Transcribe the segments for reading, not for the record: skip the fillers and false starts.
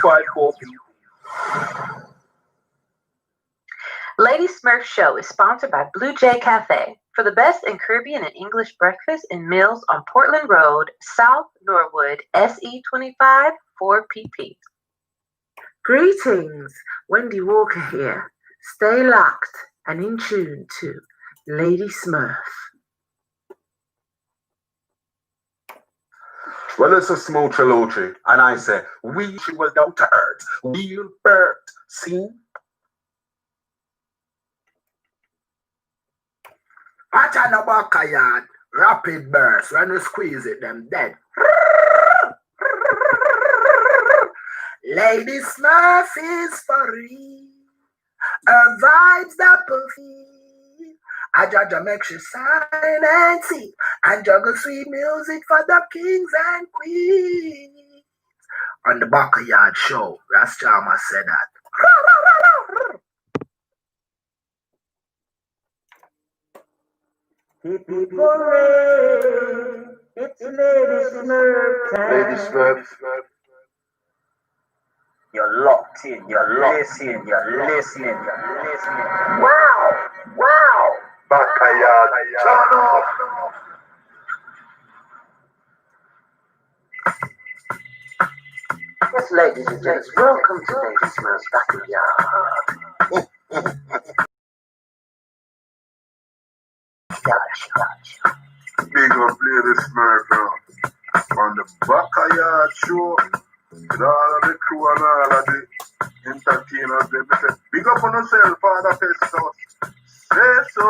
5-4 p. Lady Smurf Show is sponsored by Blue Jay Cafe for the best in Caribbean and English breakfast and meals on Portland Road, South Norwood, SE25 4PP. Greetings, Wendy Walker here. Stay locked and in tune to Lady Smurf. Well, it's a smoochie, and I say, she was down to earth. Real bird. See? Watch on the Backayard. Rapid burst. When you squeeze it, them dead. Lady Smurf is for real. Her vibes double feel. A Jaja makes you sign and see. And juggle sweet music for the kings and queens. On the Backayard show, Raschama said that. Hip hip hooray! It's Lady Smurf time. Lady Smurf. You're locked in, you're listening. Wow! Backayard, turn off. Yes, ladies and gents, welcome to Lady Smurf's Backayard. Big up Lady Smurf now. On the Backayard show, with all of the crew and all of the entertainers, they say, big up on yourself, Father Festus. Say so.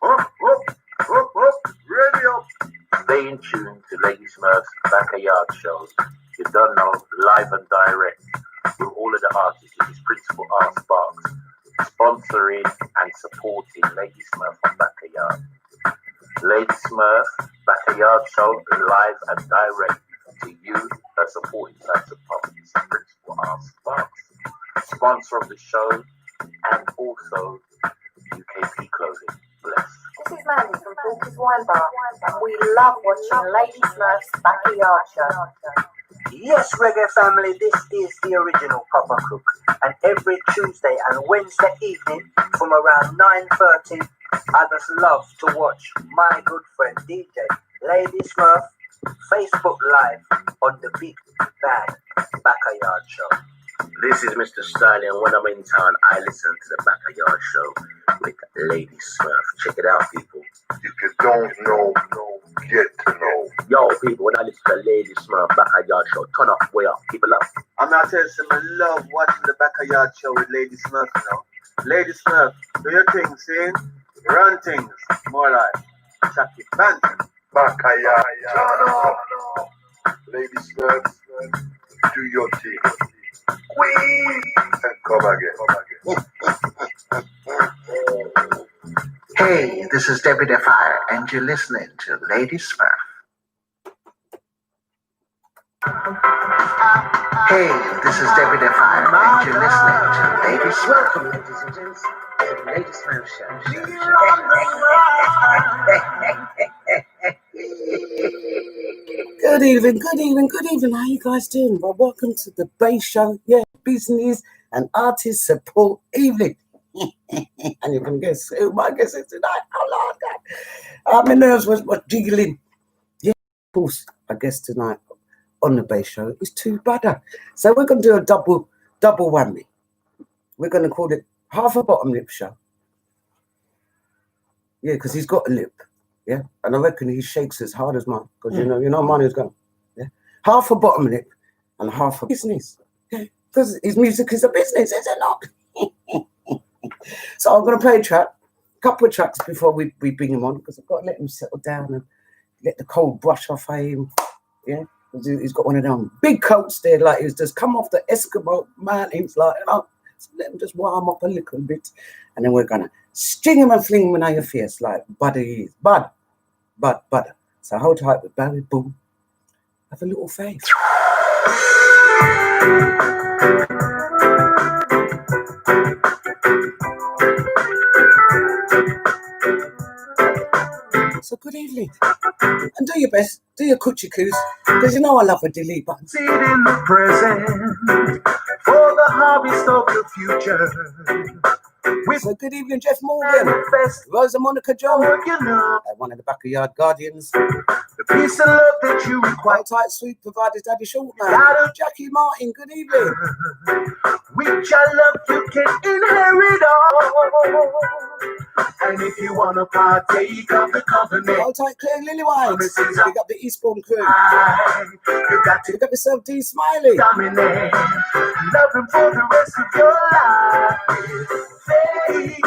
Up, ready up. Stay in tune to Lady Smurf's Backayard shows. You don't know, live and direct with all of the artists in his principal art sparks, sponsoring and supporting Lady Smurf on Backayard. Lady Smurf Backayard show live and direct to you, her supporting types of properties and principal art sparks. Sponsor of the show and also UKP Clothing. Bless. This is Mandy from Porky's Wine Bar, and we love watching Lady Smurf's Backayard show. Yes, reggae family, this is the original Papa Cook, and every Tuesday and Wednesday evening from around 9:30, I just love to watch my good friend DJ Lady Smurf Facebook Live on the Big Bad Backayard show. This is Mr. Styling, and when I'm in town, I listen to the Backayard show with Lady Smurf. Check it out, people. If you don't know, get to know. Yo, people, when I listen to Lady Smurf Backayard show, turn up, way up, keep it up. I'm not telling you, I love watching the Backayard show with Lady Smurf, you know. Lady Smurf, do your thing, see? Run things, more like Chucky Banton. Backayard, turn up. Lady Smurf, do your thing. Queen! And come again. Hey, this is Deputy Fire, and you're listening to Lady Smurf. Hey, this is Deputy Fire, and you're listening to Lady Smurf. Welcome, ladies and gents, to the Lady Smurf show. Good evening. How you guys doing? Well, welcome to the Bass Show. Yeah, business and artist support evening. And you can guess who my guest is tonight. Oh, Lord God. My nerves was jiggling. Yeah, of course, I guess tonight on the Bass Show is too BADDA. So we're going to do a double whammy. We're going to call it half a bottom lip show. Yeah, because he's got a lip. Yeah, and I reckon he shakes as hard as mine, because you know mine is gone. Yeah, half a bottom lip and half a business. Yeah, because his music is a business, is it not? So I'm going to play a couple of tracks before we bring him on, because I've got to let him settle down and let the cold brush off of him. Yeah, he's got one of them big coats there, like he's just come off the Eskimo mountains, like, you know. So let him just warm up a little bit, and then we're gonna string him and fling him in your face like BADDA is. BADDA. So hold tight with Barry Boom. Have a little faith. So good evening, and do do your best, do your coochie coos, because you know I love a delete button. Seed in the present for the harvest of the future. So good evening, Jeff Morgan, Rosa Monica John, one of the Backayard Guardians. The peace and love that you require. Tight sweet providers, Daddy Shortman, Jackie Martin, good evening. Which I love you can inherit all. And if you want to partake of the covenant, hold tight, Claire Lillywhite. We got the Eastbourne crew. You got to get yourself D Smiley. Dominate, love him for the rest of your life. Faith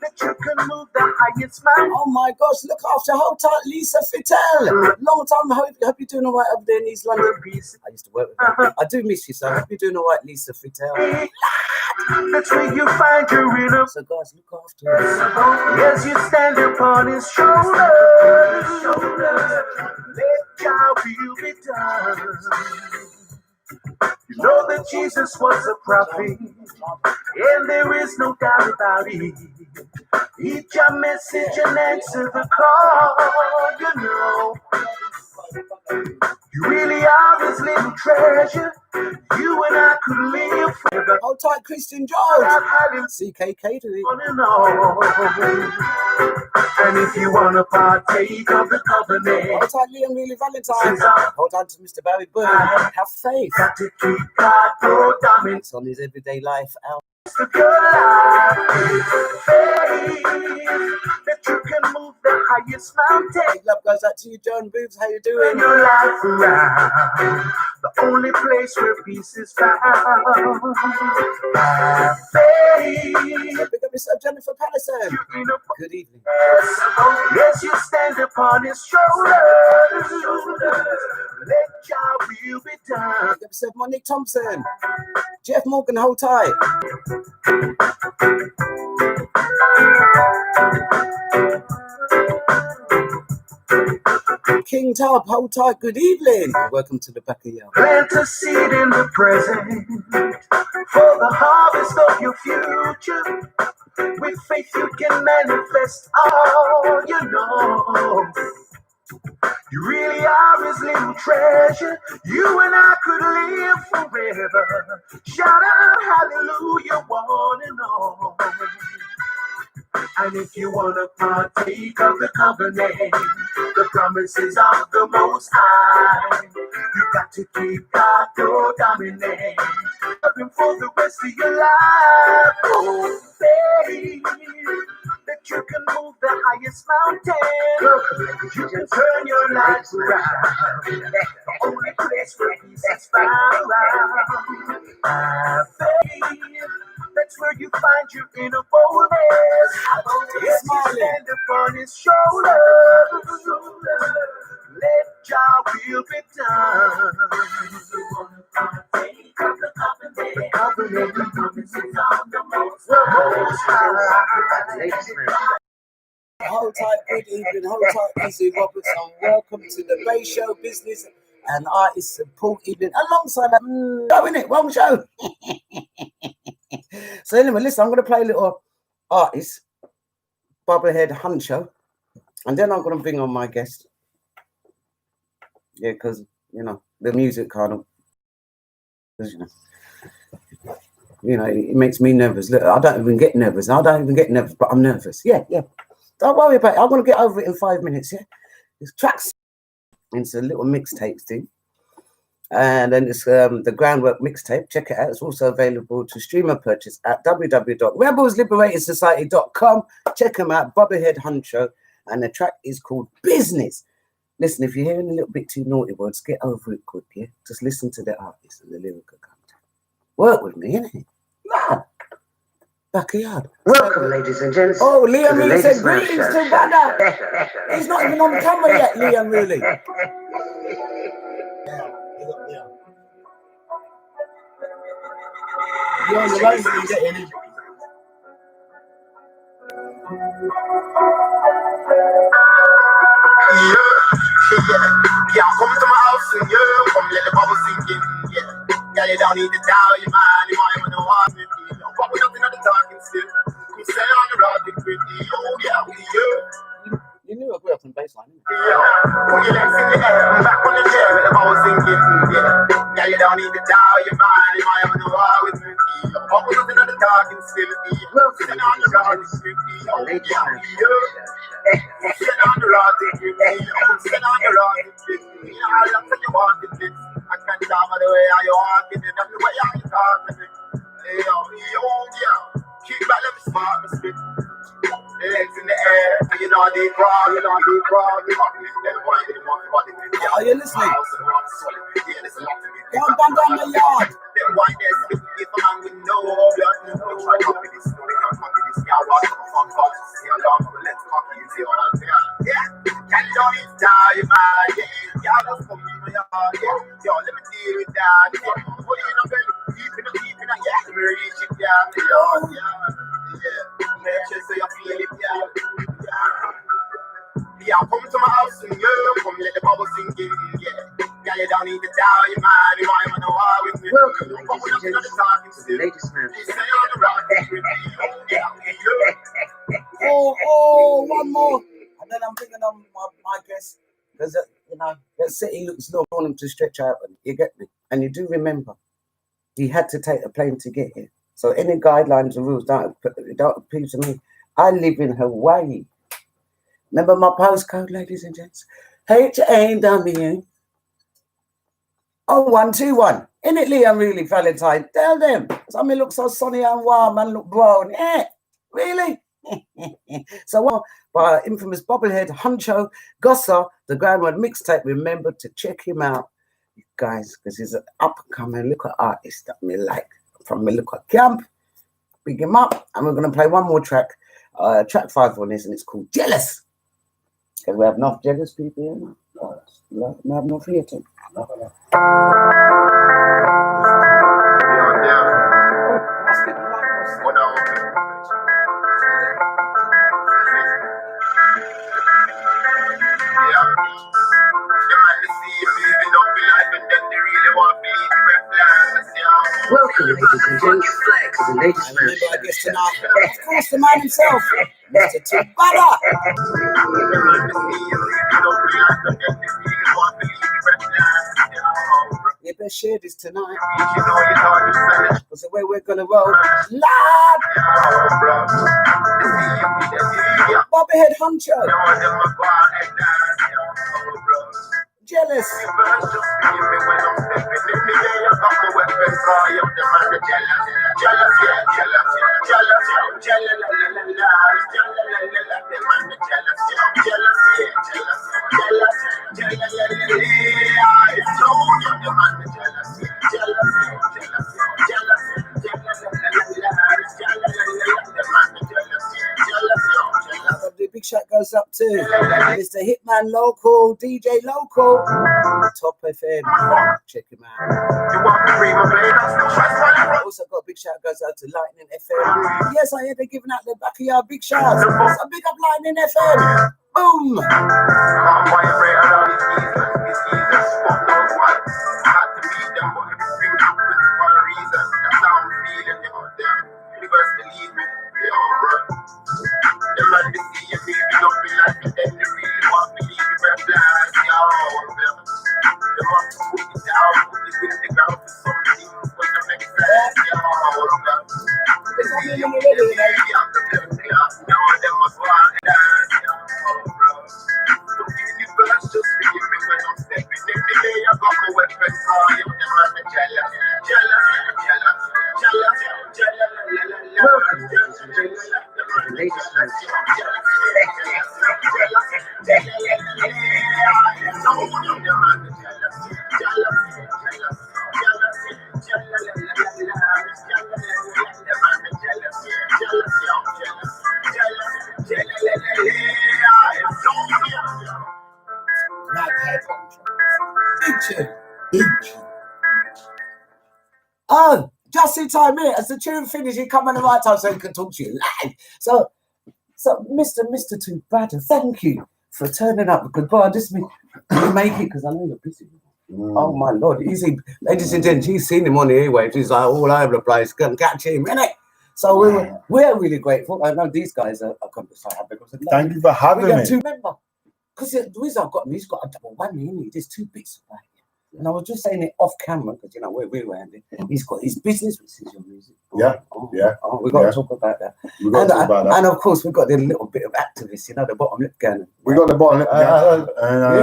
that you can move the highest mountain. Oh my gosh, look after hold tight, Lisa Fittel. Long time, I hope you're doing all right up there in East London. I used to work with her. I do miss you, so I hope you're doing all right, Lisa Fittel. That's where you find your rhythm. So guys, look after us. As you stand upon his shoulders, let your will be done. You know that Jesus was a prophet, and there is no doubt about it. Eat your message and answer the call, you know. You really are his little treasure. You and I could live forever. Hold tight, Christian George. CK Catering. And if you want to partake of the covenant, hold tight, Liam Really Valentine. Hold on to Mr. Barry Boone. Have faith. Got to keep God for dominance on his everyday life out. Of your life, faith that you can move the highest mountain. Big love goes out to you, John Boobs. How you doing? Turn your life around. The only place where peace is found. Have faith. Big up yourself, Jennifer Patterson. Good evening. Yes, you stand upon his shoulders. Let your will be done. Big up yourself, Monique Thompson. Jeff Morgan, hold tight. King Tub, hold tight, good evening. Welcome to the Backayard. Plant a seed in the present for the harvest of your future. With faith you can manifest all you know. You really are his little treasure. You and I could live forever. Shout out hallelujah, one and all. And if you want to partake of the covenant, the promises of the Most High, you got to keep God your dominant. Love him for the rest of your life. Oh, faith that you can move the highest mountain. You can turn your life around. The only place where peace is found. Have faith. That's where you find your inner boldness. Yes, you stand upon his shoulders. Let your will be done. You want to partake of the covenant, the promises of the Most High. Hold tight, good evening. Hold tight, Izzy Robertson. Welcome to the Bay Show Business and Artist Support Evening. Alongside that, show, innit? Wrong show. So anyway, listen, I'm going to play a little artist, Bubblehead Huncho, and then I'm going to bring on my guest. Yeah, because, you know, the music kind of, it makes me nervous. Look, I don't even get nervous. But I'm nervous. Yeah. Don't worry about it. I'm going to get over it in 5 minutes, yeah? It's tracks. It's a little mixtape thing. And then it's the Groundwork mixtape. Check it out. It's also available to stream and purchase at www.rebelsliberatorsociety.com. Check them out, Bubblehead Huncho. And the track is called Business. Listen, if you're hearing a little bit too naughty words, get over it quick, yeah? Just listen to the artist and the lyrical content. Work with me, innit? Nah. Backayard. Welcome, ladies and gents. Oh, Liam really said greetings to BADDA. He's not even on camera yet, Liam really. You're on the road when you get in. Yeah, come to my house and come let the bubble sink in. Yeah, you don't need to dial your mind, you want to watch me. Don't fuck with nothing on the talking still. Come say on the road, pretty, oh yeah, we you. You knew I grew up in baseline, didn't Put your legs in the air, back on the chair with the ball sinking. Yeah, you don't need to dial your mind, you might on the wall with me. Up with another talking still. Sitting on the rod, sitting on the rod, sitting on the rod. You know how long you want it. I can't tell by the way how you want it, and the way how you talking it. Yo, keep back, let me smart, me spit. Legs in the air, you know they crawl, you know they crawl. Are you listening? Don't bang down the yard. Them white days, if a man with no blood, no try to copy this, no can't copy this. Yeah, I want to fun call, see how long we let copy it, see what I'm saying. Yeah, can you don't need time, man. Yeah, just come in my yard. Yeah, yo, let me deal with that. Yeah, put in a belly, keep it, yeah, let me reach it, yeah. Make sure so you feel it, yeah, come to my house and come let the bubble sink in, yeah, you don't need to tell your mind, you might wanna war with me. Welcome, ladies and gents, to the latest Oh, one more. And then I'm thinking of my guess. Because, you know, that city looks low. I want him to stretch out. You get me? And you do remember, he had to take a plane to get here. So any guidelines and rules don't appeal to me. I live in Hawaii. Remember my postcode, ladies and gents? HAW 0121. In it, Liam, really, Valentine. Tell them. Some me look so sunny and warm and look brown. Yeah, really? So, by infamous bobblehead Huncho Gossa, the Groundwood mixtape. Remember to check him out, you guys, because he's an up-and-coming liquor artist that me like from my liquor camp. Big him up, and we're going to play one more track, track 5 on this, and it's called Jealous. Because we have enough jealous people here. We have no fear to. Welcome, ladies and gents, to the latest Smurf show. Of course, the man himself, Mr. BADDA. You better share this tonight. Because the way we're gonna roll, lad. Bobblehead Huncho. Jealous. The big shout goes up to Mr. Hitman Local, DJ Local, Top FM. Check him out. Also got a big shout goes out to Lightning FM. Yes, I hear they're giving out the Backayard big shouts. So big up Lightning FM. Boom. Oh, just in time, minute. As the tune finishes, you come on the right time so you can talk to you live. So Mr. Too BADDA, thank you for turning up. Goodbye. Just me make it because I know you're busy. Oh my Lord, easy, ladies and gents. You've seen him on the airwaves. He's like all over the place. Come catch him, innit? So we're really grateful. I know these guys are going to say happy because thank you for having me. To remember, because the reason I've got him, he's got a double whammy, innit? There's two bits about it. And I was just saying it off camera because, you know, we're around it. He's got his business, which is your music. We've got to talk about that. We've got to talk about that. And of course, we've got the little bit of activists, you know, the bottom lip gang. We got the bottom lip gang.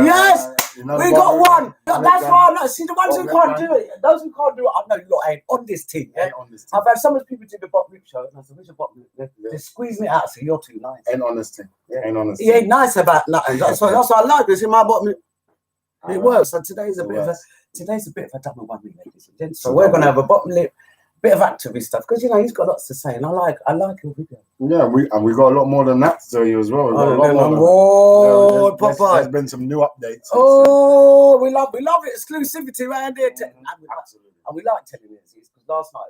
Yes! You know, we got one. That's why I'm not. See, the ones who can't do it, those who can't do it, I know you ain't on this team. Yeah? I've had so much people do the bottom lip show, and I said, "Where's your bottom lip?" They're squeezing it out, so you're too nice. Ain't on this team. Ain't on this team. He ain't nice about nothing. That's what I like. This in my bottom lip. It works. So today's a bit of a double whammy, ladies and gents. So we're gonna have a bottom lip, bit of activist stuff because you know he's got lots to say, and I like your video. Yeah, we got a lot more than that to tell you as well. There's been some new updates. Oh, we love it. Exclusivity around here. And we like telling it because last night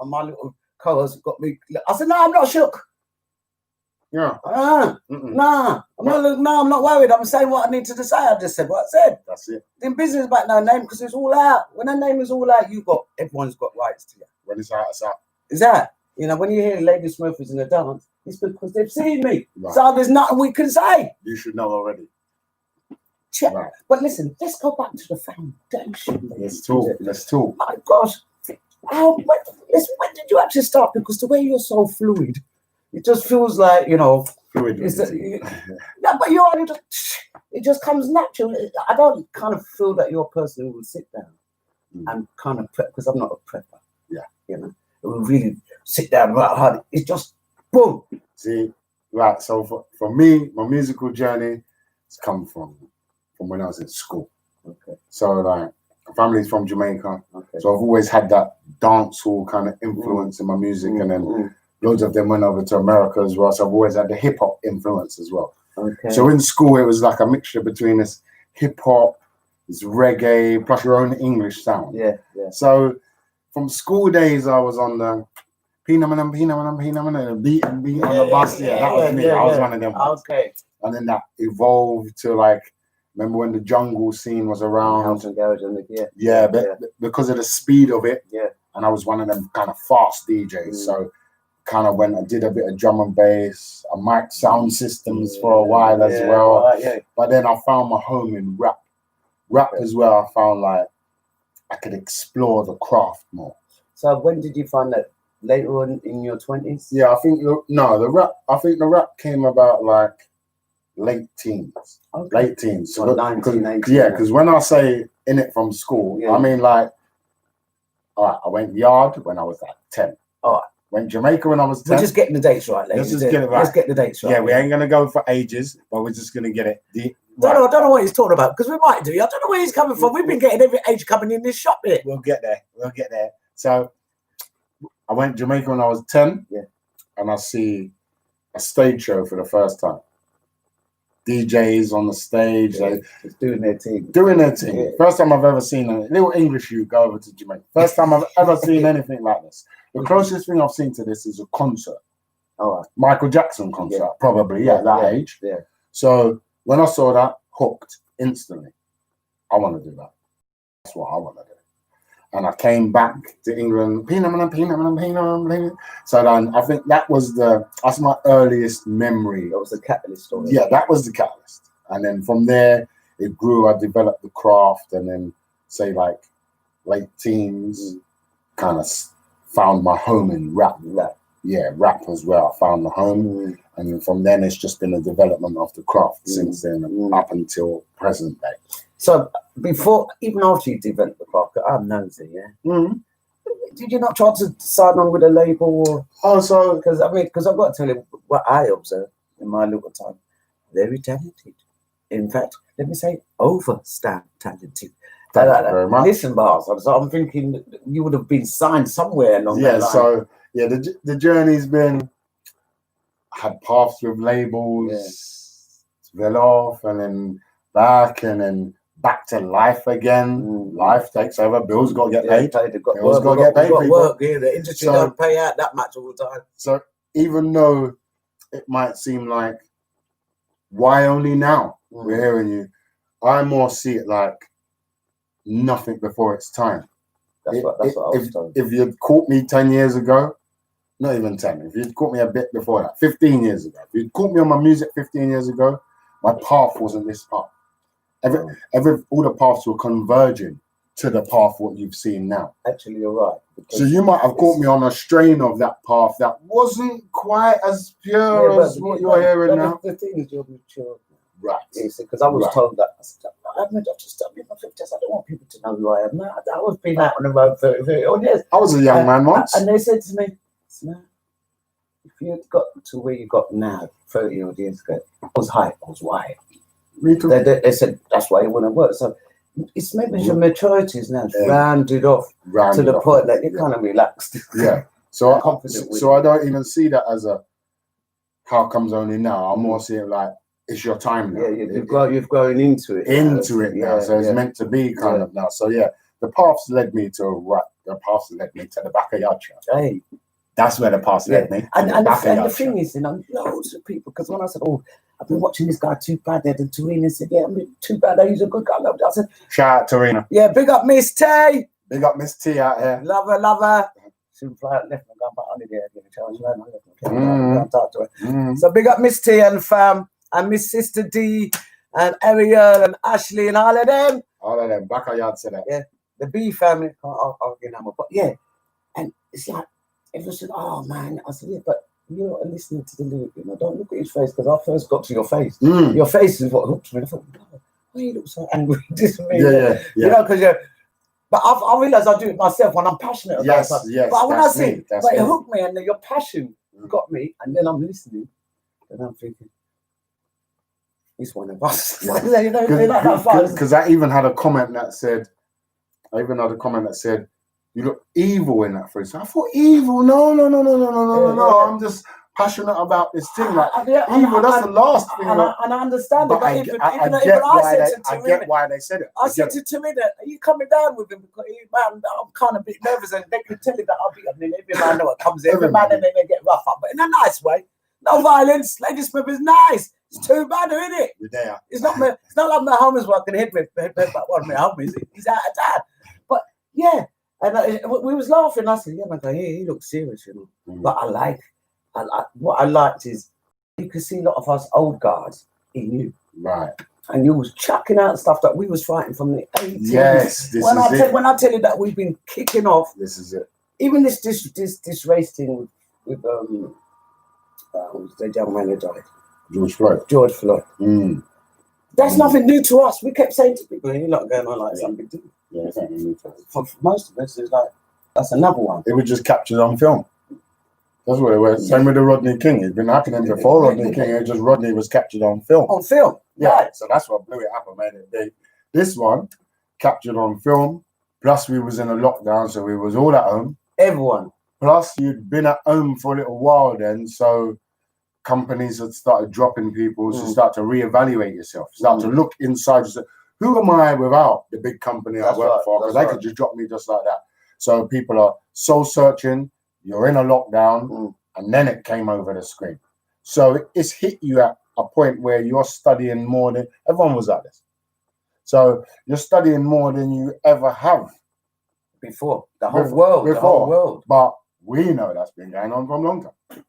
my little co-host got me. I said, no, I'm not shook. Yeah. I'm not worried. I'm saying what I needed to say. I just said what I said. That's it. In business about no name because it's all out. When a name is all out, everyone's got rights to you. When it's out, it's out. Is that? You know, when you hear Lady Smurf is in the dance, it's because they've seen me. Right. So there's nothing we can say. You should know already. Right. But listen, let's go back to the foundation. Let's talk. My gosh. When did you actually start? Because the way you're so fluid, it just feels like, you know, fluid. No, but it just comes natural. I don't kind of feel that you're a person who will sit down and kind of prep, because I'm not a prepper. Yeah. You know, it will really sit down right hard. It's just boom. See, right. So for me, my musical journey has come from when I was in school. Okay. So like, my family's from Jamaica. Okay. So I've always had that dancehall kind of influence in my music, and then loads of them went over to America as well. So I've always had the hip hop influence as well. Okay. So in school, it was like a mixture between this hip hop, this reggae, plus your own English sound. Yeah. So from school days, I was on the beat on the bus. Yeah, that was me. I was one of them. Okay. And then that evolved to like, remember when the jungle scene was around? House and Garage and because of the speed of it. Yeah. And I was one of them kind of fast DJs. So kind of I did a bit of drum and bass, I mic'd sound systems for a while as well. Right, but then I found my home in rap. Rap is where I found like I could explore the craft more. So when did you find that? Later on in your 20s? Yeah, I think the rap came about like late teens. Okay. Late teens. So 1980. Yeah, because when I say in it from school, I mean like, all right, I went yard when I was like 10. All right. Went Jamaica when I was 10. We're just getting the dates right, ladies. Let's just get it right. Let's get the dates right. Yeah, we ain't going to go for ages, but we're just going to get it. I don't know what he's talking about, because we might do. I don't know where he's coming from. We've been getting every age coming in this shop here. We'll get there. So I went Jamaica when I was 10, and I see a stage show for the first time. DJs on the stage, just doing their thing. Yeah. First time I've ever seen a little English youth go over to Jamaica. First time I've ever seen anything like this. The closest thing I've seen to this is a concert. Oh, Michael Jackson concert, probably at that age. Yeah. So when I saw that, hooked instantly. I want to do that. That's what I want to do. And I came back to England. So then I think that's my earliest memory. That was the catalyst story. Yeah, that was the catalyst. And then from there, it grew. I developed the craft, and then say like late teens, kind of found my home in rap. Yeah, rap was where I found the home. And then from then, it's just been a development of the craft since then, up until present day. So even after you developed the craft, I'm nosy, Did you not try to sign on with a label? Because I've got to tell you what I observed in my little time. Very talented. In fact, let me say, talented. Very much. Listen, Bars. So I'm thinking you would have been signed somewhere along that line. So the journey's been. I had paths with labels, fell off, and then back, and then back to life again. Life takes over. Bills got to get paid. Bills got to get paid. The industry don't pay out that much all the time. So even though it might seem like, why only now we're hearing you, I more see it like nothing before its time. That's what I was told. If you'd caught me 10 years ago, not even 10, if you'd caught me a bit before that, 15 years ago, if you'd caught me on my music 15 years ago, My path wasn't this path. All the paths were converging to the path what you've seen now. Actually, you're right. So you might have caught me on a strain of that path that wasn't quite as pure as what you're hearing now. The thing is, you're mature. Right. Because I was told that I've just stopped in my 50s. I don't want people to know who I am. I was been out on the road for 30 odd years. I was a young man once. And they said to me, "Smurf, if you had got to where you got now 30 odd years ago, I was high, I was wide." Me too. They said that's why it wouldn't work. So it's maybe your maturity is now rounded off to the point that you're kind of relaxed. Yeah. So I don't even see that as a how comes only now. I'm more seeing like it's your time now. Yeah, you've grown into it. Now. So it's meant to be kind of now. So yeah, the paths led me to the paths led me to the Backayard show. Hey. That's where the paths led me. And the thing is, you know, loads of people, because when I said, "Oh, I've been watching this guy Too Bad," and Tarina said, "Yeah, I mean, Too Bad, he's a good guy." I said, "Shout out Tarina." Yeah, big up Miss T. Big up Miss T out here. Love her. Soon fly out left and go back on the So big up Miss T and fam, and Miss Sister D, and Ariel and Ashley and all of them. All of them. Backayard said that. Yeah, the B family. But yeah, and it's like. Everyone said, "Oh man," I said, "Yeah, but you're not listening to the lyric. You know, don't look at his face because I first got to your face. Your face is what hooked me. I thought, why you look so angry?" Yeah. You know, because but I realise I do it myself when I'm passionate about something. Yes. But when I see, it hooked me, and your passion got me, and then I'm listening, and I'm thinking, he's one of us. Because I even had a comment that said, "You look evil in that phrase." I thought, evil? No. I'm just passionate about this thing. Like evil, that's the last thing. And I understand it. But I get why they said it. I said to Tarina, "Are you coming down with him? Because man, I'm kind of a bit nervous, and they can tell you that I'll be. I mean, every man know what comes in. Every man and they get rough up, but in a nice way. No violence. Lady Smurf is nice. It's Too Bad, isn't it? Yeah. It's not like my homies working hit me. But one of my homies, he's out of town. But yeah. And we was laughing. I said, "Yeah, man, he looks serious, you know." But what I liked is you could see a lot of us old guys in you, right? And you was chucking out stuff that we was fighting from the 80s. Yes, when I tell you that we've been kicking off, this is it. Even this race thing with the young man who died, George Floyd. That's nothing new to us. We kept saying to people, "You're not going on like something big deal." Yeah, it's not new to us. For most of us, it's like that's another one. It was just captured on film. That's what it was. Same with the Rodney King. It's been happening before Rodney King. It just Rodney was captured on film. On film, yeah. Right. So that's what blew it up and made it big. This one captured on film. Plus, we was in a lockdown, so we was all at home. Everyone. Plus, you'd been at home for a little while then, so companies had started dropping people, so start to reevaluate yourself, start to look inside yourself. Who am I without the big company I work for? Because they could just drop me just like that. So people are soul searching, you're in a lockdown, and then it came over the screen. So it's hit you at a point where you're studying more than, everyone was like this. So you're studying more than you ever have. Before. The whole world. But we know that's been going on for a long time.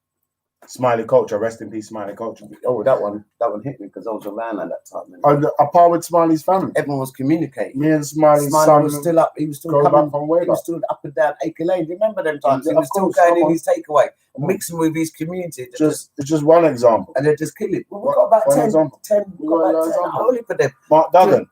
Smiley culture, rest in peace, Smiley culture. Oh, that one hit me because I was around at that time. Apart with Smiley's family, everyone was communicating. Me and Smiley was still up. He was still coming from way. He was still up and down Acre Lane. Do you remember them times? He was still going in his takeaway, mixing with his community. It's just one example. And they just kill it. Well, we got about 10. We got about 10. Holy for them. Mark Duggan.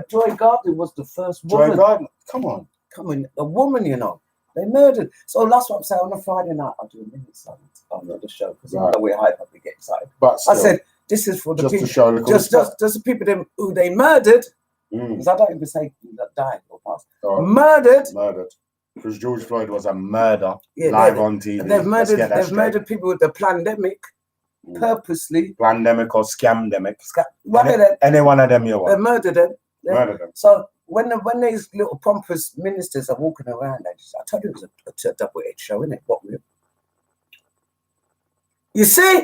Joy Gardner was the first woman. Joy Gardner. Come on, a woman, you know. They murdered. So that's what I'm saying. On a Friday night, I'll do a minute silence on the show because I know we're hyped up, we get excited. But still, I said, this is for the people. Just the people who they murdered. Because I don't even say that died or passed. Murdered. Because George Floyd was a murder live on TV. They've murdered people with the pandemic purposely. Pandemic or scamdemic. Any one of them you want. They murdered them. Murdered them. So when these little pompous ministers are walking around, I told you it was a double-edged show, isn't it? You see?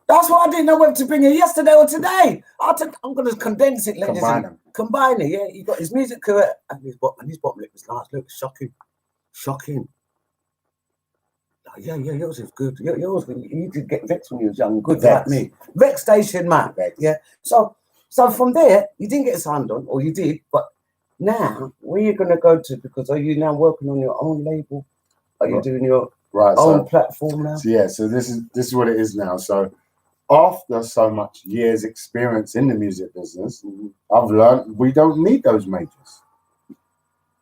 That's why I didn't know whether to bring it yesterday or today. I'm going to condense it, ladies. Combine it, yeah. He got his music career and his bottom lip was nice. Look, shocking. Yeah, yours is good. Yours, you did get Vex when you was young. Good like me. Vex Station, man. Vex. Yeah. So from there, you didn't get signed on, or you did, but now, where are you going to go to? Because are you now working on your own label? Are you doing your own platform now? So this is what it is now. So after so much years experience in the music business, I've learned we don't need those majors.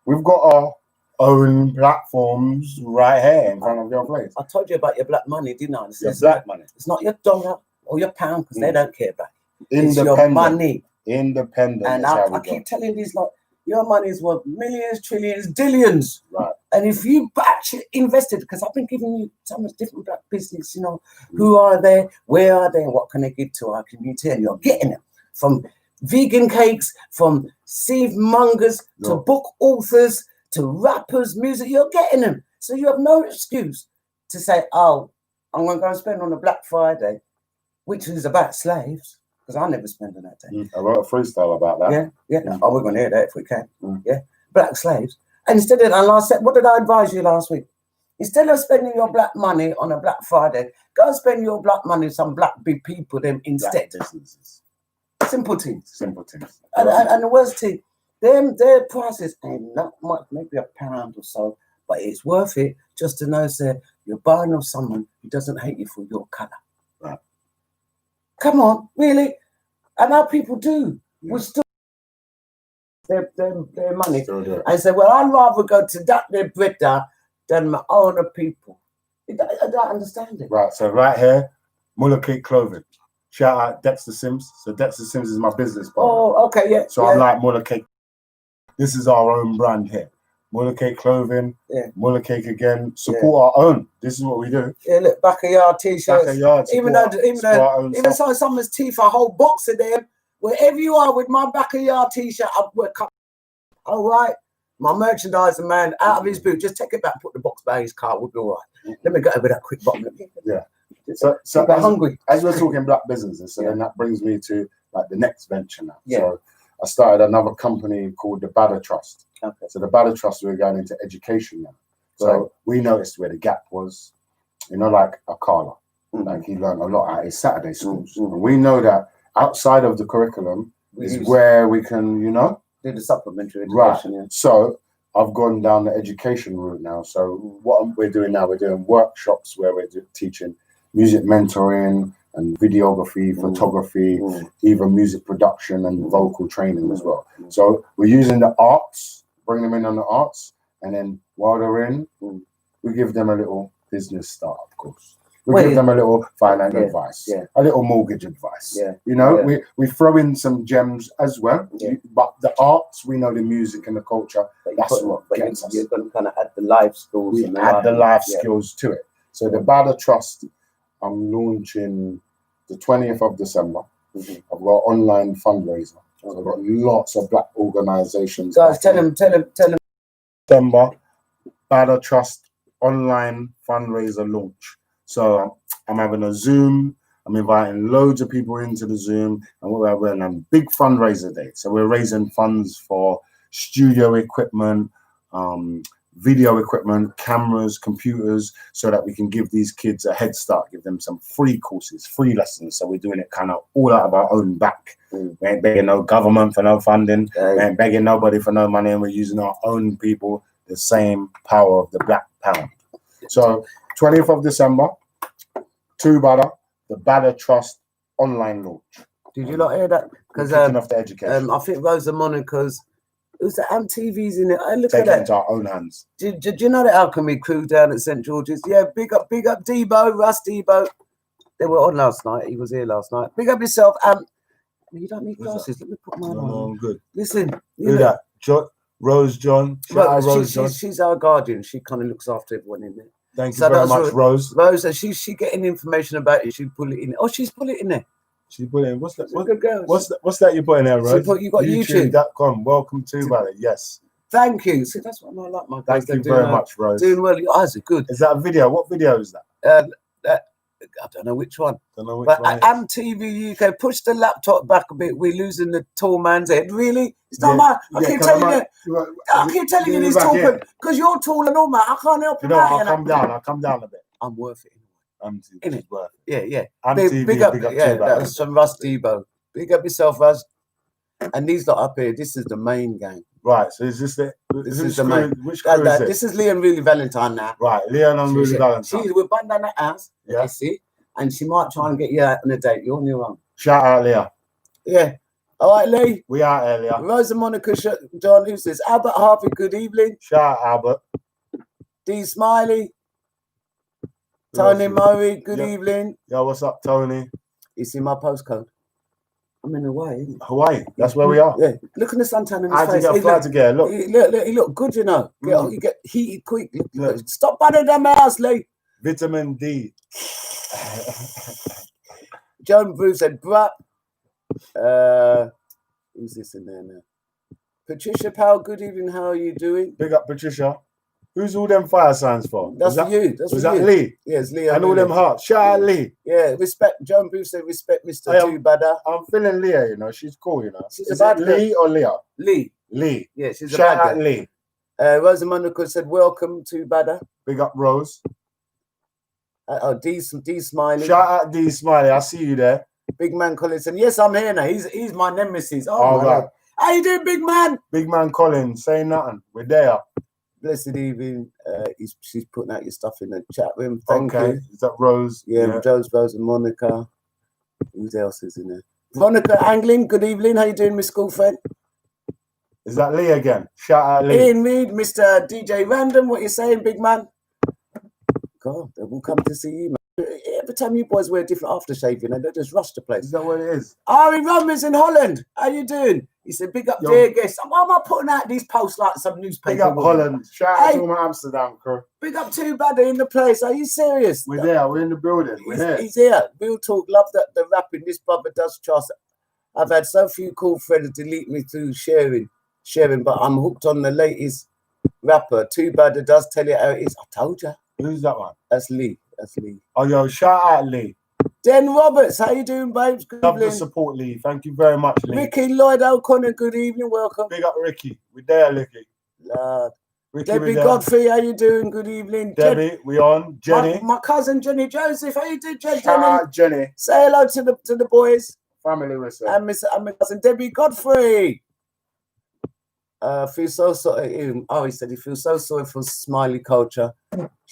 We've got our own platforms right here in front of your place. I told you about your black money, didn't I? Your black money. It's not your dollar or your pound, because they don't care about it. It's your money. Independent. And I keep telling these lot, your money is worth millions, trillions, billions. Right. And if you actually invested, because I've been giving you so much different black business, who are they, where are they, and what can they give to our community? And you're getting them from vegan cakes, from seed mongers to book authors to rappers, music. You're getting them. So you have no excuse to say, oh, I'm going to go and spend on a Black Friday, which is about slaves. Because I never spend on that day. I wrote a freestyle about that. Yeah. Oh, we're going to hear that if we can. Yeah. Black slaves. And instead of that, what did I advise you last week? Instead of spending your black money on a Black Friday, go and spend your black money on some black big people them instead. Simple things. And the worst thing, their prices ain't not much, maybe £1 or so, but it's worth it just to know that you're buying off someone who doesn't hate you for your colour. Right. Come on, really? And our people do. We still their money. I say, well, I'd rather go to that their BADDA than my own people. I don't understand it. Right, so right here, Muller Cake Clothing. Shout out Dexter Sims. So Dexter Sims is my business partner. Oh, okay, yeah. So I'm like Muller Cake. This is our own brand here. Muller Cake Clothing, Muller Cake again. Support our own. This is what we do. Yeah, look, Backayard t-shirts. Backayard. Even someone's teeth, a whole box of them. Wherever you are with my Backayard t-shirt, all right. My merchandiser man out of his boot. Just take it back, put the box by his car. We'll be all right. Let me go over that quick bottom. Yeah. So I'm hungry. As we're talking black businesses, so then that brings me to like the next venture now. Yeah. So I started another company called the BADDA Trust. Okay. So the BADDA Trust, we're going into education now. So we noticed where the gap was, like Akala. Like he learned a lot at his Saturday schools. And we know that outside of the curriculum is where we can, do the supplementary education. Right. Yeah. So I've gone down the education route now. So what we're doing now, we're doing workshops where we're teaching music mentoring and videography, photography, even music production and vocal training as well. So we're using the arts, bring them in on the arts, and then while they're in, we give them a little business startup course. We give them a little finance advice, a little mortgage advice. We throw in some gems as well. But the arts, we know the music and the culture. That's what gets us. You're going to kind of add the life skills. We add the life skills to it. So the BADDA Trust, I'm launching the 20th of December. I've got online fundraiser. So I've got lots of black organizations. Guys, tell them. December, BADDA Trust online fundraiser launch. So I'm having a Zoom. I'm inviting loads of people into the Zoom, and we're having a big fundraiser day. So we're raising funds for studio equipment, video equipment, cameras, computers, so that we can give these kids a head start, give them some free courses, free lessons. So we're doing it kind of all out of our own back. We ain't begging no government for no funding. We ain't begging nobody for no money, and we're using our own people, the same power of the black pound. So 20th of December, to BADDA, the BADDA Trust online launch. Did you not hear that? Because off the education. I think Rosa Monica's, it was the TV's in it. I look Take at it into our own hands. Do you know the Alchemy crew down at St George's? Yeah, big up Debo, Russ Debo. They were on last night. He was here last night. Big up yourself. You don't need glasses. Let me put mine on. No, I'm good. Listen, who that? Rose John. She's our guardian. She kind of looks after everyone in there. Thank you very much, Rose. Rose, she getting information about it. She put it in. Oh, she's put it in there. She put in. What's that? Good girl. What's that you put in there, Rose? You got YouTube.com. Welcome to BADDA. Yes. Thank you. See, that's what I like, my guys. Thank you very much, Rose. Doing well. Your eyes are good. Is that a video? What video is that? I don't know which one. But MTV UK, push the laptop back a bit. We're losing the tall man's head. Really? It's not mine. I keep telling you. I keep telling you he's tall, because you're tall and all, man. I can't help you. I'll come down. I'll come down a bit. I'm worth it. I'm Innit? worth it. Yeah, yeah. I'm Big up, yeah, that's from Russ Debo. Big up yourself, Russ. And these lot up here, this is the main gang. Right, so is this the This is the main. Which crew is it? This is Leon Really Valentine now. Right, Leon and Really Valentine. She's with Bandana House, Yeah. you see, and she might try and get you out on a date. You're on your own. Shout out, Leah. Yeah. All right, Lee. We out here, Leah. Rosa Monica, John, who's this? Albert Harvey, good evening. Shout out, Albert. D Smiley. Tony Murray, good evening. Yo, what's up, Tony? You see my postcode? I'm in Hawaii. Hawaii, that's where we are. Yeah, look at the suntan in his I had to face. get a flight together. Look. He look good, you know. You get heated quick. Look. Stop burning them house, Lee. Vitamin D. John Bruce said, bruh. Who's this in there now? Patricia Powell, good evening. How are you doing? Big up, Patricia. Who's all them fire signs for? That's for you. Was that Lee? Yeah, it's Lee. And all them hearts. Shout out Lee. Yeah, respect. John Bruce said, respect Mr. Too Badda. I'm feeling Leah, you know. She's cool, you know. She's Is a it bad Lee or Leah? Lee. Lee. Yeah, she's Shout a bad out Lee. Rosa Monica said, welcome to Badda. Big up Rose. D Smiley. Shout out D Smiley. I see you there. Big man Collins said, yes, I'm here now. He's my nemesis. Oh my God. How you doing, big man? Big man Collins, say nothing. We're there. Blessed evening. She's putting out your stuff in the chat room. Thank you. Is that Rose? Yeah, Rose and Monica. Who else is in there? Veronica Anglin, good evening. How you doing, Miss School friend? Is that Lee again? Shout out Lee. Ian Reed, Mr. DJ Random, what you saying, big man? God, they will come to see you, man. Every time you boys wear different aftershave, you know, they just rush the place. Is that what it is? Ari Romans in Holland, how you doing? He said, big up, dear guests. Why am I putting out these posts like some newspaper? Big up Holland. Shout out to my Amsterdam crew. Big up Too Badda in the place. Are you serious? We're there. We're in the building. He's here. Real talk. Love that the rapping. This brother does trust. I've had so few cool friends delete me through sharing, but I'm hooked on the latest rapper. Too Badda does tell you how it is. I told you. Who's that one? That's Lee. Oh, yo, shout out Lee. Den Roberts, how you doing, babes? Good Love evening. the support, Lee. Thank you very much, Lee. Ricky Lloyd O'Connor, good evening, welcome. Big up Ricky. We're there, Ricky. Lord. Ricky, Debbie Godfrey, how you doing? Good evening. Debbie, we on. Jenny. My cousin Jenny Joseph, how you doing, Jenny? Shout out Jenny. Say hello to the boys. Family with And my cousin Debbie Godfrey. Feel so sorry. Oh, he said he feels so sorry for Smiley culture.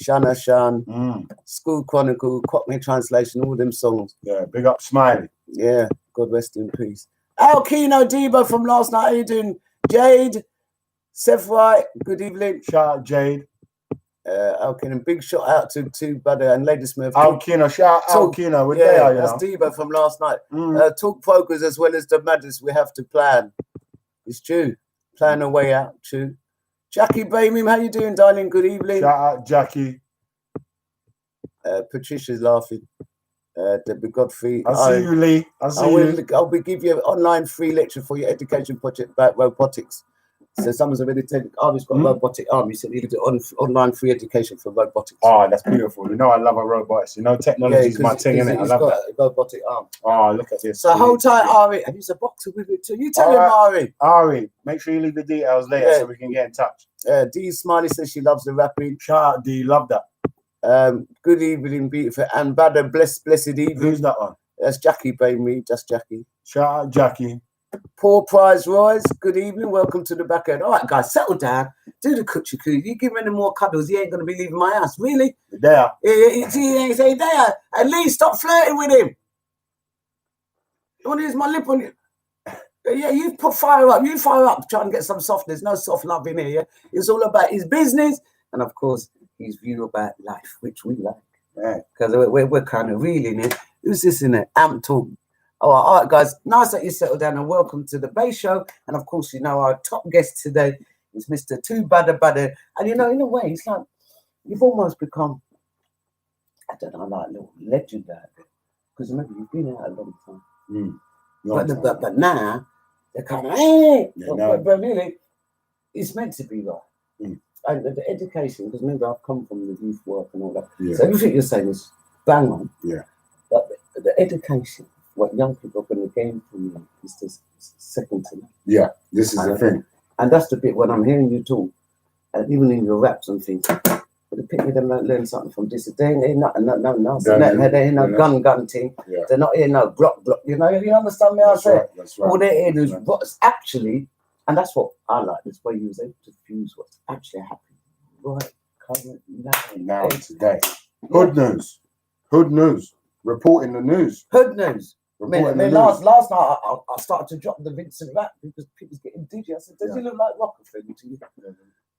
Shana Shan, School Chronicle, Cockney Translation, all them songs. Yeah, big up Smiley. Yeah, God rest in peace. Al Kino Debo from last night, how you doing? Jade, Seth Wright, good evening. Shout out Jade. Al Kino, big shout out to Badda and Lady Smurf. Al Kino, shout out Al Kino. We're there, that's Debo from last night. Talk focus as well as the madness we have to plan. It's true. Plan a way out, true. Jackie Bamim, how you doing, darling? Good evening. Shout out Jackie. Patricia's laughing. Debbie Godfrey. I see you, Lee. I'll give you an online free lecture for your education project about robotics. So someone's already taken. He's got a robotic arm. He said he did online free education for robotics. Oh, that's beautiful. You know I love a robotics. You know technology is my thing, innit? I love that. A robotic arm. Oh, look at this. So hold tight, Ari. And he's a boxer with it too. You tell him, Ari. Ari, make sure you leave the details later so we can get in touch. D Smiley says she loves the rapping. Shout out D, love that. Good evening, beautiful. And Badda, blessed evening. Who's that one? That's Jackie, baby. Just Jackie. Shout out Jackie. Paul Prize Royce, good evening. Welcome to the back end. All right, guys, settle down. Do the coochie coo. You give him any more cuddles, he ain't going to be leaving my house. Really? There. He ain't saying there. At least stop flirting with him. You want to use my lip on you? Yeah, you fire up. You fire up. Try and get some softness. No soft love in here, yeah? It's all about his business and, of course, his view about life, which we like. Yeah, because we're kind of reeling it. Who's this in there? Amp Talk. All right, guys. Nice that you settled down and welcome to the Bay Show. And of course, you know, our top guest today is Mr. Too Badda. And you know, in a way, it's like you've almost become, I don't know, like a little legend out there. Because remember, you've been out a long time. But now, they're kind of, but really, it's meant to be right. And the education, because remember, I've come from the youth work and all that. Yeah. So everything you're saying is bang on. Yeah. But the education, what young people are going to gain from you is just second to none. Yeah, this is the thing. And that's the bit when I'm hearing you talk, and even in your raps and things, But the people them learn something from this. They ain't nothing, no. They ain't no gun thing. Yeah. They're not here no glock. You know, you understand me? I say. That's right. All they're here is what's actually, and that's what I like. This way you was able to fuse what's actually happening right current now today. Hood news. Reporting the news. Hood news. Last night I started to drop the Vincent rap because people's getting digi. I said, does he look like Rockefeller to you?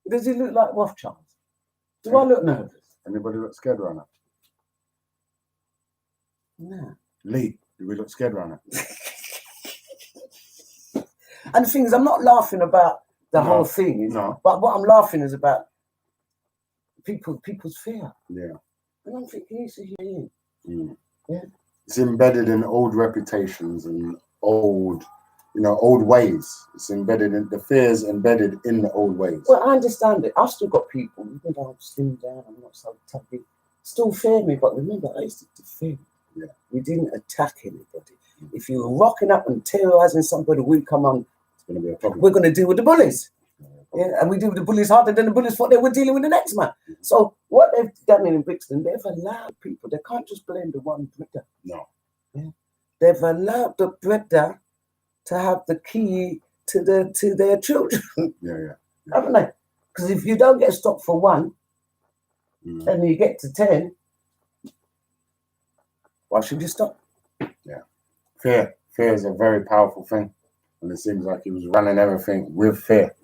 Does he look like Rothschild? Do I look nervous? Anybody look scared right now? No. Lee, do we look scared right now? And the thing is, I'm not laughing about the whole thing. But what I'm laughing is about people's fear. Yeah. And I'm thinking, Yeah. It's embedded in old reputations and old ways. It's embedded in the fears embedded in the old ways. Well, I understand it. I've still got people, even though I'm slimmed down, I'm not so tubby, still fear me. But remember, I used to fear. Yeah. We didn't attack anybody. If you were rocking up and terrorizing somebody, we come on. It's going to be a problem. We're going to deal with the bullies. Yeah, and we deal with the bullies harder than the bullies thought they were dealing with the next man. So what they've done in Brixton, they've allowed people. They can't just blame the one breeder. No. Yeah. They've allowed the breeder to have the key to their children. Yeah. Haven't they? Because if you don't get stopped for one, and you get to 10, why should you stop? Yeah. Fear is a very powerful thing. And it seems like he was running everything with fear.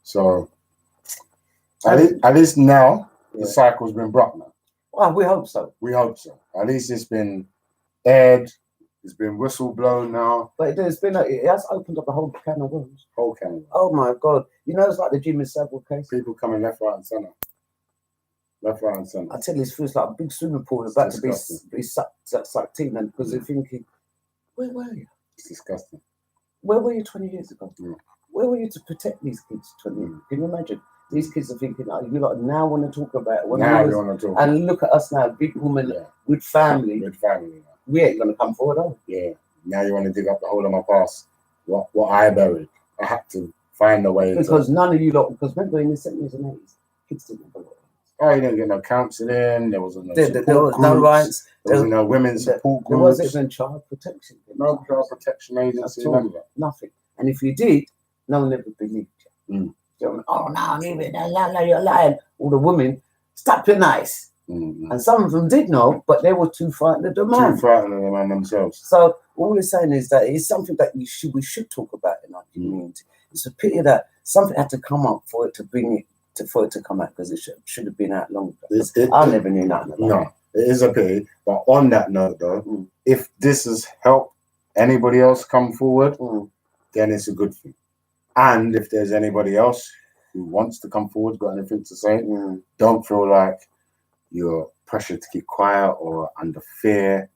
So at least now the cycle's been brought now. Well, we hope so. We hope so. At least it's been aired. It's been whistle blown now. But it has opened up a whole can of worms. Whole can of worms. Oh my God. You know, it's like the Jimmy Savile case. People coming left, right, and centre. Left, right, and centre. I tell you, it feels like a big swimming pool about to be sucked in, and because they're thinking, where were you? It's disgusting. Where were you 20 years ago? Yeah. Where were you to protect these kids 20 years ago? Can you imagine? These kids are thinking, oh, you lot now want to talk about it. Now you want to talk. And look at us now, big woman with family. With family. We ain't going to come forward, are we? Yeah. Now you want to dig up the whole of my past. What I buried. I had to find a way. Because none of you lot, because remember in the 70s and 80s, kids didn't have a lot. Oh, you didn't get no counselling. There wasn't no support there was groups. no rights. There was no women's support groups. There wasn't even child protection. No child protection agency. Nothing. And if you did, no one ever believed you. Oh, no, leave it. You're lying. All the women, stop your nice. And some of them did know, but they were too frightened of the man. Too frightened of the man themselves. So all we're saying is that it's something that we should talk about in our community. It's a pity that something had to come up for it to bring it. For it to come out, because it should have been out long ago. I never knew nothing about it. No, it is a pity. But on that note, though, if this has helped anybody else come forward, then it's a good thing. And if there's anybody else who wants to come forward, got anything to say, don't feel like you're pressured to keep quiet or under fear.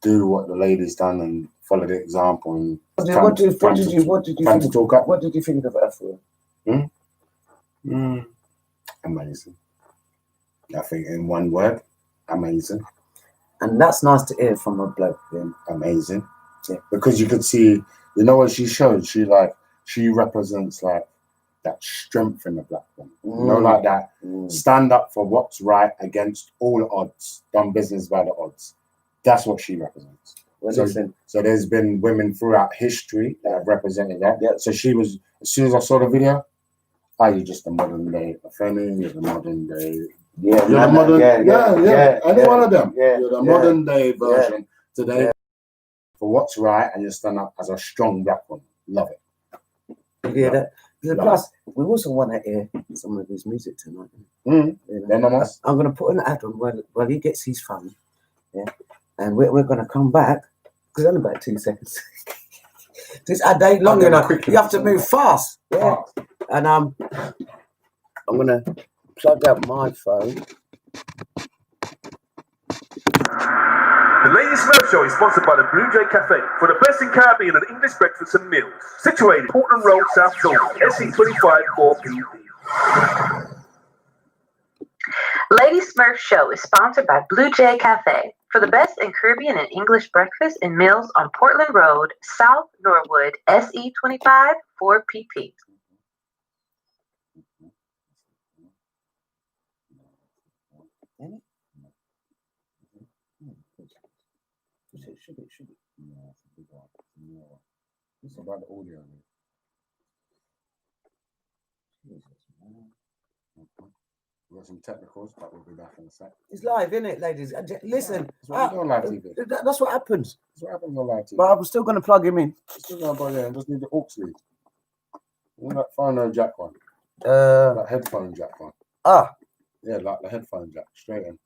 Do what the lady's done and follow the example. And what did you think of Afro? Amazing. I think in one word, amazing. And that's nice to hear from a bloke then. Amazing. Yeah. Because you could see, you know what she showed? She represents like that strength in the black woman. You know, like that stand up for what's right against all odds, done business by the odds. That's what she represents. Well, so there's been women throughout history that have represented that. Yeah. So she was, as soon as I saw the video, you're just a modern day Afeni, you're the modern day. Yeah, you're the modern. Any one of them. Yeah, you're the modern day version today for what's right, and you stand up as a strong black woman. Love it. You hear that? Plus, we also want to hear some of his music tonight. I'm going to put an ad on while he gets his fun. Yeah, and we're going to come back because only about 2 seconds. This ad ain't long enough. You have to move fast. Yeah. And I'm gonna plug up my phone. The Lady Smurf Show is sponsored by the Blue Jay Cafe for the best in Caribbean and English breakfast and meals. Situated Portland Road, South Norwood, SE25 4PP. Lady Smurf Show is sponsored by Blue Jay Cafe for the best in Caribbean and English breakfast and meals on Portland Road, South Norwood, SE25 4PP. should be. Yeah, it's a big one. Yeah. It's about the audio. Man. Jesus, man. Okay. We've got some technicals, but we'll be back in a sec. It's live, isn't it, ladies? Listen, That's what we do on live TV. That's what happens. That's what happens on live TV. But I'm still going to plug him in. Still going to plug in. Just need the aux lead. You know that phone jack one? Uh, That headphone jack one. Ah, Yeah, like the headphone jack, straight in.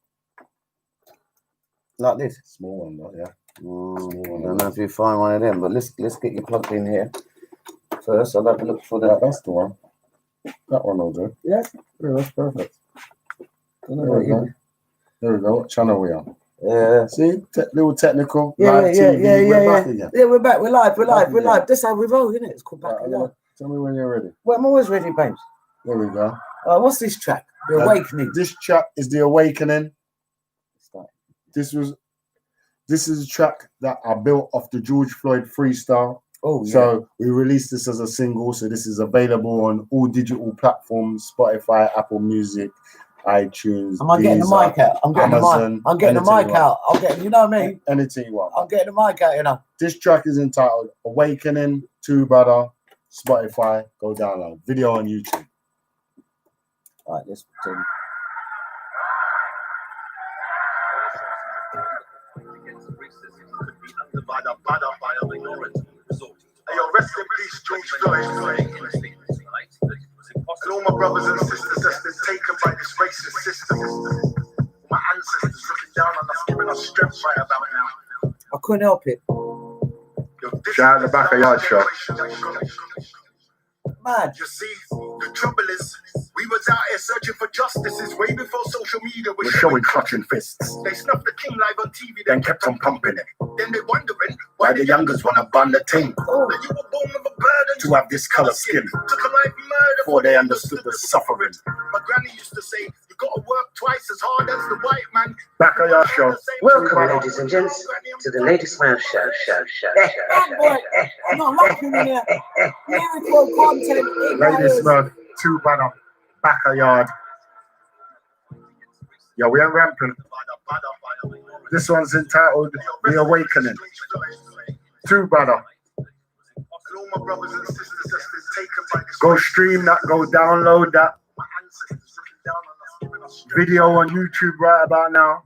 like this. Small one, though, yeah. I don't know if you find one of them, but let's get you plugged in here first. I'll have a look for Yeah, that. that's the one. That one will do. Yeah. Yeah, that's perfect. Don't know There what we you- go. There we go. What channel we on? Yeah. See? Little technical. Yeah, live yeah, TV. yeah, We're yeah, back yeah. again. Yeah, we're back. We're live. We're Back live. We're again. live. That's how we roll, isn't it? It's called Right, Backayard. tell me when you're ready. Well, I'm always ready, babes. There we go. What's this track? The Awakening. This track is The Awakening. Start. This is a track that I built off the George Floyd freestyle. Oh, yeah. So we released this as a single. So this is available on all digital platforms: Spotify, Apple Music, iTunes. Am I getting the Deezer, mic out? I'm getting Amazon, the mic. I'm getting the anything mic you want. out. I'm getting, you know me. Anything you want. I'm getting the mic out, you know. This track is entitled Awakening, 2 BADDA, Spotify. Go download. Video on YouTube. All right, let's do. Hey, yo, rest in peace, George Floyd. And all my brothers and sisters that's been taken by this racist system. My ancestors looking down on us, giving us strength right about now. I couldn't help it. Yo, this Shout out is the Backayard show. Mad. You see, the trouble is, we was out here searching for justices way before social media was We're showing clutching fists. They snuffed the king live on TV, Then kept on pumping it. Then they wondering Why the youngers wanna bun the ting Oh, that you were born with a burden to have this color skin took a life murder before they understood the suffering. My granny used to say, you gotta work twice as hard as the white man. Backayard show. Welcome, ladies and gents, to the latest Smurf show. I'm not laughing in here. Lyrical content. Ladies Smurf, 2 BADDA, Backayard. Yo, we ain't ramping. This one's entitled The Awakening, 2 BADDA. All my brothers and sisters that's been taken by this Go stream that, go download that. my ancestors looking down on us, giving us strength. Video on YouTube right about now.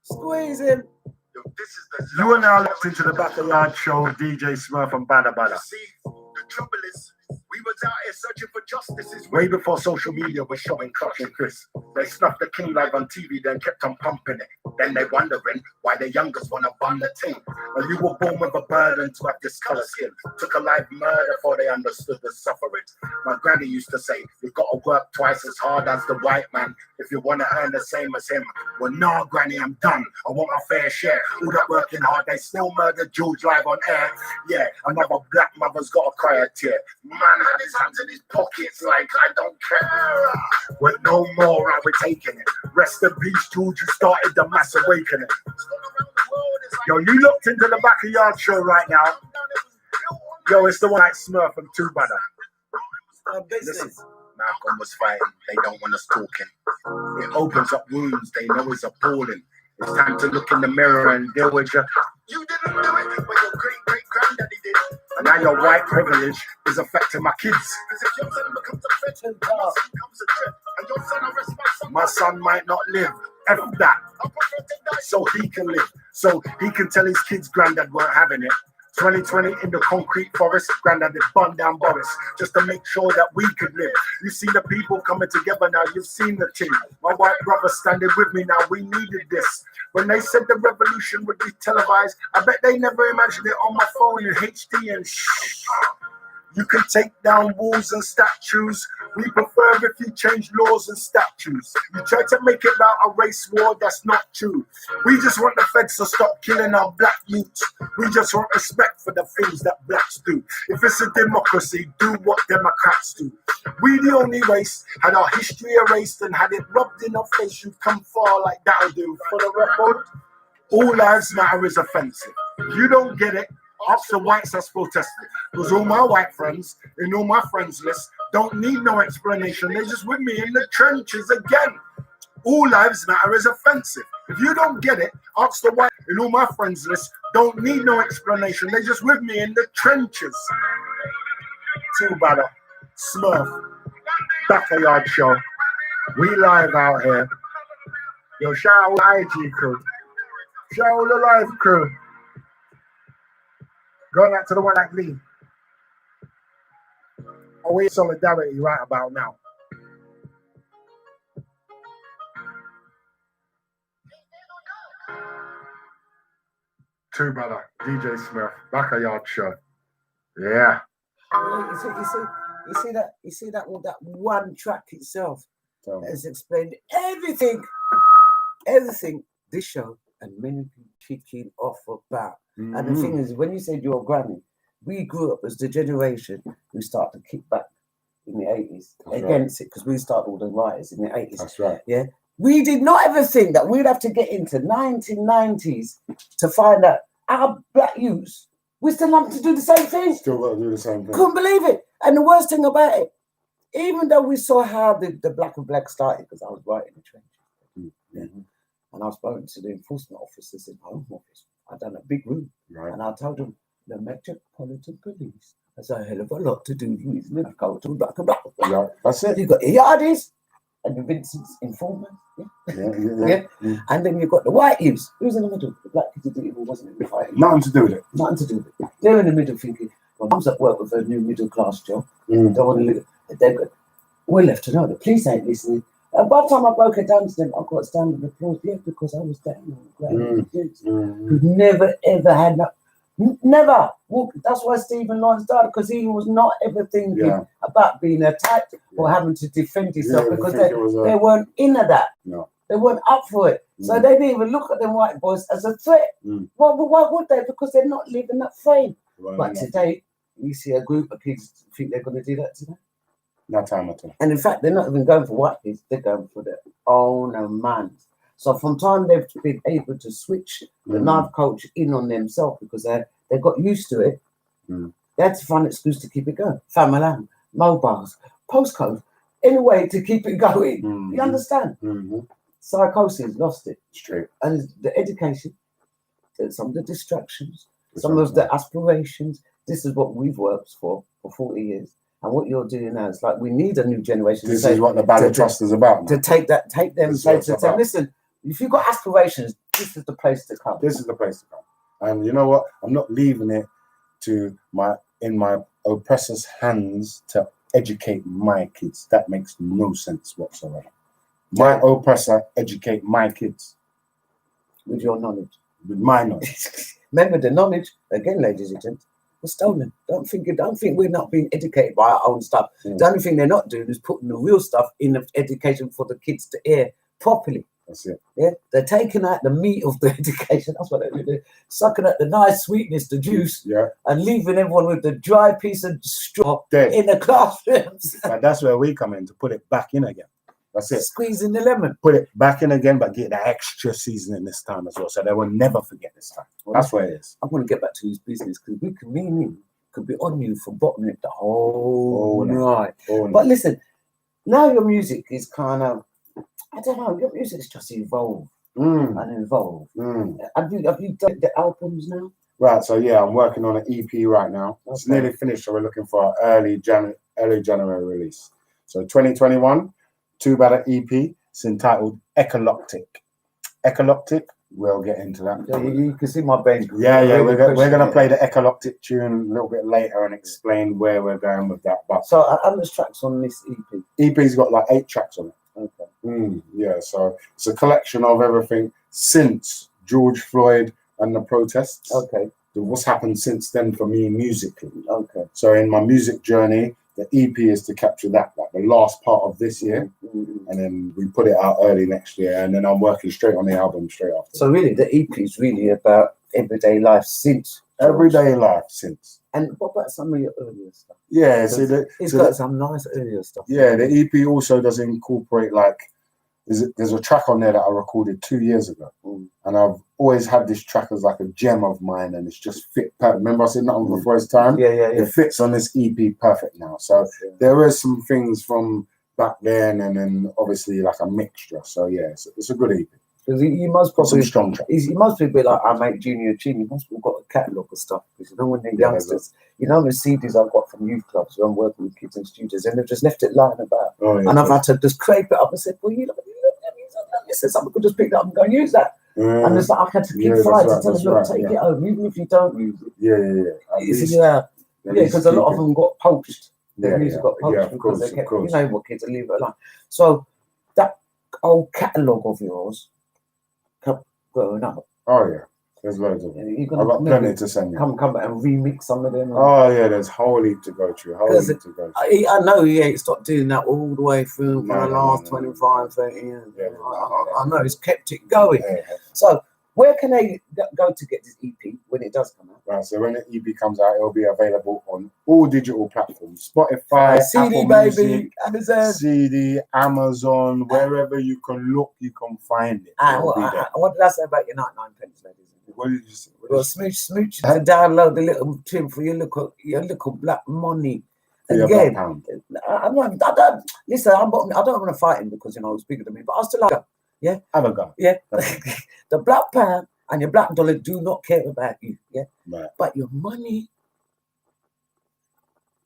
Squeeze him. Yo, this is the You are now locked into the Backayard show, DJ Smurf and BADDA BADDA. See, the trouble is, we was out here searching for justices Way before social media was showing Clutch and Chris. They snuffed the king live on TV, then kept on pumping it. Then they wondering why the youngest wanna bun the ting. Well, you were born with a burden to have this color skin. Took a life murder before they understood the suffering. My granny used to say, you gotta work twice as hard as the white man if you wanna earn the same as him. Well, nah, granny, I'm done. I want my fair share. All that working hard, they still murdered George live on air. Yeah, another black mother's gotta cry a tear. Man had his hands in his pockets like I don't care. With no more, are we taking it? Rest in peace, George, you started the mass awakening. Yo, you looked into the Backayard show right now. Yo, it's the one like Smurf and 2 BADDA. Listen, Malcolm was fighting. They don't want us talking. It opens up wounds they know is appalling. It's time to look in the mirror and deal with your. You didn't do it, but your great-great-granddaddy did. And now your white privilege is affecting my kids. Because if your son becomes a threat, and my son becomes a threat, and your son arrests my son, My son might not live. F that. I prefer to die. So he can live. So he can tell his kids granddad weren't having it. 2020 in the concrete forest, granddad had burned down Boris just to make sure that we could live. You see the people coming together now, you've seen the team. My white brother standing with me now, we needed this. When they said the revolution would be televised, I bet they never imagined it on my phone in HD and shh. You can take down walls and statues. We prefer if you change laws and statutes. You try to make it about a race war, that's not true. We just want the feds to stop killing our black youths. We just want respect for the things that blacks do. If it's a democracy, do what Democrats do. We the only race, had our history erased and had it rubbed in our face. You've come far like that'll do. For the record, all lives matter is offensive. If you don't get it, ask the whites that's protested. Because all my white friends in all my friends list don't need no explanation. They're just with me in the trenches again. All lives matter is offensive. If you don't get it, ask the white in all my friends list Don't need no explanation. They're just with me in the trenches. Too bad. Smurf. Backayard show. We live out here. Yo, shout out the IG crew. Shout out the live crew. Going out to the one like Lee. Away solidarity right about now. True brother, DJ Smurf, Backayard show. Yeah. You see that one track itself has explained everything this show and many people kicking off about. And the thing is, when you said your granny, we grew up as the generation who started to kick back in the 80s against it, because we started all the riots in the 80s. That's right. Yeah. We did not ever think that we'd have to get into 1990s to find out our black youths, we still have to do the same thing. Still got to do the same thing. Couldn't believe it. And the worst thing about it, even though we saw how the black and black started, because I was right in the trenches. Yeah. And I spoke to the enforcement officers in the Home Office. I'd done a big room. Right. And I told them, the Metropolitan Police has a hell of a lot to do with the culture black and black. Yeah, that's it. You've got the Yardies and the Vincent's informers. Yeah. And then you've got the white youths. Who's in the middle? The black kids who wasn't in the fight. Nothing to do with it. Nothing to do with it. They're in the middle thinking, well, Mum's at work with a new middle class job. Don't want to live. We're left to know. The police ain't listening. And by the time I broke it down to them, I got standing applause. Yeah, because I was down on the ground. Who'd never ever had never. That's why Stephen Lawrence died, because he was not ever thinking about being attacked or having to defend himself, because they weren't into that. No. They weren't up for it. So they didn't even look at them white boys as a threat. Why would they? Because they're not living that frame. But today, you see a group of kids think they're going to do that today. No time at all. And in fact, they're not even going for white kids, they're going for their own man. So from time they've been able to switch the knife culture in on themselves, because they got used to it, they had to find an excuse to keep it going. Family, mobiles, postcodes, any way to keep it going. You understand? Psychosis lost it. Straight. And the education, some of the distractions, some of the aspirations, this is what we've worked for 40 years. And what you're doing now is like, we need a new generation. This is what the BADDA Trust is about. To take them, say, listen, if you've got aspirations, this is the place to come. This is the place to come. And you know what? I'm not leaving it in my oppressor's hands to educate my kids. That makes no sense whatsoever. My oppressor educate my kids. With your knowledge. With my knowledge. Remember, the knowledge, again, ladies and gents, was stolen. Don't think we're not being educated by our own stuff. The only thing they're not doing is putting the real stuff in the education for the kids to hear properly. That's it. Yeah, they're taking out the meat of the education. That's what they're doing. Sucking out the nice sweetness, the juice, and leaving everyone with the dry piece of straw in the classrooms. But that's where we come in, to put it back in again. That's it. Squeezing the lemon. Put it back in again, but get the extra seasoning this time as well, so they will never forget this time. That's where it is. I want to get back to his business, because we could be on you for bottoming it the whole night. But listen, now your music is kind of, I don't know, your music's just evolved and evolved. Have you done the albums now? Right, so yeah, I'm working on an EP right now. It's nearly finished, so we're looking for an early January release. So 2021. Two BADDA EP. It's entitled Echoloctic. Echoloctic, we'll get into that. Yeah, you can see my brain. Yeah, we're going to play the Echoloctic tune a little bit later and explain where we're going with that. But so, how much tracks on this EP? EP's got like 8 tracks on it. Okay. Yeah, so it's a collection of everything since George Floyd and the protests. Okay. What's happened since then for me musically. Okay. So in my music journey, the EP is to capture that, like the last part of this year, and then we put it out early next year, and then I'm working straight on the album straight after. So really, the EP is really about everyday life since. Everyday life since. And what about some of your earlier stuff? Yeah, it's got some nice earlier stuff. Yeah, the EP also does incorporate, like, there's a track on there that I recorded 2 years ago, and I've always had this track as like a gem of mine, and it's just fit. Remember I said nothing before it's time? Yeah. It fits on this EP perfect now. So there is some things from back then, and then obviously like a mixture. So yeah, it's a good EP. Because he must Got some probably strong tracks. he must be a bit like I make Junior Chin. He must have got a catalogue of stuff. Because you know when they're youngsters, you know the CDs I've got from youth clubs where I'm working with kids in studios, and they've just left it lying about. Oh, yeah, and I've had to just scrape it up and say, well, you know, someone could just pick it up and go and use that. And it's like I had to keep trying to tell them, look, take it home, even if you don't use it. Yeah. Because a lot of them got poached. Their music got poached of because course, they kept, of course. you know what kids are leave it alone. So that old catalogue of yours kept growing up. Oh yeah, there's loads of them. You're I've got maybe plenty to send you. Come back and remix some of them. Oh yeah, there's whole heap to go through. I know he ain't stopped doing that all the way through for the last 25, 30 years. Yeah, I know he's kept it going. Yeah. So where can they go to get this EP when it does come out? Right, so when the EP comes out, it'll be available on all digital platforms: Spotify, CD, Apple baby, Music, Amazon, CD, Amazon, wherever you can look, you can find it. What did I say about your 99 pence, ladies? What did you say? Well, smooch to download the little tune for your little black money. Again, I don't listen. I don't want to fight him because you know he's bigger than me, but I still like him. Yeah, have a go. Yeah, the black pound and your black dollar do not care about you. Yeah, right. But your money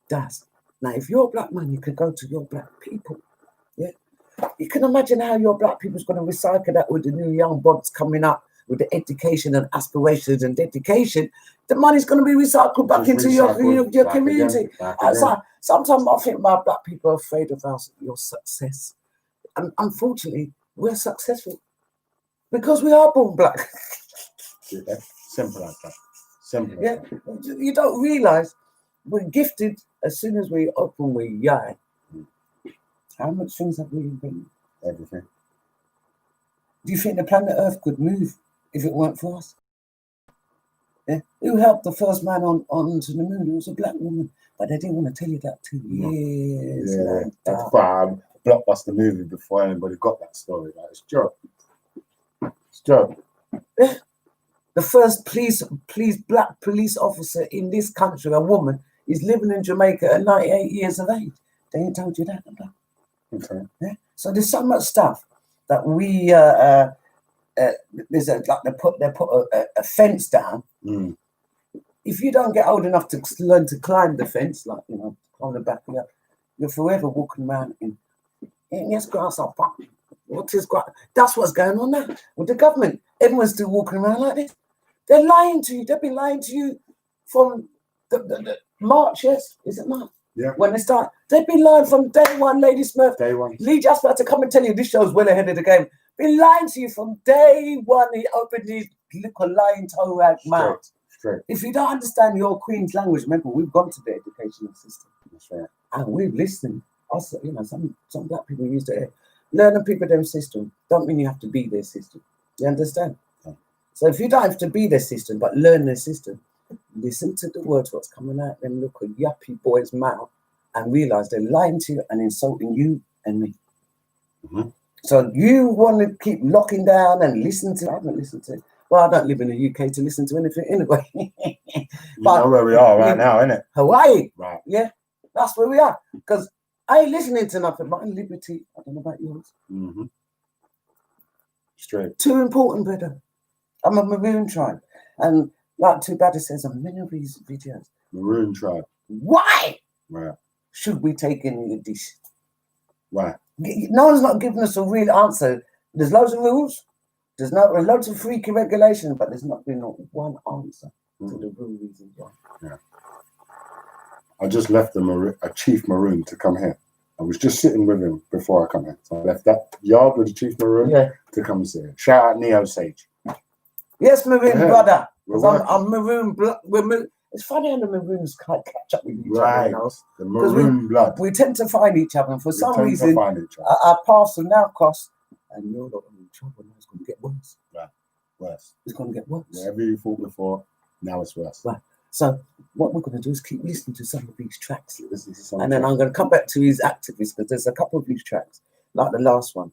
does. Now, if your black money could go to your black people, yeah, you can imagine how your black people's going to recycle that with the new young buds coming up with the education and aspirations and dedication. The money's going to be recycled back into your community. Sometimes I think my black people are afraid of your success, and unfortunately, we're successful because we are born black. Yeah, simple like that. Simple. Yeah, you don't realize we're gifted as soon as we open, we young. How much things have we invented? Everything. Do you think the planet Earth could move if it weren't for us? Yeah. Who helped the first man onto the moon? It was a black woman, but they didn't want to tell you that 2 years. Yeah, that's why blockbuster movie before anybody got that story. Like, it's joke. It's joke. Yeah. The first black police officer in this country, a woman, is living in Jamaica at 98 years of age. They ain't told you that. Okay. Yeah. So there's so much stuff that we there's they put a fence down. Mm. If you don't get old enough to learn to climb the fence, like on the back of it, you're forever walking around in yes, grass up. What is grass? That's what's going on now with the government. Everyone's still walking around like this. They're lying to you. They've been lying to you from the March. Yes, is it March? Yeah. When they start, they've been lying from day one, Lady Smurf. Day one. Lee just about to come and tell you this show's well ahead of the game. Been lying to you from day one. He opened his little lying toe rag mouth. Straight. If you don't understand your Queen's language, remember we've gone to the educational system. That's right. And we've listened. Also, some black people use the learning people them system. Don't mean you have to be their system. You understand? Okay. So if you don't have to be their system, but learn their system, listen to the words, what's coming out them little yuppie boys' mouth, and realize they're lying to you and insulting you and me. Mm-hmm. So you want to keep locking down and listen to. I haven't listened to. Well, I don't live in the UK to listen to anything anyway. But you know where we are right now, isn't it? Hawaii. Right. Yeah, that's where we are. Because I ain't listening to nothing but liberty. I don't know about yours. Mm-hmm. Straight. Too important, brother. I'm a Maroon tribe. And like Too Bad says on many of these videos. Maroon tribe. Why Right. should we take any of this? Right. No one's not giving us a real answer. There's loads of rules. There's loads of freaky regulations, but there's not been one answer to the real reason why. Yeah. I just left a Chief Maroon to come here. I was just sitting with him before I come here. So I left that yard with the Chief Maroon to come see him. Shout out Neo Sage. Yes, Maroon brother. I'm Maroon blood. It's funny how the Maroons can't catch up with each right. other. The Maroon blood. We tend to find each other, and for some reason, our our paths will now cross, and you're not in trouble. Now it's going to get worse. Right. Worse. It's going to get worse. Wherever you thought before, now it's worse. Right. So what we're going to do is keep listening to some of these tracks, and then I'm going to come back to his activists because there's a couple of these tracks, like the last one,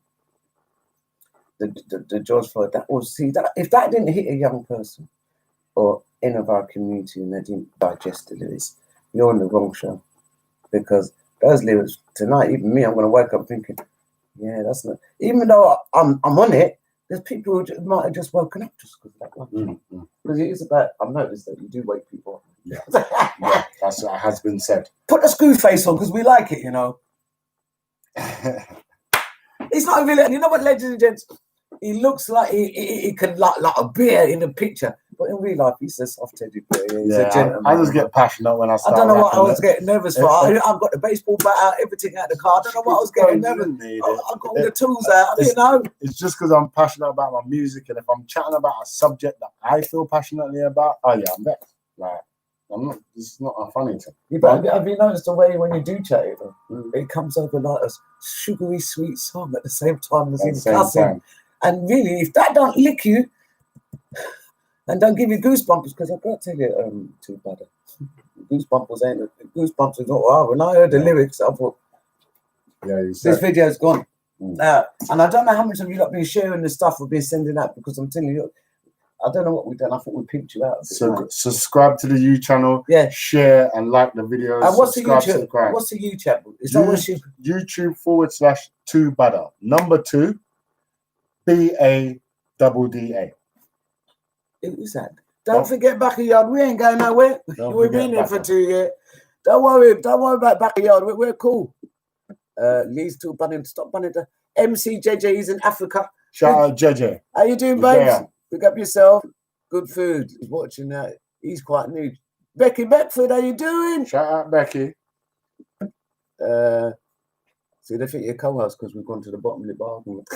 the George Floyd. That was that if that didn't hit a young person or any of our community and they didn't digest the lyrics, you're on the wrong show, because those lyrics tonight, even me, I'm going to wake up thinking, yeah, that's not. Even though I'm on it, There's people who might have just woken up just because of that one. Because it is about, I've noticed that you do wake people up. Yeah, that has been said. Put the screw face on because we like it, you know. He's not a villain. You know what, ladies and gents? He looks like he could like a beer in the picture, but in real life, he's a soft-headed boy. He's a gentleman. I just get passionate when I start. I don't know what I was getting nervous for. I've got the baseball bat out, everything out of the car. I don't know what I was getting nervous. I've got all the tools out. You know, it's just because I'm passionate about my music, and if I'm chatting about a subject that I feel passionately about, oh yeah, I'm there. Like, I'm not. It's not a funny thing. Yeah, but have you noticed the way when you do chat it, it comes over like a sugary sweet song at the same time as he's cussing. And really, if that don't lick you and don't give you goosebumps, because I've got to tell you, too bad. Goosebumps is not wow. When I heard the lyrics, I thought, this video's gone. And I don't know how much of you have been sharing the stuff we've been sending out, because I'm telling you, I don't know what we've done. I thought we pimped you out. So subscribe to the YouTube channel. Yeah. Share and like the videos. And what's the YouTube? What's the YouTube? Is that YouTube.com/2BADDA. Number 2. BADDA. Who's that? Don't forget Backayard. We ain't going nowhere. We've been here for 2 years. Don't worry about Backayard. We're cool. Lee's too bunning. Stop bunning. MCJJ is in Africa. Shout out JJ. How you doing, babes? Pick up yourself. Good food. He's watching that. He's quite new. Becky Beckford, how you doing? Shout out Becky. See, they think you're co-host because we've gone to the bottom lip argument.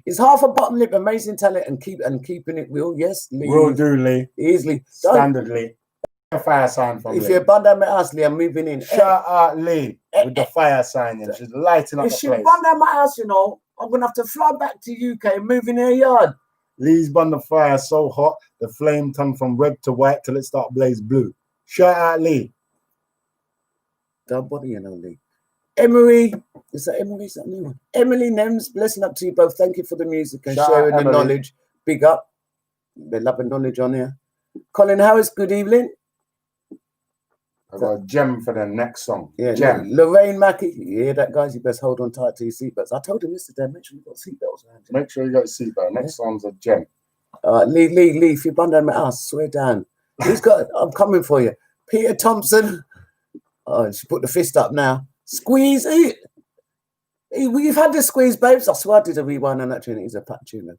It's half a bottom lip, amazing talent, and keeping it real. Yes, Lee. Will do, Lee. Easily. Standardly. A fire sign from Lee. If Lee. you're bundling my house, Lee, I'm moving in. Shout out Lee with the fire sign in. She's lighting up the place. If she bundle my house, you know, I'm going to have to fly back to UK and move in her yard. Lee's bun the fire so hot, the flame turned from red to white till it start blaze blue. Shout out Lee. Don't bother you know, Lee. Emery, is that Emery? Is that new one? Emily Nems, blessing up to you both. Thank you for the music and sharing the knowledge. Big up. They love the knowledge on here. Colin Harris, good evening. I've got a gem for the next song. Yeah, gem. Lorraine Mackey. You hear that, guys? You best hold on tight to your seatbelts. I told him yesterday, make sure you got seatbelts around you. Make sure you got a seatbelt. Next song's a gem. Lee, if you bun down my ass, swear down. Who's got? I'm coming for you. Peter Thompson. Oh, she put the fist up now. Squeeze. We've had the squeeze, babes. I swear I did a rewind on that tune. It's a pat tune.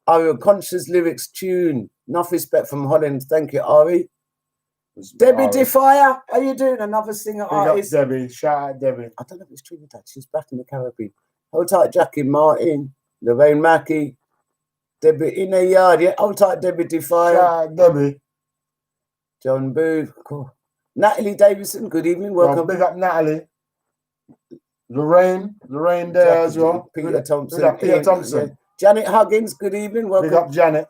Ari, conscious lyrics tune. Enough respect from Holland. Thank you, Ari. Debbie Defier, how you doing? Another singer artist. Debbie, shout out Debbie. I don't know if it's Trinidad. She's back in the Caribbean. Hold tight, Jackie Martin, Lorraine Mackey, Debbie in a yard. Yeah, hold tight, Debbie Defier. Shout out Debbie. John Booth. Cool. Natalie Davidson, good evening. Welcome. Big up Natalie. Lorraine there Jackie, as well. Peter Thompson. Big up Peter Thompson. Yeah. Janet Huggins, good evening. Welcome. Big up Janet.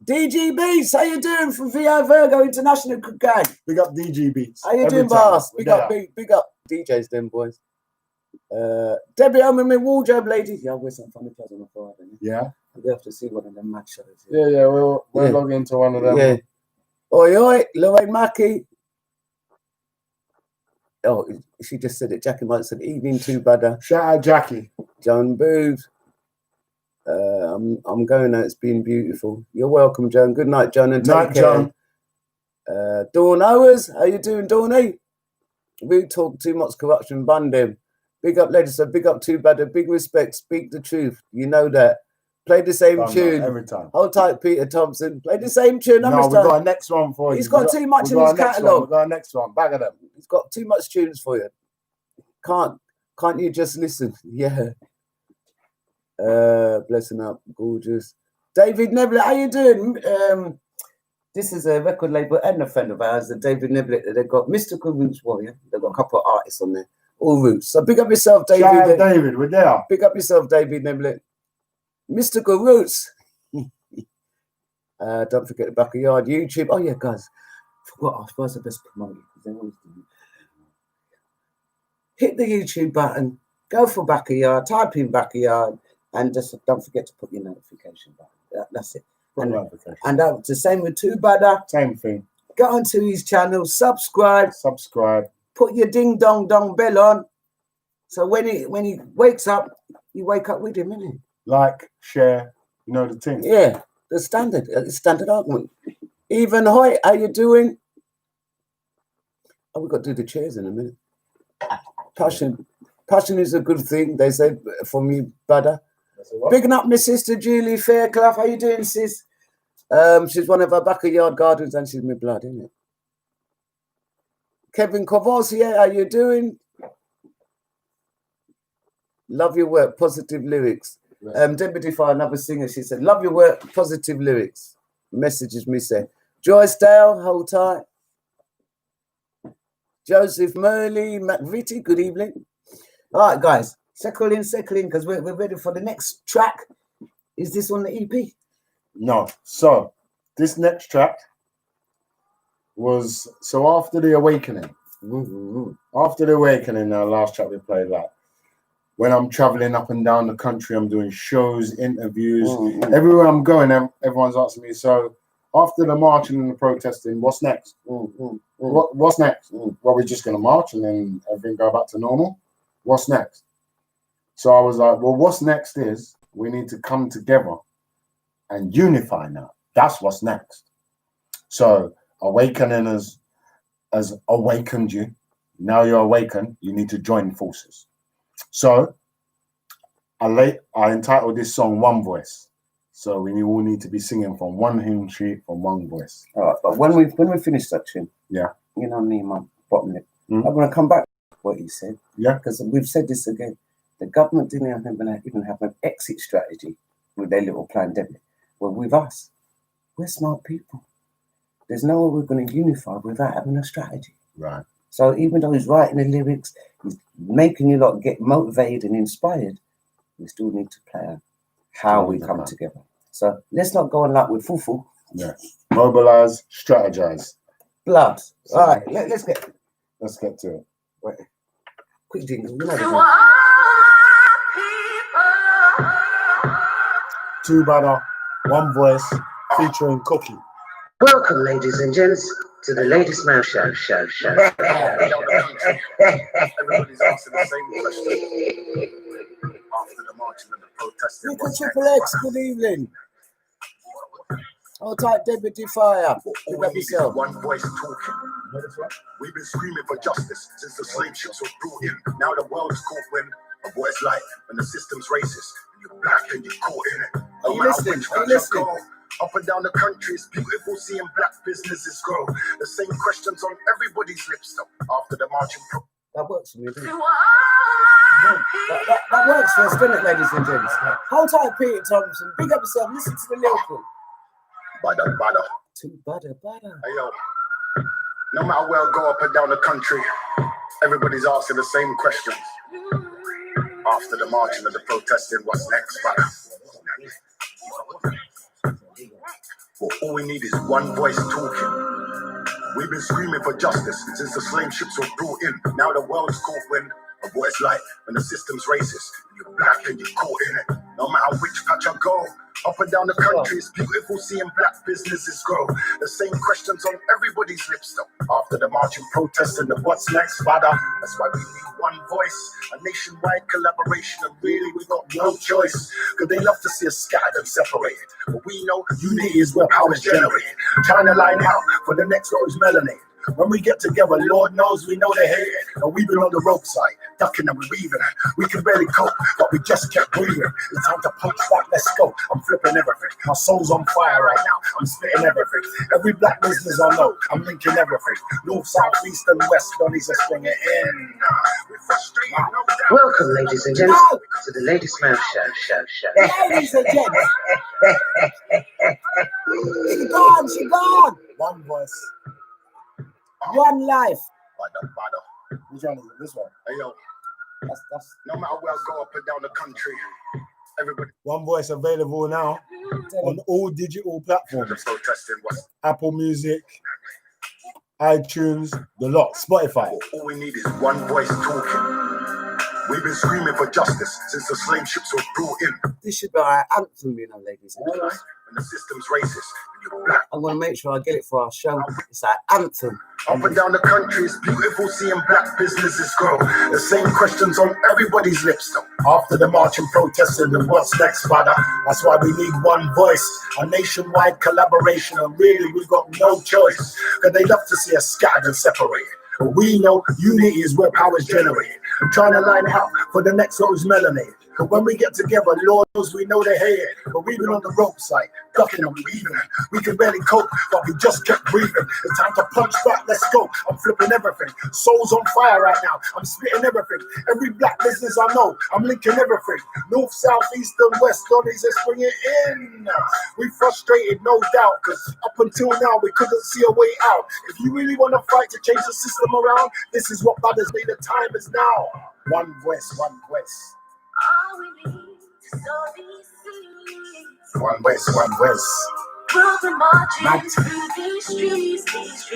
DG Beats, how you doing from VI Virgo International Gang? Big up DG Beats. How you doing, boss? Big up DJs, them boys. Debbie, I'm in my wardrobe, ladies. Yeah, I'll wear some funny clothes on the Friday. Yeah. We have to see one of them match shows. Yeah, we'll log into one of them. Yeah. Oi, Lorraine Mackey. Oh, she just said it. Jackie might have said evening too, BADDA. Shout out Jackie. John Booth. I'm going now. It's been beautiful. You're welcome, John. Good night, John, and take care. John. Dawn Owers, how you doing, Dawny? We talk too much corruption, bun them. Big up, ladies. So big up to BADDA. Big respect. Speak the truth. You know that. Play the same tune every time. Hold tight, Peter Thompson. Play the same tune. No, we've got a next one for you. He's got too much in his catalogue. We've got a next one. Back at them. He's got too much tunes for you. Can't you just listen? Yeah. Blessing up, gorgeous. David Neblett, how you doing? This is a record label and a friend of ours, the David Neblett. They've got Mystical Roots Warrior. They've got a couple of artists on there, all roots. So big up yourself, David. Shout out David, we're there. Big up yourself, David Neblett. Mystical Roots. Don't forget the Backayard YouTube. Oh yeah, guys, forgot. I suppose the best promote. Hit the YouTube button. Go for Backayard. Type in Backayard. And just don't forget to put your notification button. That's it. And the same with BADDA. Same thing. Go onto his channel, subscribe. Subscribe. Put your ding dong dong bell on. So when he wakes up, You wake up with him, innit? Like, share, you know the thing. Yeah, the standard argument. Even Hoy, how you doing? Oh, we've got to do the chairs in a minute. Passion is a good thing, they said for me, BADDA. Bigging up my sister Julie Fairclough. How you doing, sis? She's one of our Backayard gardens and she's my blood, isn't it? Kevin Courvoisier, how you doing? Love your work, positive lyrics. Deputy Fire, another singer, she said, love your work, positive lyrics. Messages me say. Joyce Dale, hold tight. Joseph Murley, McVitie, good evening. All right, guys, settle in, because we're ready for the next track. Is this on the EP? No. So, this next track was, so after the awakening, after the awakening, our last track we played, like, when I'm traveling up and down the country, I'm doing shows, interviews, everywhere I'm going, everyone's asking me, so after the marching and the protesting, what's next? What's next? Well, we're just going to march and then everything go back to normal. What's next? So I was like, well, what's next is we need to come together and unify now. That's what's next. So awakening has awakened you. Now you're awakened, you need to join forces. So I entitled this song One Voice. So we all need to be singing from one hymn sheet, from one voice. All right, but when we finish that tune, yeah, you know me, my bottom lip. I'm going to come back to what you said. Yeah. Because we've said this again. The government didn't even have an exit strategy with their little pandemic. Well, with us, we're smart people. There's no way we're going to unify without having a strategy. Right. So even though he's writing the lyrics, he's making you lot get motivated and inspired, we still need to plan how we come together. So let's not go on like with fufu. Yeah. Mobilize, strategize. Blood. So, all right, let's get to it. Wait. Quick jingle. You know Two BADDA, One Voice, featuring Cookie. Welcome, ladies and gents, to the Lady Smurf Show. Everybody's asking the same question. After the marching and the protesting. Nico Triple X, good evening. Hold tight, Deputy Fire. Pick up yourself. One voice talking. We've been screaming for justice since the slave ships were brought in. Now the world is caught wind of what it's like when the system's racist and you're black and you're caught in it. Are you listening? Are you listening? Up and down the country, it's beautiful seeing black businesses grow. The same questions on everybody's lips though. After the marching. That works for me, doesn't it? That works for us, doesn't it, ladies and gents? Hold tight, Peter Thompson. Big up yourself. Listen to the lyrical. BADDA, BADDA. To BADDA, BADDA. Hey, yo. No matter where I go up and down the country, everybody's asking the same questions. After the marching and the protesting, what's next, BADDA? Well, all we need is one voice talking. We've been screaming for justice since the slave ships were brought in. Now the world is caught wind of what it's like when the system's racist. You're black and you're caught in it. No matter which patch I go, up and down the country, it's beautiful seeing black businesses grow. The same questions on everybody's lips though. After the marching, protesting, the what's next, BADDA. That's why we need one voice, a nationwide collaboration, and really we got no choice. Cause they love to see us scattered and separated. But we know unity is where power is generated. Trying to line out for the next one who's melanated. When we get together, Lord knows we know they hate it. And we've been on the rope side, ducking and weaving. We can barely cope, but we just kept breathing. It's time to punch back, let's go. I'm flipping everything. My soul's on fire right now. I'm spitting everything. Every black business I know, I'm linking everything. North, south, east, and west, Donnies are swinging in. Welcome, ladies and gents, to the Lady Smurf Show. Ladies and gents. She gone. One voice. One life. BADDA, BADDA. Which one is it? This one. Hey, yo. That's No matter where I go up and down the country, everybody. One Voice available now on all digital platforms. Protesting what's Apple Music, iTunes, the lot, Spotify. all we need is one voice talking. We've been screaming for justice since the slave ships were brought in. This should be our anthem, you know, ladies and gentlemen. And the system's racist. And you're black. I'm going to make sure I get it for our show. It's our anthem. Up and down the country, it's beautiful seeing black businesses grow. The same questions on everybody's lips, though. After the march and protesting, and what's next, father? That's why we need one voice, a nationwide collaboration, and really we've got no choice. Because they love to see us scattered and separated. But we know unity is where power is generated. I'm trying to line up for the next one who's melanated. But when we get together, Lord knows we know they hate it. But we've been on the ropes like ducking and weaving. We can barely cope, but we just kept breathing. It's time to punch back, let's go. I'm flipping everything. Soul's on fire right now. I'm spitting everything. Every black business I know, I'm linking everything. North, south, east, and west, Donnie's just bringing it in. We frustrated, no doubt, because up until now, we couldn't see a way out. If you really want to fight to change the system around, this is what BADDA say the time is now. One voice, one voice. All we need to sow these seeds. One voice, one voice. We'll be marching through these streets.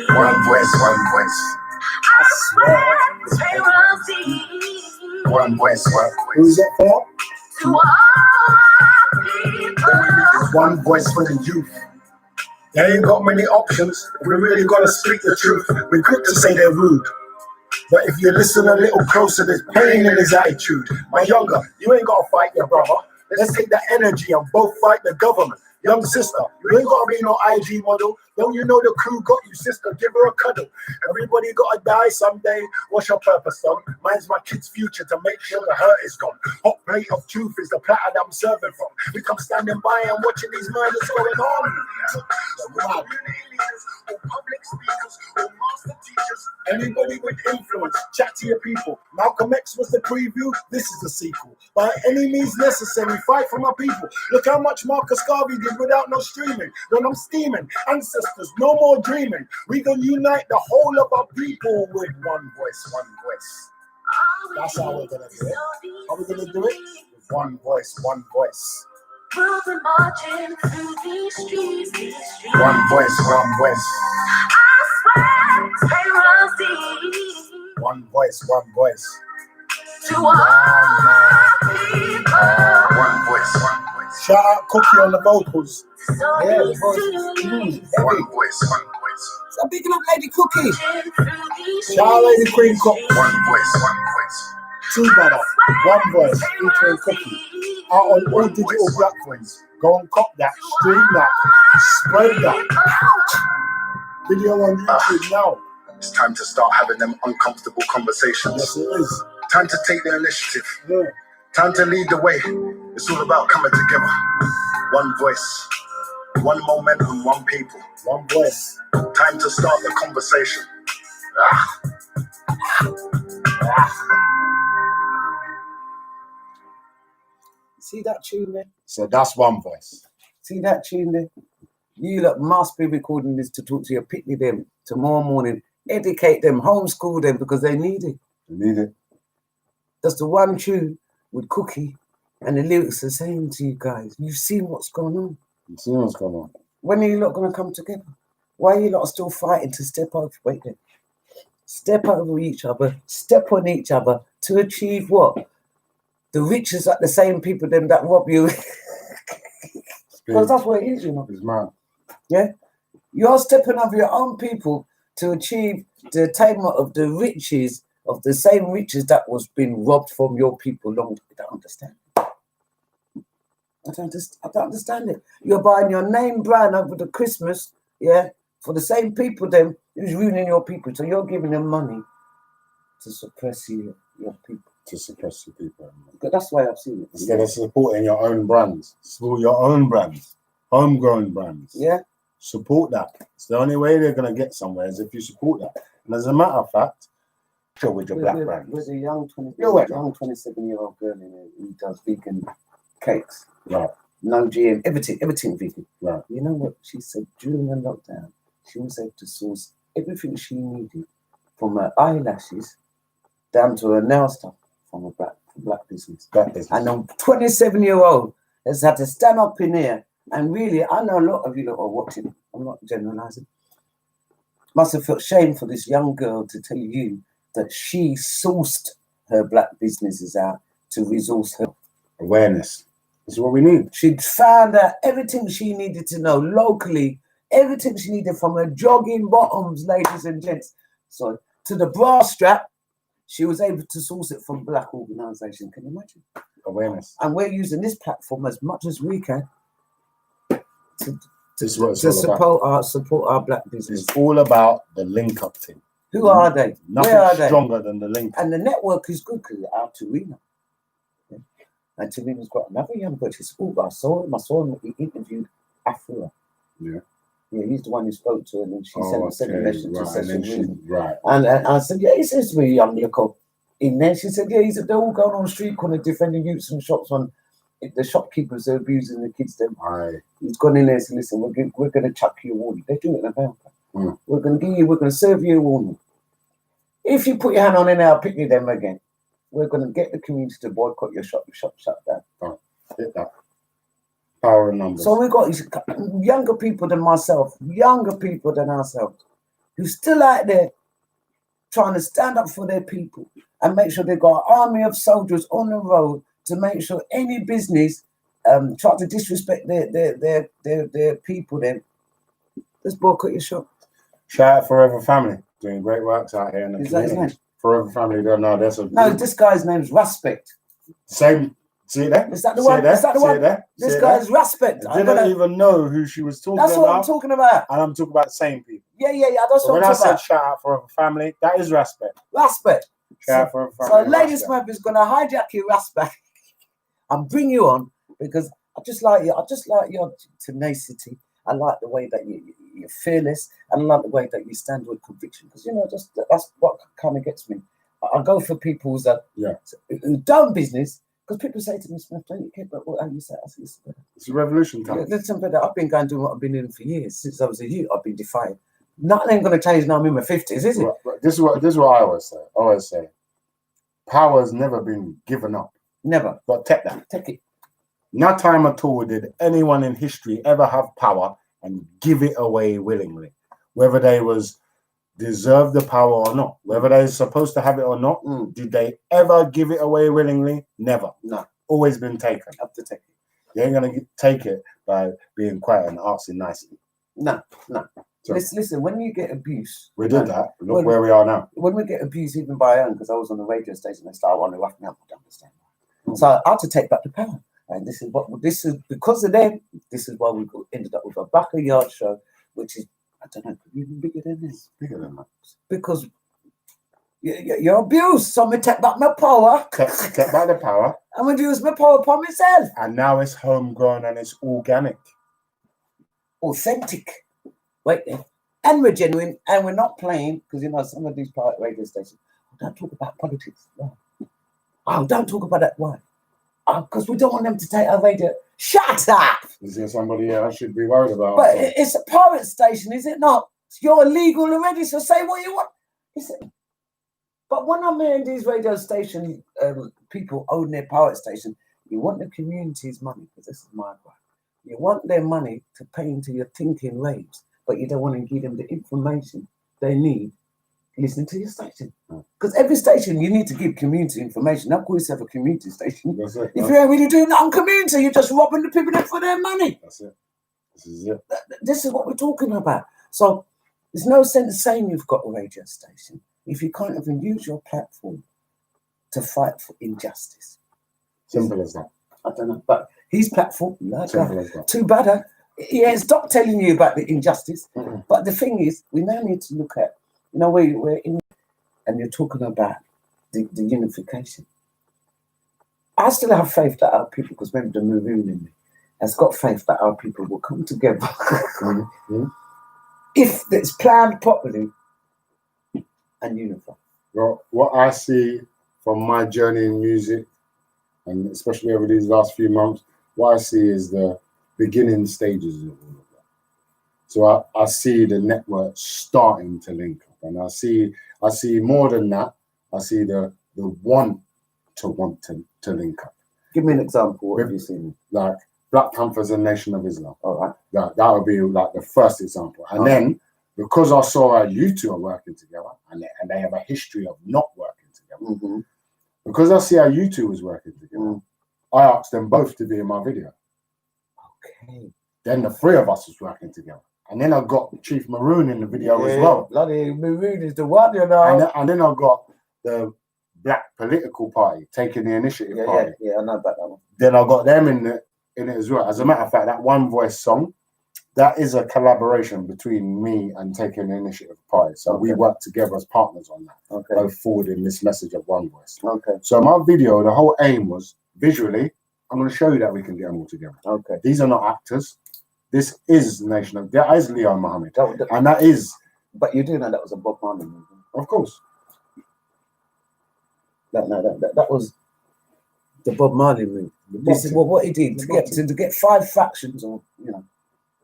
One voice, one voice. I swear it's heroes deep. One voice, one voice. Who's it for? To all people. One voice for the youth. They ain't got many options. We really gotta speak the truth. We're quick to say they're rude. But if you listen a little closer, there's pain in his attitude. My younger, you ain't gotta fight your brother. Let's take that energy and both fight the government. Young sister, you ain't gotta be no IG model. Don't you know the crew got you, sister? Give her a cuddle. Everybody gotta die someday. What's your purpose, son? Mine's my kid's future to make sure the hurt is gone. Hot plate of truth is the platter that I'm serving from. We come standing by and watching these murders going on. Wow. Or public speakers or master teachers, anybody with influence, chat to your people. Malcolm X was the preview, this is the sequel. By any means necessary, fight for my people. Look how much Marcus Garvey did without no streaming. When I'm steaming, ancestors, no more dreaming. We gonna unite the whole of our people with one voice, one voice. That's how we're gonna do it. How we gonna do it? With one voice, one voice. We'll be marching through these streets. One voice, one voice. I swear it's heroes deep. One voice, one voice. To all people. One voice, one voice. Shout out Cookie on the vocals. So Yeah, these voice. One voice, one voice. So picking up Lady Cookie. Shout out Lady Queen Cook. One voice, one voice. Two brother, one voice, featuring Cookie. Out on all digital platforms. Go and cop that, stream that, spread that. Video on YouTube now. It's time to start having them uncomfortable conversations. Yes, it is. Time to take the initiative. Yeah. Time to lead the way. It's all about coming together. One voice, one momentum, one people. One voice. Time to start the conversation. See that tune there? So that's one voice. See that tune there? You lot must be recording this to talk to your picnic them tomorrow morning. Educate them, homeschool them because they need it. You need it. That's the one tune with Cookie and the lyrics are saying to you guys, you've seen what's going on. You see what's going on. When are you lot going to come together? Why are you lot still fighting to step over? Wait there. Step over each other, step on each other to achieve what? The riches are the same people them that rob you. Because that's what it is, you know. It's mad. Yeah? You're stepping over your own people to achieve the attainment of the riches, of the same riches that was being robbed from your people long ago. I don't understand. I don't understand it. You're buying your name brand over the Christmas, yeah, for the same people then who's ruining your people. So you're giving them money to suppress your people. To suppress the people. That's why I've seen it. Instead of supporting your own brands, support your own brands, homegrown brands. Yeah. Support that. It's the only way they're going to get somewhere is if you support that. And as a matter of fact, show with your black brands. There's a young 27-year-old girl in there who does vegan cakes. Right. No GM, everything vegan. Right. You know what she said during the lockdown? She was able to source everything she needed from her eyelashes down to her nail stuff from a black business. And a 27-year-old has had to stand up in here and really, I know a lot of you that are watching, I'm not generalizing, must have felt shame for this young girl to tell you that she sourced her black businesses out to resource her. Awareness. This is what we need. She'd found out everything she needed to know locally, everything she needed from her jogging bottoms, ladies and gents, so to the bra strap. She was able to source it from black organisation. Can you imagine? Awareness. And we're using this platform as much as we can to support our black business. It's all about the link up thing. Who are they? Nothing Where are they? stronger than the link. And the network is good because our Tarina. Yeah. And Tarina's got another young girl. I saw him. He interviewed Afua. Yeah. Yeah, he's the one who spoke to her, and then she sent a message to Session. Right. And I said, yeah, he says to me, young local in there. She said, yeah, they're all going on the street corner defending youths and shops on the shopkeepers are abusing the kids. Them. He's gone in there and said, listen, we're going to chuck you a warning. They do it in America. We're going to serve you a warning. If you put your hand on it now, I'll pick you them again. We're going to get the community to boycott your shop shut down. Hit that. Power and numbers. So we got younger people than myself, younger people than ourselves, who's still out there trying to stand up for their people and make sure they've got an army of soldiers on the road to make sure any business try to disrespect their people, then let's boycott your shop. Shout out Forever Family, doing great works out here in the community. Forever Family, don't know. This guy's name's Respect. Same. See there? Is that the one? Is that the one? This guy's Respect. I didn't even know who she was talking about. That's what I'm talking about. And I'm talking about the same people. Yeah. That's what when I'm I talking about. said shout out Forever Family, that is Respect. Respect. Shout out Forever Family. So Lady Smurf is going to hijack your Respect and bring you on because I just like you. I just like your tenacity. I like the way that you're fearless, and I like the way that you stand with conviction. Because that's what kind of gets me. I go for people who don't business. Because people say to me, Smurf, don't you care about what you say? I say, it's a revolution time. Listen, brother, I've been going doing what I've been doing for years. Since I was a youth, I've been defying. Nothing ain't going to change now I'm in my 50s, is it? This is what I always say. Power has never been given up. Never. But take that. Take it. No time at all did anyone in history ever have power and give it away willingly. Whether they deserve the power or not, whether they're supposed to have it or not, did they ever give it away willingly? Never. No. Always been taken. Have to take it. You ain't gonna take it by being quiet and asking nicely. No. So, listen, when you get abuse, we did that. Look where we are now. When we get abused, even by our own, because I was on the radio station, they started wanting to rough me up. I don't understand. So I had to take back the power. And this is because of them. This is why we ended up with a Backayard show, which is, I don't know, even bigger than this. Bigger than that. Because you're abused. So I'm going to take back my power. Take back the power. I'm going to use my power upon myself. And now it's homegrown and it's organic. Authentic. Wait there. And we're genuine. And we're not playing. Because, some of these private radio stations, don't talk about politics. No. Oh, don't talk about that. Why? Because we don't want them to take our radio. Shut up! Is there somebody I should be worried about? But it's a pirate station, is it not? You're illegal already, so say what you want. But when I'm hearing these radio station people own their pirate station, you want the community's money, because this is my advice. You want their money to pay into your thinking raves, but you don't want to give them the information they need listening to your station. Because every station, you need to give community information. Don't call yourself a community station. That's it. If you ain't really doing that on community, you're just robbing the people for their money. That's it. This is it. This is what we're talking about. So there's no sense saying you've got a radio station if you can't even use your platform to fight for injustice. Simple as that. I don't know. But his platform, Simple as that. too bad. He ain't stopped telling you about the injustice. But the thing is, we now need to look at, we're in, and you're talking about the unification. I still have faith that our people, because maybe the Maroon in me has got faith that our people will come together if it's planned properly and unified. Well, what I see from my journey in music, and especially over these last few months, what I see is the beginning stages of all of that. So I see the network starting to link up, and I see more than that. I see the want to link up. Give me an example. What have you seen? Like Black Panthers and Nation of Islam. All right. That would be like the first example. And then, because I saw you two are working together, and they have a history of not working together, Because I see how you two was working together, I asked them both to be in my video. Okay. Then the three of us was working together. And then I got Chief Maroon in the video as well. Bloody Maroon is the one, you know. And then I got the Black Political Party taking the initiative party. Yeah, I know about that one. Then I got them in it as well. As a matter of fact, that One Voice song, that is a collaboration between me and Taking the Initiative Party. So we work together as partners on that. Okay. Both forwarding this message of One Voice. Okay. So my video, the whole aim was visually, I'm going to show you that we can get them all together. Okay. These are not actors. This is Nation of... That is Leon Muhammad. And that is... But you do know that was a Bob Marley movie. Of course. That was the Bob Marley movie. This is what he did to get 5 factions, or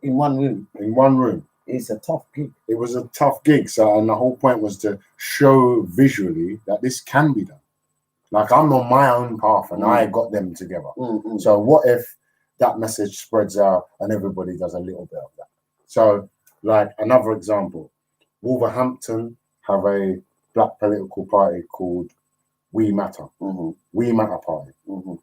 in one room. In one room. It's a tough gig. It was a tough gig. So, and the whole point was to show visually that this can be done. Like, I'm on my own path, and I got them together. So what if that message spreads out and everybody does a little bit of that? So, like, another example, Wolverhampton have a Black political party called We Matter. We Matter Party.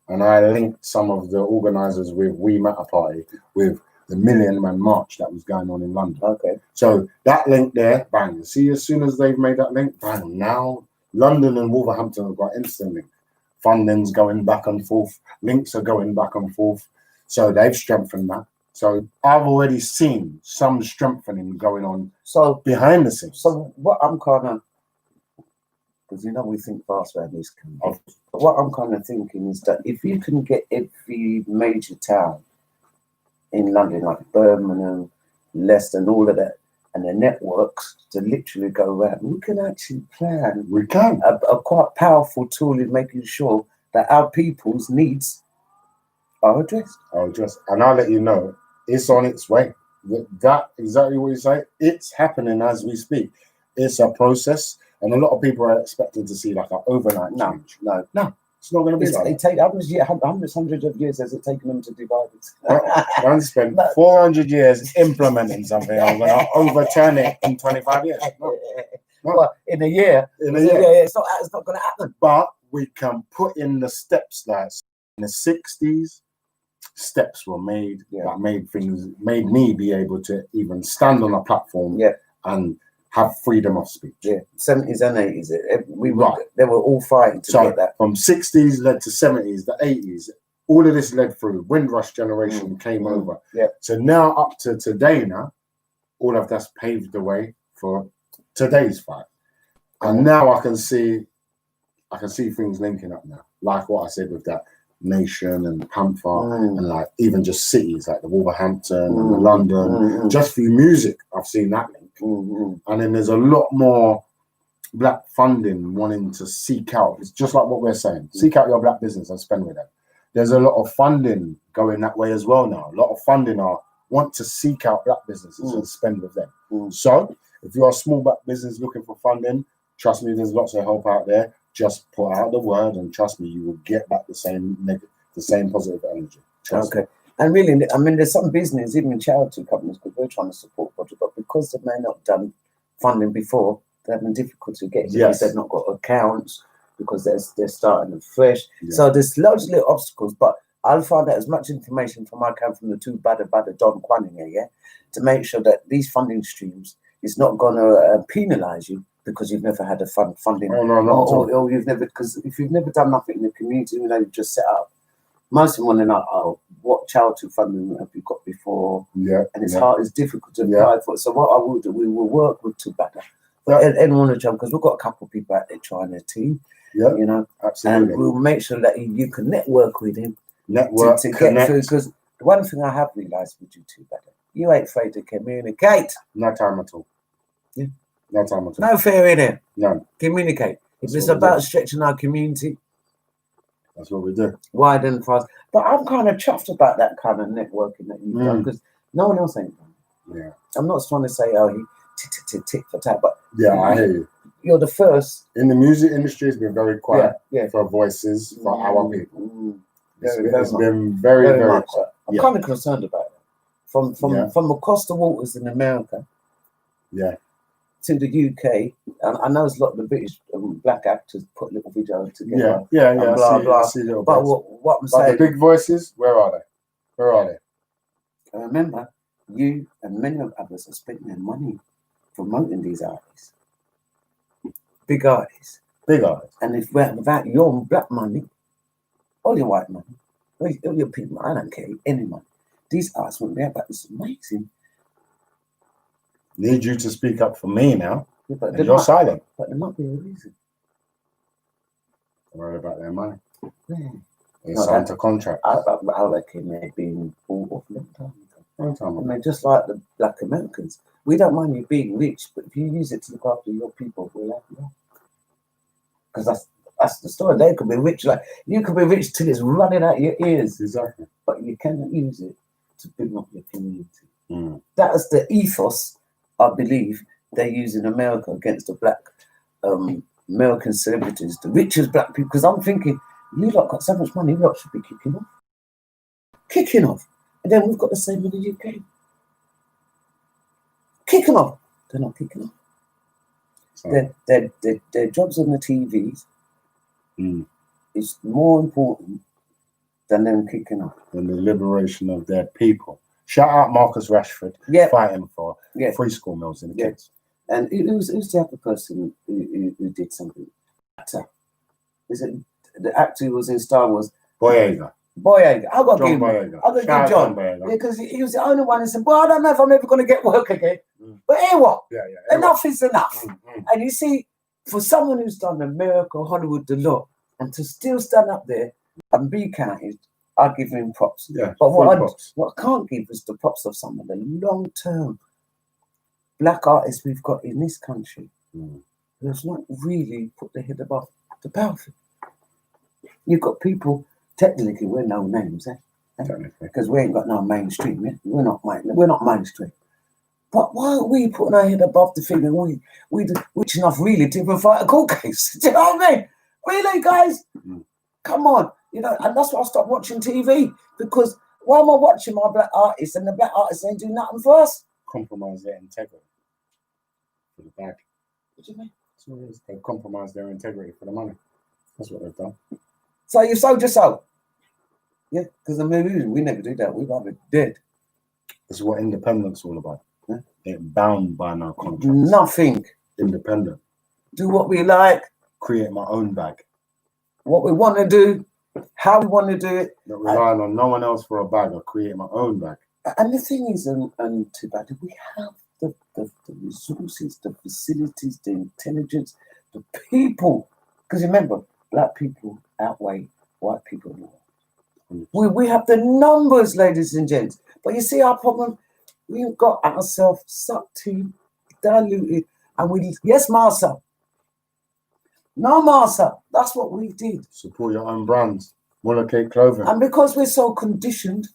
And I linked some of the organisers with We Matter Party with the Million Man March that was going on in London. Okay. So that link there, bang. See, as soon as they've made that link, bang, now London and Wolverhampton have got instant link. Funding's going back and forth. Links are going back and forth. So they've strengthened that. So I've already seen some strengthening going on behind the scenes. So what I'm kind of, because we think fast around this country. But what I'm kind of thinking is that if you can get every major town in London, like Birmingham, Leicester, and all of that, and the networks to literally go around, we can actually plan. We can. A quite powerful tool in making sure that our people's needs are addressed. And I'll let you know, it's on its way. That exactly what you say. It's happening as we speak. It's a process, and a lot of people are expecting to see like an overnight change. No. It's not going to be like it take hundreds of years has it taken them to divide it? I spent 400 years implementing something. I'm going to overturn it in 25 years. No. Well, in a year. It's not going to happen. But we can put in the steps. Like in the 60s, steps were made that made me be able to even stand on a platform and have freedom of speech. 70s and 80s. They were all fighting to get that. From 60s led to 70s, the 80s, all of this led through. Windrush generation came over. So now up to today now, all of that's paved the way for today's fight. And now I can see things linking up now. Like what I said with that Nation and Panther and like even just cities like the Wolverhampton and the London. Just through music, I've seen that link. And then there's a lot more black funding wanting to seek out. It's just like what we're saying. Seek out your black business and spend with them. There's a lot of funding going that way as well now. A lot of funding want to seek out black businesses and spend with them. So if you're a small black business looking for funding, trust me, there's lots of help out there. Just put out the word and trust me, you will get back the same positive energy. Trust me. And really, I mean, there's some business, even charity companies, because we're trying to support projects, but because they may not done funding before, they're having difficulty getting it because they've not got accounts, because they're starting fresh. So there's loads of little obstacles, but I'll find out as much information from I can from the two BADDA Don Quanning here, to make sure that these funding streams is not going to penalise you because you've never had a funding. Or you've never, because if you've never done nothing in the community, you've just set up. Most of them want to know, what charity funding have you got before? And it's hard, it's difficult to apply for. So what I will do, we will work with two BADDA. Anyone to jump, because we've got a couple of people out there trying their team. Absolutely. And we'll make sure that you can network with him. To get through. Because the one thing I have realised with you two BADDA, you ain't afraid to communicate. No time at all. No time at all. No fear in it. No. Communicate. If it's about stretching our community, that's what we do. Wide and fast. But I'm kind of chuffed about that kind of networking that you've done, because no one else ain't done. I'm not trying to say, he tick for tat, but I hear you. You're the first. In the music industry, it's been very quiet for voices, for our people. It's been very, very much. quiet. I'm kind of concerned about it. From across the waters in America, to the UK, and I know there's a lot of the British black actors put little videos together. Yeah. And blah, blah. I see little But bits. what I'm Like saying, the big voices, where are they? remember, you and many of others are spending their money promoting these artists. Big artists. And if without your black money, all your white money, all your people, I don't care, any money, these artists wouldn't be able. But it's amazing. Need you to speak up for me now. Yeah, but And you're silent. But there might be a reason. Don't worry about their money. Yeah. They signed a contract. I reckon they've been bought off a long time ago. I mean, just like the black Americans. We don't mind you being rich, but if you use it to look after your people, we'll have you. Because that's the story. They could be rich, like you could be rich till it's running out your ears. Exactly. But you cannot use it to build up your community. Mm. That is the ethos, I believe, they use in America against the black American celebrities, the richest black people. Because I'm thinking, you lot got so much money, you lot should be kicking off. Kicking off. And then we've got the same in the UK. Kicking off. They're not kicking off. Their jobs on the TVs is more important than them kicking off. And the liberation of their people. Shout out Marcus Rashford fighting for free school meals in the kids. And who's the other person who did something? Actor. Is it the actor who was in Star Wars? Boyega. I got to give John. Because he was the only one who said, well, I don't know if I'm ever going to get work again. But hear what? Enough is enough. And you see, for someone who's done America, Hollywood, a lot, and to still stand up there and be counted, I give him props. But what I can't give is the props of some of the long-term black artists we've got in this country who's not really put their head above the parapet. You've got people, technically we're no names, because we ain't got no mainstream. We're not mainstream. But why are we putting our head above the thing and we rich enough really to even fight a court case? Do you know what I mean? Really, guys? Come on. You know, and that's why I stopped watching TV, because why am I watching my black artists and the black artists ain't doing nothing for us? Compromise their integrity for the bag. What do you mean? That's what it is. They've compromised their integrity for the money. That's what they've done. So you sold your soul. Yeah, because I mean, we never do that. We'd rather dead. This is what independence is all about. Yeah? Ain't bound by no contracts. Nothing. Independent. Do what we like. Create my own bag. What we want to do. How we want to do it. Not relying on no one else for a bag. I create my own bag. And the thing is, too bad, we have the resources, the facilities, the intelligence, the people. Because remember, black people outweigh white people in the world. We have the numbers, ladies and gents. But you see our problem? We've got ourselves sucked in, diluted, and yes, Martha. No, Martha. That's what we did. Support your own brands. Muller-Kate clothing. And because we're so conditioned,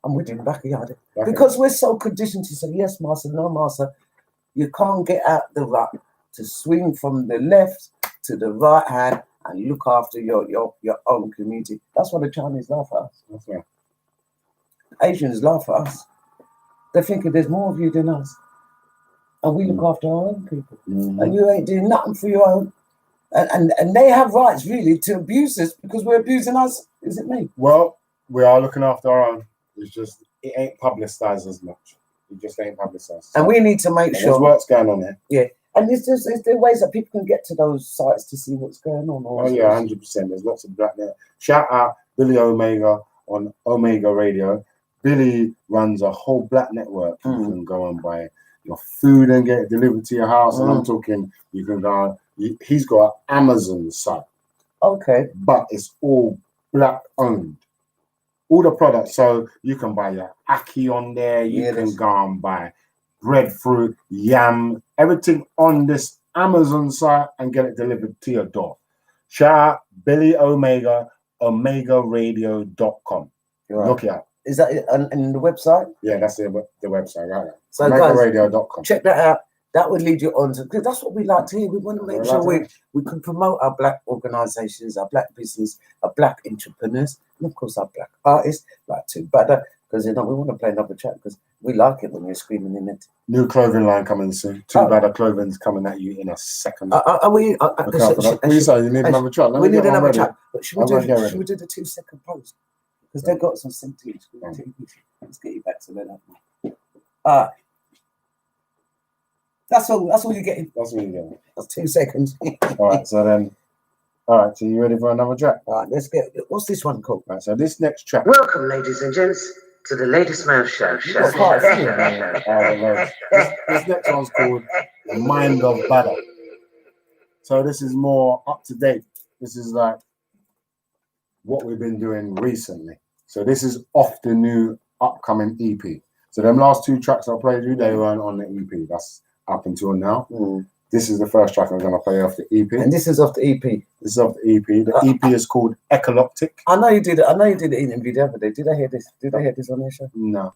I'm with you, Backayard. Because we're so conditioned to say, yes, Martha, no, Martha, you can't get out the rut to swing from the left to the right hand and look after your own community. That's why the Chinese laugh at us. That's right. Asians laugh at us. They're thinking there's more of you than us. And we look after our own people. And you ain't doing nothing for your own. And they have rights, really, to abuse us because we're abusing us. Is it me? Well, we are looking after our own. It's just, it ain't publicised as much. It just ain't publicised. And we need to make sure. There's work's going on here. Yeah. And there's ways that people can get to those sites to see what's going on. Oh, yeah, 100%. There's lots of black there. Shout out Billy Omega on Omega Radio. Billy runs a whole black network. You can go and buy your food and get it delivered to your house. And I'm talking, you can go on. He's got an Amazon site. Okay. But it's all black owned. All the products. So you can buy your ackee on there. You can go and buy breadfruit, yam, everything on this Amazon site and get it delivered to your door. Shout out Billy Omega, omegaradio.com. Look it up. Is that in the website? Yeah, that's the website, right? So omegaradio.com. Check that out. That would lead you on to, because that's what we like to hear. We want to make sure we can promote our black organisations, our black business, our black entrepreneurs, and of course our black artists, like to BADDA, because we want to play another track because We like it when you're screaming in it. New clothing line coming soon. Two BADDA clothing's coming at you in a second. Are we? What you say? You need another track? We need another track. But should we do the 2 second pause? Because they've got some sentiments. Let's get you back to that. That's all you're getting. That's what you're getting. That's 2 seconds. All right, so then. All right, so you ready for another track? All right, let's get. What's this one called? Right, so this next track. Welcome, ladies and gents, to the Lady Smurf Show. This next one's called Mind of BADDA. So this is more up to date. This is like what we've been doing recently. So this is off the new upcoming EP. So them last 2 tracks I played you, they weren't on the EP. That's up until now. This is the first track I'm going to play off the EP. And this is off the EP. This is off the EP. The EP is called Echoloptic. I know you did it. I know you did the interview the other day. Did I hear this? Did I hear this on your show? No.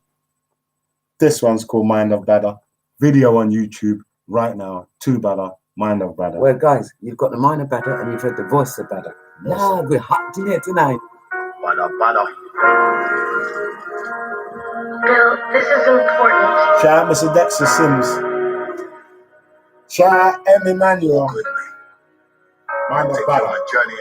This one's called Mind of BADDA. Video on YouTube right now. 2 BADDA, Mind of BADDA. Well, guys, you've got the Mind of BADDA and you've heard the voice of BADDA. Nah, we're hot in here tonight. BADDA, BADDA. Bill, this is important. Shout out Mr. Dexter Sims. Shout out M. Emmanuel. Mind of BADDA.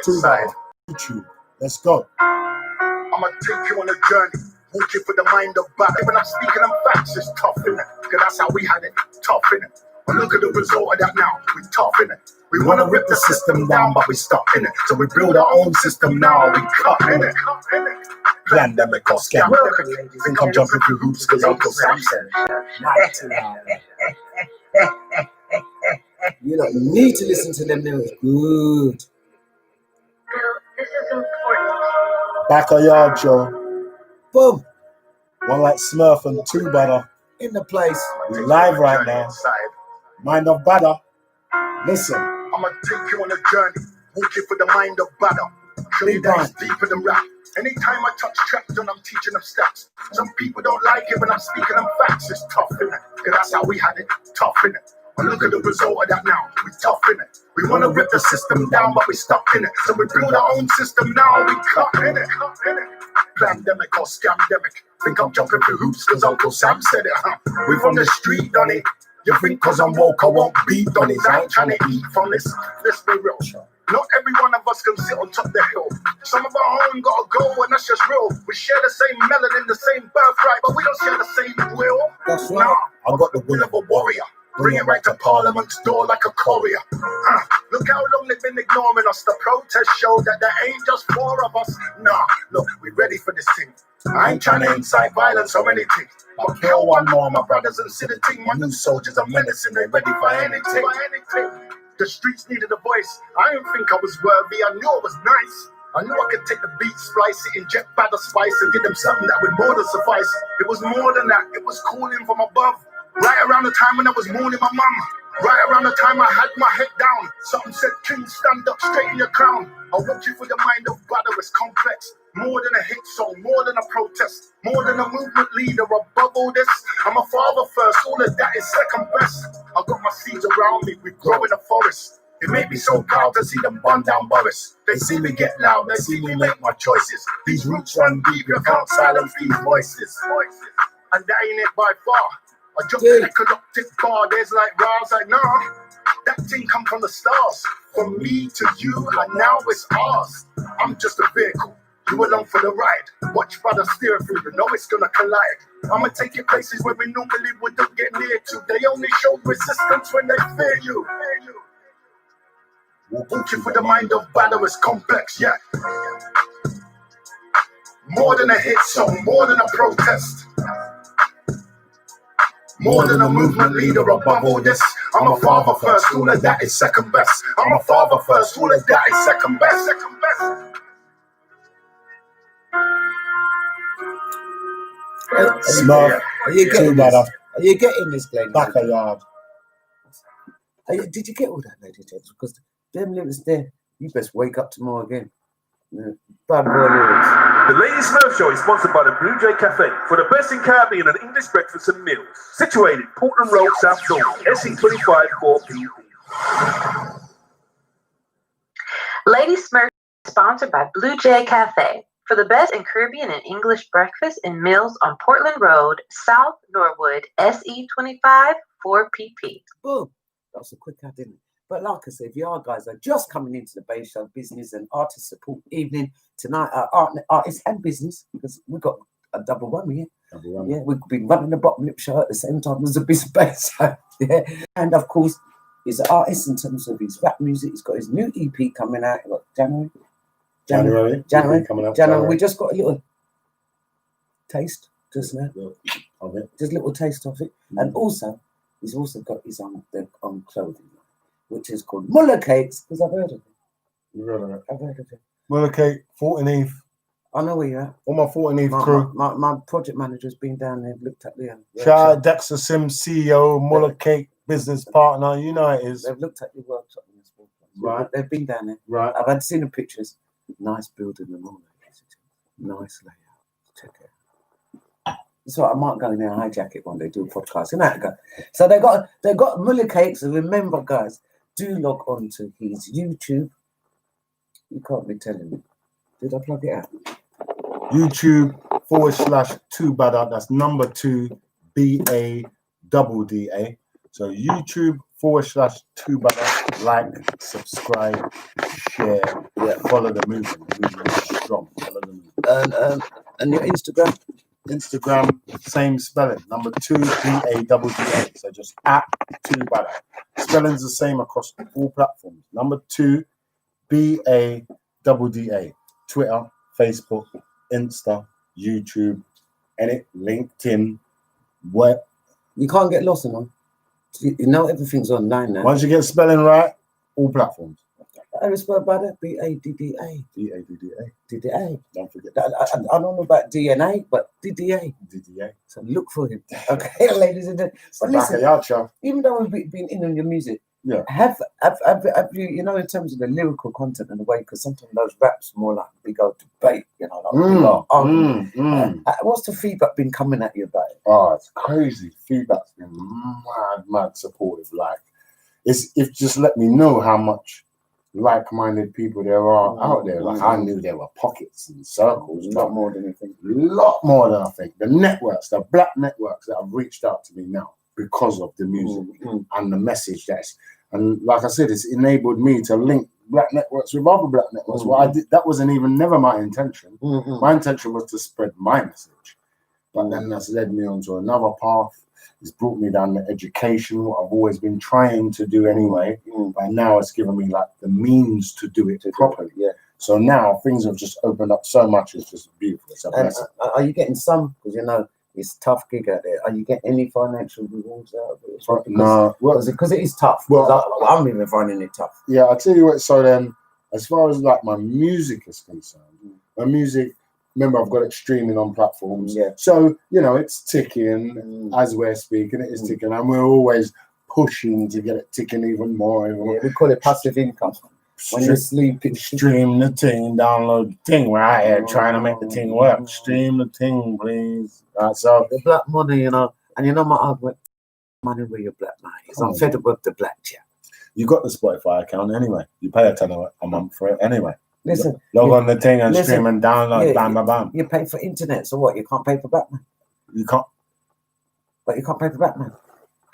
2 BADDA. YouTube. Let's go. I'ma take you on a journey. Walk you for the mind of BADDA. When I'm speaking them facts, it's tough, innit? Cause that's how we had it. Tough, innit? And look at the result of that now. We tough, innit? We wanna rip the system down, but we stuck in it. So we build our own system now. We cut in it. Pandemic or scam. Think I'm jumping through hoops cause Uncle Sam said. You know, you need to listen to them lyrics. Good. Bill, this is important. Backayard show. Boom. One like Smurf and 2 BADDA. In the place. We live right now. Mind of BADDA. Listen. I'ma take you on a journey. Walk you for the mind of BADDA. Show you that it's deeper than rap. Anytime I touch tracks and I'm teaching them steps. Some people don't like it when I'm speaking them facts. It's tough, innit? Cause that's how we had it. Tough, innit? And look at the result of that now. We tough, innit? We wanna rip the system down, but we stuck in it. So we build our own system now. We cut in it. Pandemic or scamdemic. Think I'm jumping through hoops cause Uncle Sam said it, huh? We from the street, Donny. You think cause I'm woke I won't beat Donnies. I ain't trying to eat from this. Let's be real. Not every one of us can sit on top of the hill. Some of our own gotta go, and that's just real. We share the same melanin, the same birthright, but we don't share the same will. That's right. Nah, I got the will of a warrior. Bring it right to Parliament's door like a courier. Look how long they've been ignoring us. The protest showed that there ain't just 4 of us. Nah, look, we ready for this thing. I ain't trying to incite violence or anything. But kill one more, my brothers, and see the team. My new soldiers are menacing, they ready for anything. The streets needed a voice. I didn't think I was worthy, I knew I was nice. I knew I could take the beat, splice it, inject BADDA spice, and give them something that would more than suffice. It was more than that, it was calling from above. Right around the time when I was mourning my mum. Right around the time I had my head down. Something said, King, stand up, straight in your crown. I walk you for the mind of BADDA, it's complex. More than a hit song, more than a protest. More than a movement leader, above all this. I'm a father first, all of that is second best. I got my seeds around me, we grow in the forest. It made me so proud to see them burn down Boris. They see me get loud, they see me make my choices. These roots run deep, you can't silence these voices. And that ain't it by far. I jumped in a echoloptic bar, there's like bars like, nah. That thing come from the stars. From me to you, and now it's ours. I'm just a vehicle, you along for the ride. Watch brother steer through, you know it's gonna collide. I'ma take you places where we normally wouldn't get near to. They only show resistance when they fear you. Walking for the mind of BADDA is complex, yeah. More than a hit song, more than a protest. More than a movement leader, above all this. I'm a father first, all of that is second best. I'm a father first, all of that is second best. Second best. Smurf, Are you getting this? Are you getting this, Glenn? Backayard. Did you get all that, ladies and gents? Because them lyrics there, you best wake up tomorrow again. Bad boy lyrics. The Lady Smurf Show is sponsored by the Blue Jay Cafe for the best in Caribbean and English breakfast and meals. Situated Portland Road, South Dorset, SE25 4PP. Lady Smurf is sponsored by Blue Jay Cafe for the best in Caribbean and English breakfast and meals on Portland Road, South Norwood, SE25 4PP. Boom. That's a quick ad, didn't it? But like I said, if you are guys are just coming into the Bay Show business and artist support evening tonight, artists and business, because we've got a double whammy here. Yeah, we've been running the bottom lip show at the same time as the business Bay Show. Yeah, and of course, he's an artist in terms of his rap music. He's got his new EP coming out. What, January coming out. January. We just got a little taste just now. Of it. Just a little taste of it. And also, he's also got his own clothing line, which is called Muller Cakes, because I've heard of it. You heard of it? I've heard of it. Muller Cake, 14th. I know where you're at. All my 14th crew. My project manager's been down there, looked at the Shout out Dexter Sims, CEO, Muller Cake business partner. You know it is. They've looked at your workshop in this book. Right. They've been down there. Right. I've seen the pictures. Nice building and all that. Nice layout. Check it. So I might go in there and hijack it one day, do a podcast. You know how to go. So they got Muller Cakes, and remember, guys, do log on to his YouTube. You can't be telling me. Did I plug it out? YouTube /2BADDA. That's number 2 BADDA. So YouTube /2BADDA. Like, subscribe, share, follow the movement. The movement is strong. Follow the movement. And your Instagram? Instagram, same spelling. Number 2 BADDA. So just @2BADDA. Spelling's the same across all platforms. Number 2 BADDA. Twitter, Facebook, Insta, YouTube, LinkedIn. What? You can't get lost in them. You know everything's online now. Once you get spelling right, all platforms. I respect about it. BADDA. BADDA. DDA. Don't forget. I don't know about DNA, but DDA. DDA. So look for him. Okay, ladies and gentlemen. But listen, Backayard show. even though we've been in on your music, yeah, have you, you know, in terms of the lyrical content and the way, because sometimes those raps more like big old debate, you know, like big old argument. What's the feedback been coming at you about it? Oh, it's crazy. Feedback's been mad supportive. Like, it's just let me know how much like-minded people there are out there. Like, I knew there were pockets and circles, a lot more than you think. A lot more than I think. The networks, the black networks that have reached out to me now because of the music and the message and like I said, it's enabled me to link black networks with other black networks. Well, that wasn't even never my intention. My intention was to spread my message, but then that's led me onto another path. It's brought me down to education, what I've always been trying to do anyway. But now it's given me like the means to do it properly. Yeah. So now things have just opened up so much. It's just beautiful. It's a blessing. Are you getting some? Because you know it's a tough gig out there. Are you getting any financial rewards out of it? No, because it is tough. Well, I'm even finding it tough. Yeah, I'll tell you what. So then, as far as like my music is concerned, my music. Remember, I've got it streaming on platforms. Yeah. So, you know, it's ticking as we're speaking. It is ticking. And we're always pushing to get it ticking even more. Yeah, we call it passive income. When you're sleeping. Stream the thing, download the thing. We're out here trying to make the thing work. Stream the thing, please. So the black money, you know. And you know my argument, money where your black money is. I'm fed up with the black chat. You got the Spotify account anyway. You pay a $10 a month for it anyway. Listen, log on the thing and stream and download, bam. You pay for internet, so what? You can't pay for Batman. You can't. But you can't pay for Batman.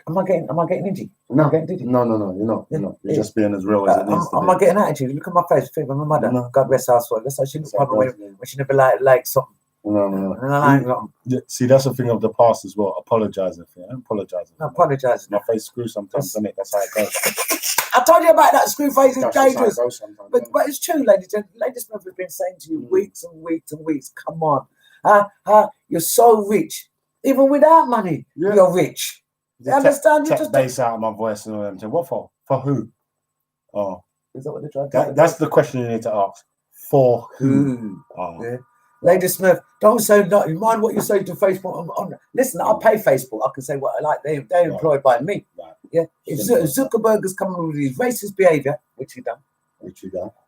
Am I getting edgy? No, I'm getting dizzy. No, you're not. You're just being as real as it needs to be. Am I getting attitude? Look at my face. Feel my mother. No. God rest her soul. That's how she looks when she never like something. No. See, that's a thing of the past as well. Apologizing for it. I'm apologizing. No, apologizing. My face screws sometimes, doesn't it? That's how it goes. I told you about that screw face. It's dangerous. But it's true, ladies and gentlemen. Lady Smurf has been saying to you weeks and weeks and weeks. Come on. You're so rich. Even without money, you're rich. You understand? You just bass out of my voice and all them. What for? For who? Oh. Is that what they're trying to do? That's the question you need to ask. For who? Oh. Yeah. Lady Smurf, don't say nothing. Mind what you say to Facebook. Listen, I'll pay Facebook. I can say what I like. They're employed by me. Right. Yeah. If Zuckerberg is coming with his racist behavior, which he done.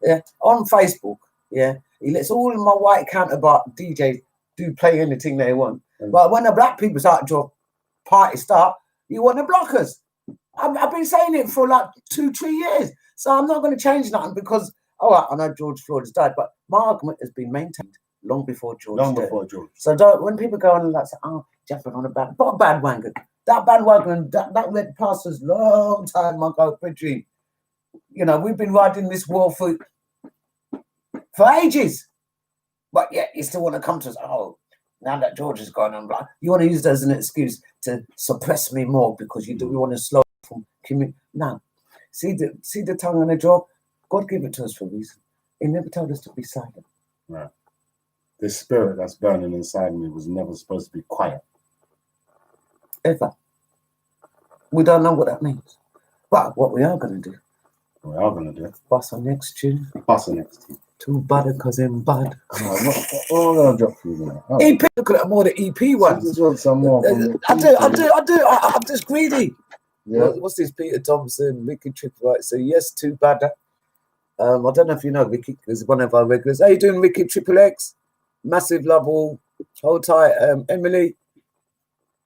Yeah. On Facebook, yeah. He lets all of my white counterpart DJs play anything they want. But when the black people start to party start, you want the blockers. I've been saying it for like 2-3 years. So I'm not going to change nothing because, I know George Floyd has died, but my argument has been maintained long before George. Long before George. So when people go on and like say, oh, jumping on a bandwagon, that went past us long time ago, Bridgie. You know, we've been riding this wall for ages. But yet you still want to come to us, oh, now that George has gone on, like, you want to use that as an excuse to suppress me more because we want to slow from community. No. See the tongue on the jaw? God gave it to us for a reason. He never told us to be silent. Right. This spirit that's burning inside me was never supposed to be quiet. Ever. We don't know what that means. But what we are going to do. Bust our next tune. Too bad because I'm bad. What am I going to drop for you now? EP, look at more the EP ones. Just want some more from I do. I'm just greedy. Yeah. What's this? Peter Thompson, Ricky Triple X. So yes, too bad. I don't know if you know Ricky is one of our regulars. How you doing, Ricky Triple X? Massive love all. Hold tight, Emily.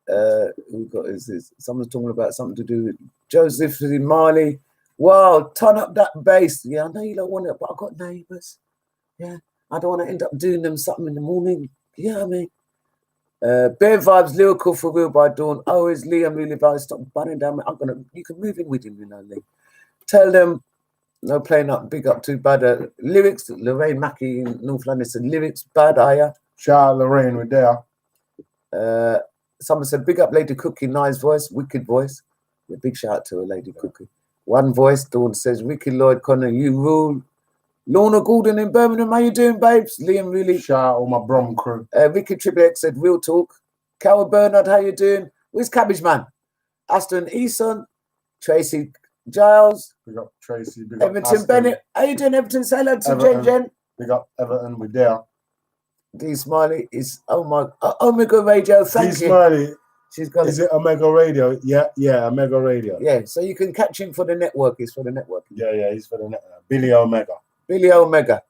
Who got is this? Someone's talking about something to do with Joseph Marley. Wow, turn up that bass. Yeah, I know you don't want it, but I've got neighbours. Yeah, I don't want to end up doing them something in the morning. Yeah, I mean. Bear Vibes, lyrical for real by Dawn. Always Liam really valid. Stop bunning down. You can move in with him, you know, Lee. Tell them, no playing up, big up to BADDA. Lyrics, Lorraine Mackey in North London said lyrics, BADDA. Shout out Lorraine, we're there. Someone said, big up Lady Cookie, nice voice, wicked voice. Yeah, big shout out to her, Lady Cookie. One voice, Dawn says, Ricky Lloyd Connor, you rule. Lorna Gordon in Birmingham, how you doing, babes? Liam really. Shout out all my Brom crew. Ricky Triple X said, real talk. Coward Bernard, how you doing? Where's Cabbage Man? Aston Eason, Tracy Giles. Big up Tracy. Big Everton up Bennett. How you doing, Everton? Say hello to Jen. Big up Everton, we're there. D Smiley is Omega Radio. Thank you. D Smiley. She's got. Is it Omega Radio? Yeah, Omega Radio. Yeah, so you can catch him for the network. He's for the network. Yeah, he's for the network. Billy Omega.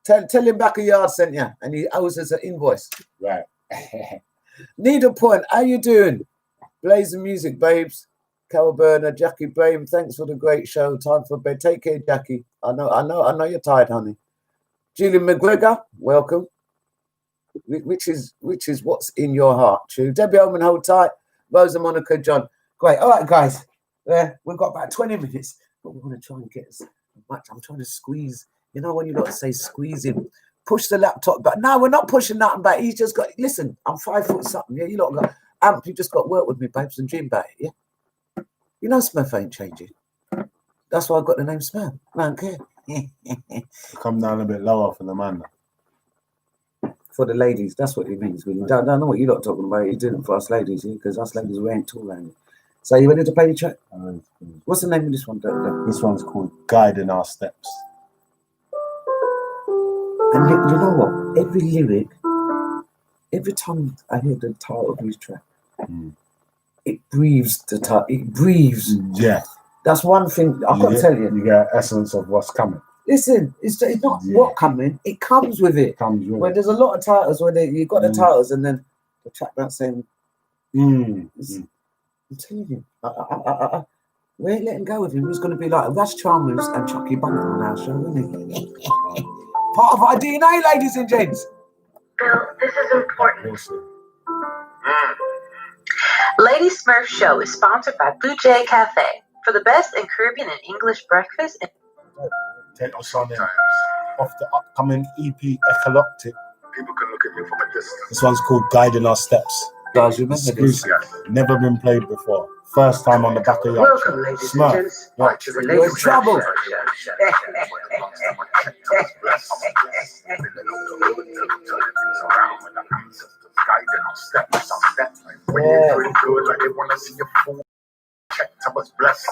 Tell him Backayard sent you, and he owes us an invoice. Right. Needlepoint, how you doing? Blazing music, babes. Carol Burner, Jackie Braham, thanks for the great show. Time for bed. Take care, Jackie. I know you're tired, honey. Julian McGregor, welcome. Which is what's in your heart, true. Debbie Oman, hold tight. Rosa Monica, John. Great. All right, guys. We've got about 20 minutes, but we want to try and get as much. I'm trying to squeeze. You know when you got to say squeeze in, push the laptop back. No, we're not pushing nothing back. He's just got. Listen, I'm 5 foot something. Yeah, you lot got amp. You just got to work with me, babes, and dream about it. Yeah. You know Smurf ain't changing. That's why I got the name Smurf. I don't care. Come down a bit lower for the man. For the ladies, that's what it means. We don't know what you lot talking about. He's doing it for us ladies, because us ladies we ain't tall around. So you ready to play the track? What's the name of this one? This one's called Guiding Our Steps. And you know what? Every lyric, every time I hear the title of this track, it breathes the title. It breathes. Yeah. That's one thing I've got to tell you. You get essence of what's coming. Listen, it's not what coming, it comes with it. There's a lot of titles where you've got the titles and then the track that's saying, I'm telling you, we ain't letting go of him. He's going to be like Russ Chalmers and Chucky Bunny on our show, isn't he? Part of our DNA, ladies and gents. Bill, this is important. Lady Smurf Show is sponsored by Blue Jay Cafe for the best in Caribbean and English breakfast. Take us on in off the upcoming EP Echoloctic. People can look at me from a distance. This one's called Guiding Our Steps. Guys, remember this? Never been played before. First time on the Backayard. Welcome, ladies and gents. You're in trouble. When you're doing good, like they want to see your fool. I was blessed.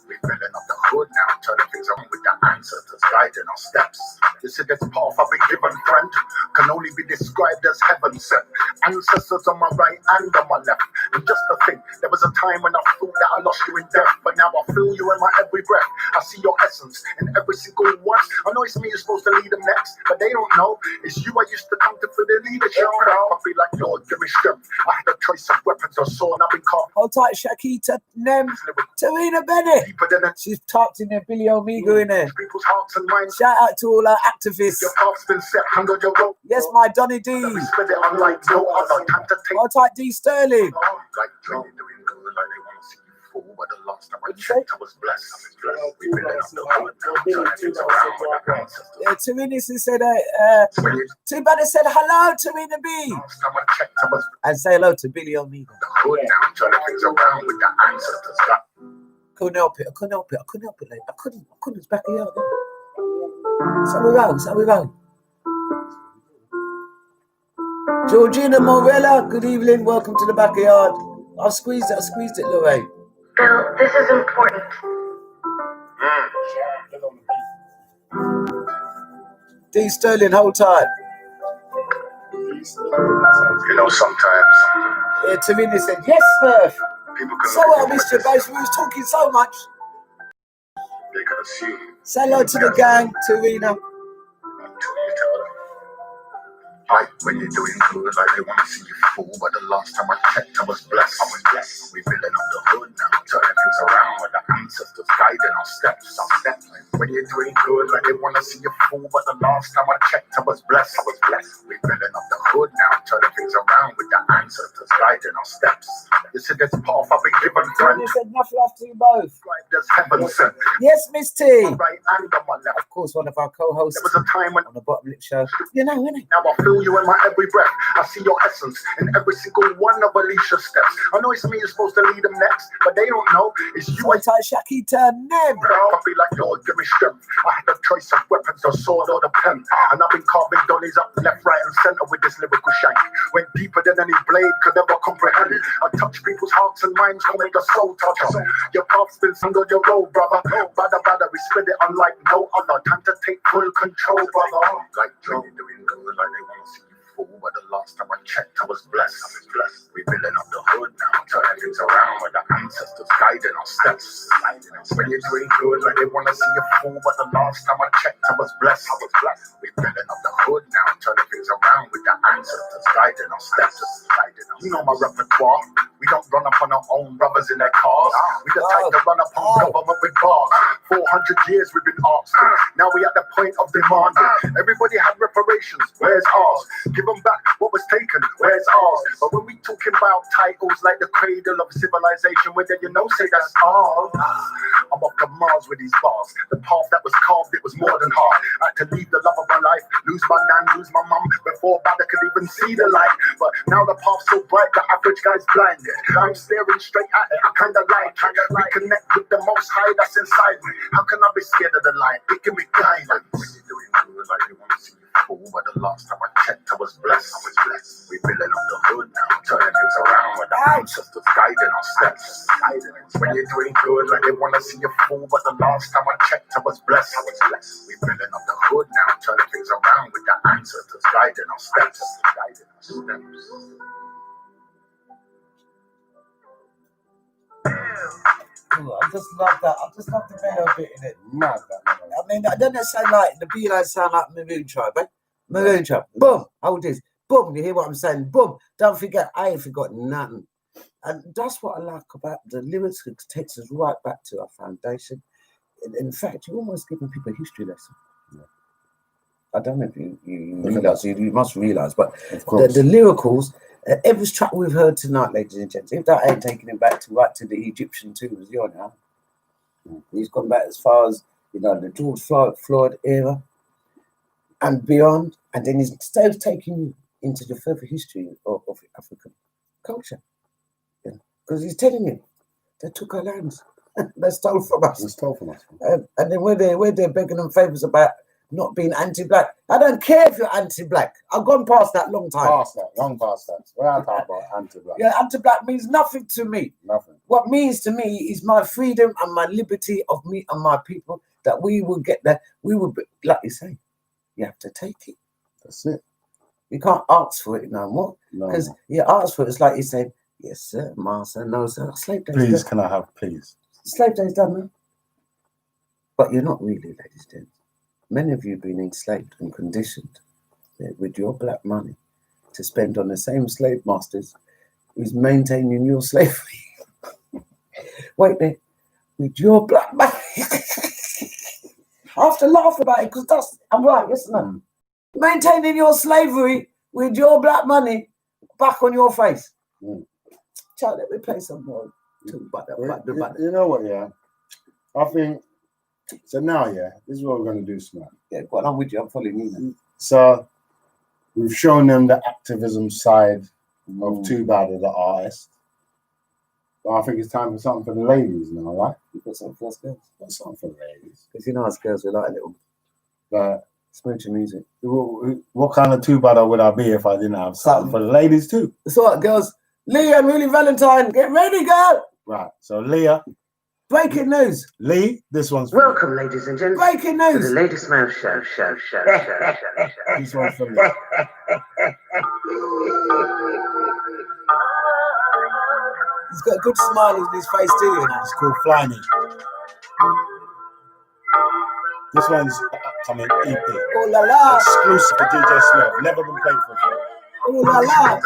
We're filling up the hood now, turning things around with the ancestors guiding our steps. You see, this path I've been given, friend, can only be described as heaven sent. Ancestors on my right and on my left. And just to think, there was a time when I thought that I lost you in death, but now I feel you in my every breath. I see your essence in every single one. I know it's me who's supposed to lead them next, but they don't know. It's you I used to come to for the leadership. I feel like Lord, give me strength. I had a choice of weapons or sword, and I've been caught. Hold tight, Shakita. Tarina Bennett. She's typed in there, Billy Omega in there. People's hearts and minds. Shout out to all our activists. Your path's been set under your rope. Yes, my Donny D. We spend it on like no other. Time to take Hold tight, D Sterling. like doing good, like they want to see you fall. But the last time I checked, I was blessed. We been up the hood now, turning things around with our ancestors. Yeah, Tarina said, too bad I said hello, Tarina B. Last time I checked, I was And say hello to Billy O'Meara. the hood now, turning things around with the ancestors. Couldn't help it, like, I couldn't, it's Backayard. So we go. Georgina Morella, good evening, welcome to the Backayard. I squeezed it, Lorraine. Bill, this is important. D Sterling, hold tight. You know, sometimes Yeah, Tarina said, yes, Smurf. people can So I missed you, guys. We was talking so much. they can assume. Say hello to the gang, Tarina. Like when you're doing good, like they want to see you fall. But the last time I checked, I was blessed. We building up the hood now, turning things around with the ancestors guiding our steps. When you're doing good, like they want to see you fall. But the last time I checked, I was blessed. We building up the hood now, turning things around with the ancestors guiding our steps. You see this path I've been given, friend. You said enough love to you both. Like there's heaven sent. Yes, Miss T. Right and on my left. Of course, one of our co-hosts There was a time when on the Bottom Lip Show. You know, innit? now I feel you in my every breath. I see your essence in every single one of Alicia's steps. I know it's me who's supposed to lead them next, but they don't know it's you. Hold tight, Shaki, turn them. I feel like Lord, give me strength. I had a choice of weapons, the sword or the pen, and I've been carving Donnies up left, right, and center with this lyrical shank. Went deeper than any blade could ever comprehend. I touch people's hearts and minds, call me the soul toucher. Your path's been sung on your road, brother. Badda, we split it unlike no other. Time to take full control, brother. Like Johnny doing good, like they want to see you fall. But the last time I checked, I was blessed. We building up the hood now, turning things around with the ancestors guiding our steps. When you're doing good, like they want to see you fall. But the last time I checked, I was blessed. We building up the hood now, turning things around with the ancestors guiding our steps. You know my repertoire. We don't run up on our own brothers in their cars. We the type to run up on government with bars. 400 years we've been asked. Now we at the point of demanding. Everybody had reparations. Where's ours? Give them back what was taken. Where's ours? But when we talking about titles like the cradle of civilization, whether you know say that's ours. I'm off to Mars with these bars. The path that was carved, it was more than hard. I had to leave the love of my life, lose my nan, lose my mum before Badda could even see the light. But now the path's so bright, the average guy's blinded. I'm staring straight at it, I kinda like it. Reconnect with the most high that's inside me. How can I be scared of the light? It can be guided. When you're doing good, like they want to see you fall. But the last time I checked, I was blessed. We building up the hood now, turning things around with the ancestors guiding our steps. When you're doing good, like they want to see you fall. But the last time I checked, I was blessed. We building up the hood now, turning things around with the ancestors guiding our steps. Ooh, I just love that. I just love the mellow bit in it. Mad that. I mean, I don't sound like the B-line sound like Maroon Tribe, eh? Maroon Tribe. Boom. Hold this. Boom. You hear what I'm saying? Boom. Don't forget, I ain't forgot nothing. And that's what I like about the lyrics. It takes us right back to our foundation. In fact, you're almost giving people a history lesson. Yeah. I don't know if you realize, you must realize, but the lyricals, every track we've heard tonight, ladies and gents, if that ain't taking him back to right to the Egyptian tunes, you know, he's gone back as far as, you know, the George Floyd era and beyond, and then he's still taking you into the further history of African culture. Because he's telling you, they took our lands, they stole from us. And then where they're begging them favors about not being anti-black. I don't care if you're anti-black. I've gone past that long time. Long past that. We're not talking about anti-black. Yeah, anti-black means nothing to me. Nothing. What means to me is my freedom and my liberty of me and my people, that we will get there. We will be, like you say, you have to take it. That's it. You can't ask for it no more. Because you ask for it, it's like you say, yes, sir, master, no, sir. Slave days. Please, can I have please? Slave days done, man. But you're not really, ladies and gents. Many of you have been enslaved and conditioned with your black money to spend on the same slave masters who's maintaining your slavery. Wait there, with your black money. I have to laugh about it because I'm right, yes or no? Maintaining your slavery with your black money back on your face. Child, let me play some more. You know what, yeah? I think, so now, yeah, this is what we're going to do, Smurf. Yeah, go on, I'm with you. I'm following you, man. So, we've shown them the activism side of Too Bad, the artist. But I think it's time for something for the ladies now, right? You've got something for us girls. Got something for the ladies. Because you know us girls, we like a little smooching music. What kind of Too Bad would I be if I didn't have something for the ladies too? That's all right, girls. Leah and Willie Valentine, get ready, girl. Right, so Leah. Breaking news. Lee, this one's for Welcome, ladies and gents. Breaking To news. the Lady Smurf show. This one's for me. He's got a good smile on his face too, you know. It's called Fly Me. This one's upcoming EP. Oh la la. Exclusive to DJ Smurf. Never been played for. Oh la la.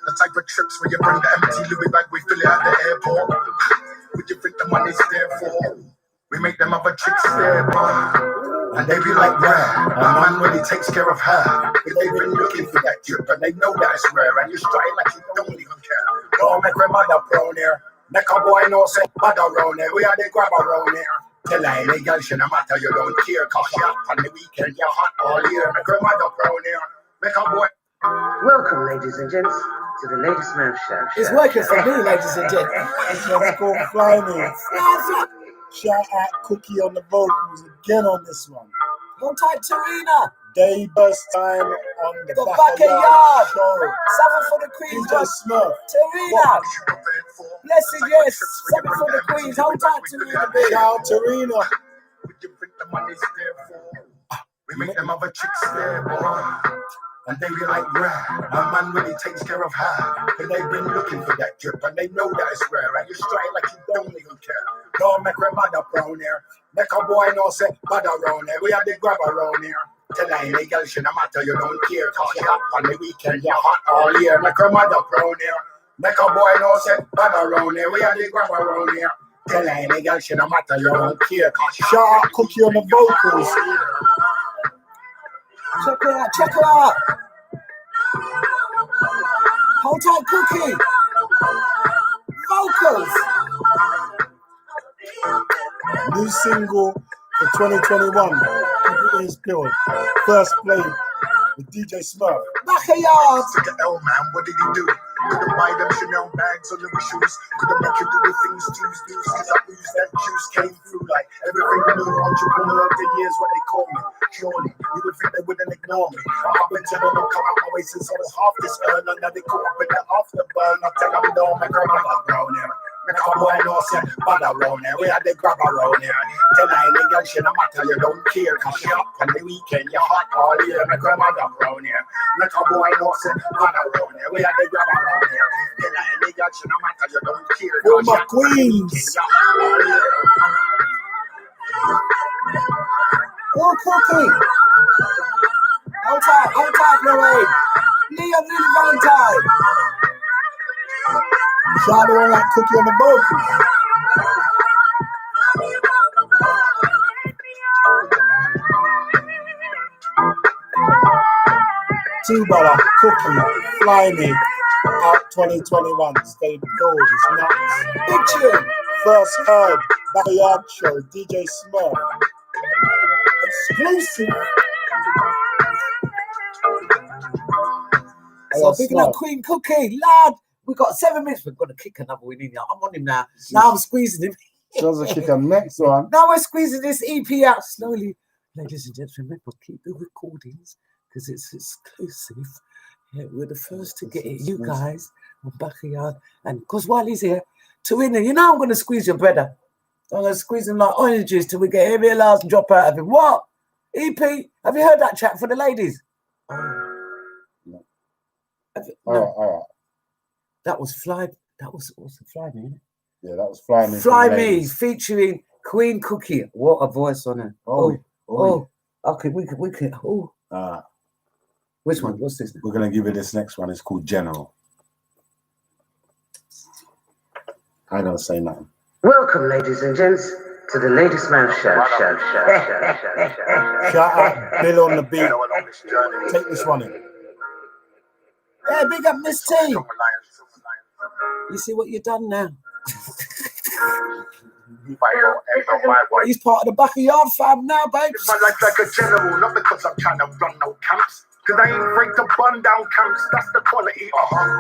The type of trips where you bring the empty Louis bag, we fill it at the airport. What you think the money's there for? We make them other chicks stare, boy. And they be like, rare. My man really takes care of her. But they've been looking for that drip, and they know that it's rare. And you strike like you don't even care. Don't make her mother prone here. Make a boy no say mother round here. We are the grab around here. Tell her any girl she no matter you don't care. Cause she hot on the weekend, you're hot all year. Make her mother prone here. Make a boy. Welcome, ladies and gents, to the Lady Smurf show. It's working for me, ladies and gentlemen. This one's called Fly Me. Shout out Cookie on the vocals again on this one. Hold tight, Tarina. Day bus time on the Backayard show. 7 for the Queens. DJ Smurf. Tarina. Blessed, yes. 7 for the Queens. Hold tight, Tarina, baby. Shout out Tarina. What you think the money's there for? We make them other chicks stare, boy. And they be like, rare. My man really takes care of her. And they've been looking for that drip, and they know that it's rare. And you strike like you don't even care. Don't make her mother brown here. Make a boy no say mother round here. We have the grab around here. Tell her any girl she no matter you don't care. Cause you hot on the weekend, you're hot all year. Make her mother brown here. Make a boy no say mother round here. We have the grab around here. Tell her any girl she no matter you don't care. Cause you Shout out Cookie on the vocals. Check her out, check her out. Hold tight, Cookie. Vocals. New single for 2021. Keep it pure. First play with DJ Smurf. Backayard. to the L man, what did he do? Couldn't buy them Chanel bags or Louis shoes. Couldn't make you do the things Jews do. Cause I lose that juice came through like everything new. Entrepreneur of the years, what they call me. Surely, you would think they wouldn't ignore me. I've been telling them come out my way since I was half this earn. And now they caught up in the afterburn. I tell them don't make her mother brown here. Make a boy no say bad around here. We had the grab around here. Tell her any girl she no matter you don't care. Cause she up on the weekend, you're hot all year. Make her mother brown here. Make a boy no say bad around here. We had the grab around here. Tell her any girl she no matter you don't care. For my queens. Oh, Cookie. Hold tight, Lorraine. Leah Lily Valentine. Shout out like Cookie on the vocals. Too Bad, Cookie, Fly Me, out 2021. Stay gold, it's nuts. Big tune. First heard, Backayard Show, DJ Smurf. Exclusive. So picking up Queen Cookie, lad. We got 7 minutes. We've got to kick another one in here. I'm on him now. Now I'm squeezing him. Shows a kick on next one. Now we're squeezing this EP out slowly. Ladies and gentlemen, remember, keep the recordings because it's exclusive. Yeah, we're the first to get it. You guys on Backayard. And because while he's here, Tarina, you know I'm going to squeeze your brother. I'm going to squeeze him like orange juice till we get every last drop out of him. What? EP, have you heard that chat for the ladies? No. No. All right. That was Fly. That was also Fly Me, isn't it? Yeah, that was Fly Me. Fly Me featuring Queen Cookie. What a voice on her. Oh. Okay, we can. Oh. Which one? What's this? We're gonna give it this next one. It's called General. I don't say nothing. Welcome, ladies and gents, to the Lady Smurf show. Shout out Bill on the beat. Take this one in. Hey, big up Miss T. You see what you done now? He's part of the Backayard fam now, babe. My life like a general, not because I'm trying to run no camps. Cause I ain't afraid to burn down camps, that's the quality.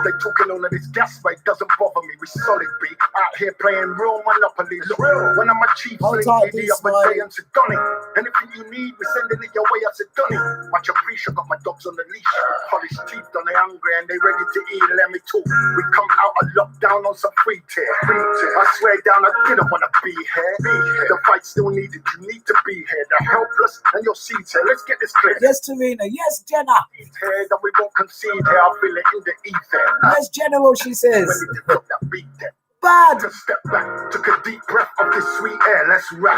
They talking all of this gas rate, doesn't bother me, we solid B. Out here playing real Monopoly. Look, when I'm a chief, the other day and said, Donny, anything you need, we're sending it your way. I said, Donny, watch your preacher, got my dogs on the leash. Polished teeth, done they hungry and they ready to eat, let me talk. We come out of lockdown on some free tier. I swear down, I didn't want to be here. The fight still needed, you need to be here. The helpless and your seeds here, let's get this clear. Yes, Tarina. Yes, Jenna. Here, that we won't concede here, I feel it in the ether. Yes, General, she says. Ready to drop that beat there. Bad. Just step back, took a deep breath of this sweet air, let's rap.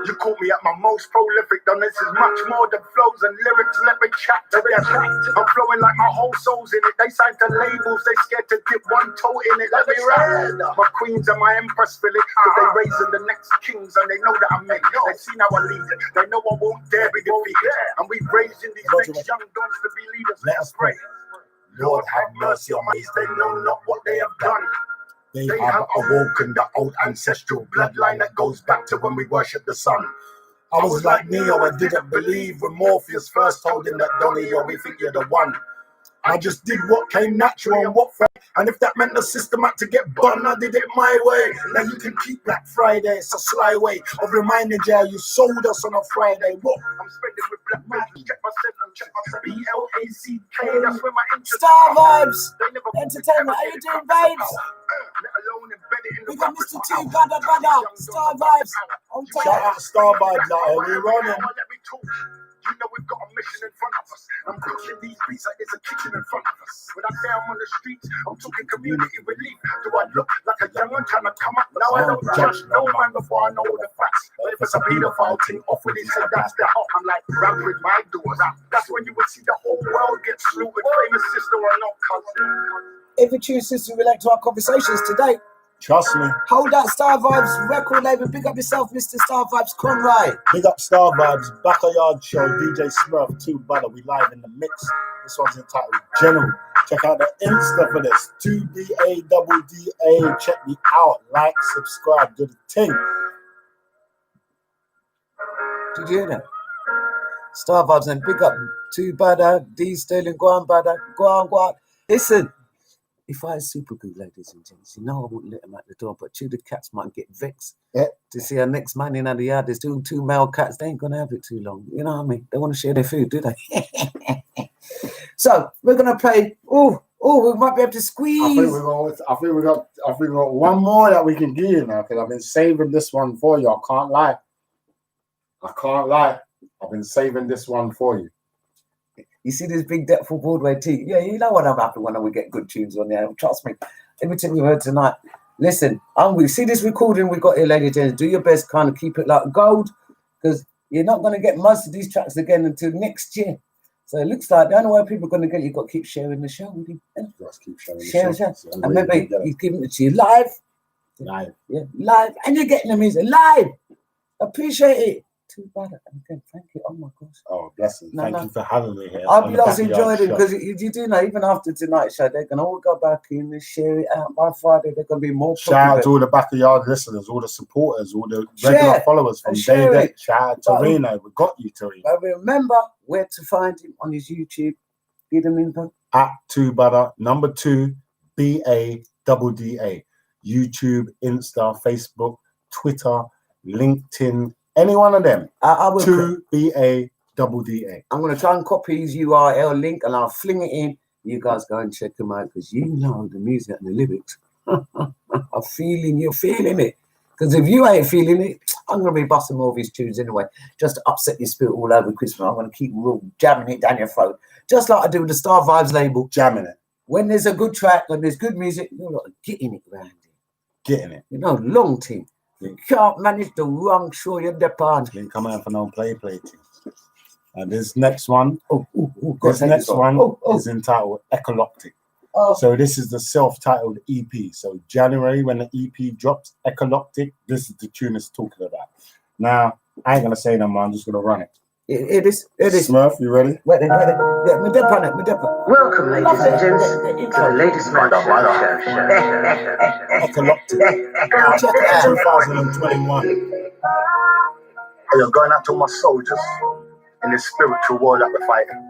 You caught me at my most prolific, done this is much more than flows and lyrics, let me chat to them. I'm flowing like my whole soul's in it, they signed to labels, they scared to dip one toe in it, let me rap. My queens and my empress feel it, cause they raising the next kings and they know that I'm it. They seen how I lead it, they know I won't dare be defeated. And we raising these next young dogs to be leaders, let us pray. Lord have mercy on me, they know not what they have done. They have awoken the old ancestral bloodline that goes back to when we worship the sun. I was like Neo and didn't believe when Morpheus first told him that Donnie, yo, we think you're the one. I just did what came natural and what felt. And if that meant the system had to get burned, I did it my way. Now you can keep Black Friday. It's a sly way of reminding you you sold us on a Friday. What? I'm spending with Black Magic. Check my sentence. Check my BLACK. That's where my interest. Star Vibes. Entertainment. How you doing, babes? We got Mr. T. Badda. Star Vibes. Shout out Star Vibes out here. We're running. You know we've got a mission in front of us. I'm cooking these beats like there's a kitchen in front of us. When I say I'm on the streets, I'm talking community relief. Do I look like a young one trying to come up? No, I don't judge no man before I know the facts. But if it's a pedophile thing, off with his head, that's the hot. I'm like, rap with my doors. That's when you would see the whole world get slaughtered. Famous sister or not, cousin. If you choose to relate to our conversations today, trust me. Hold that Star Vibes record label. Big up yourself, Mr. Star Vibes Conroy. Big up Star Vibes, Backayard Show, DJ Smurf, 2 BADDA. We live in the mix. This one's entitled General. Check out the Insta for this. 2BADDA. Check me out. Like, subscribe, do the thing. Did you hear that? Star Vibes and big up 2 BADDA, D Sterling, go on BADDA, go on. Listen. If I had super good, ladies and gents, you know I wouldn't let them out the door, but the cats might get vexed to see our next man in the yard. There's two male cats. They ain't going to have it too long. You know what I mean? They want to share their food, do they? So, we're going to play. Oh, we might be able to squeeze. I think we got one more that we can give you now, because I've been saving this one for you. I can't lie. I've been saving this one for you. You see this big depth for Broadway tea? Yeah, you know what I'm happy when we get good tunes on there. Trust me. Everything we heard tonight. Listen, we see this recording we got here, ladies and gents. Do your best, kind of keep it like gold, because you're not going to get most of these tracks again until next year. So it looks like the only way people are going to get, you've got to keep sharing the show with you. Just keep sharing the show. So and maybe he's giving it to you live. Yeah, live. And you're getting the music live. Appreciate it. Too bad. Again, thank you. Oh my gosh. Oh, blessing. Thank you for having me here. I've just enjoyed it, because you do know, even after tonight's show, they can all go back in and share it out. By Friday, they're going to be more. Shout out to all the Backayard listeners, all the supporters, all the regular followers from day to day. Shout out to Reno. We got you, Tarina. But remember where to find him on his YouTube. Give him info. At 2 BADDA, number 2, BADDA. YouTube, Insta, Facebook, Twitter, LinkedIn. Any one of them. 2 BADDA. I'm going to try and copy his URL link and I'll fling it in. You guys go and check them out, because you know the music and the lyrics. You're feeling it. Because if you ain't feeling it, I'm going to be busting more of his tunes anyway, just to upset your spirit all over Christmas. I'm going to keep jamming it down your throat, just like I do with the Star Vibes label. Jamming it. When there's a good track, when there's good music, you're like getting it around it. Getting it. You know, long team. You can't manage the wrong show you're dependent. Didn't come out for no play team. And this next one, is entitled Echoloctic. So this is the self-titled EP. So January, when the EP drops, Echoloctic, this is the tune it's talking about. Nah, I ain't gonna say no more. I'm just gonna run it. It is. Smurf, you ready? Wait. Yeah, me dip on it. Welcome, ladies and gents, to the latest Smurf show. Ecoloptic. Check it out. 2021. You're going out to my soldiers in the spiritual war that we're fighting.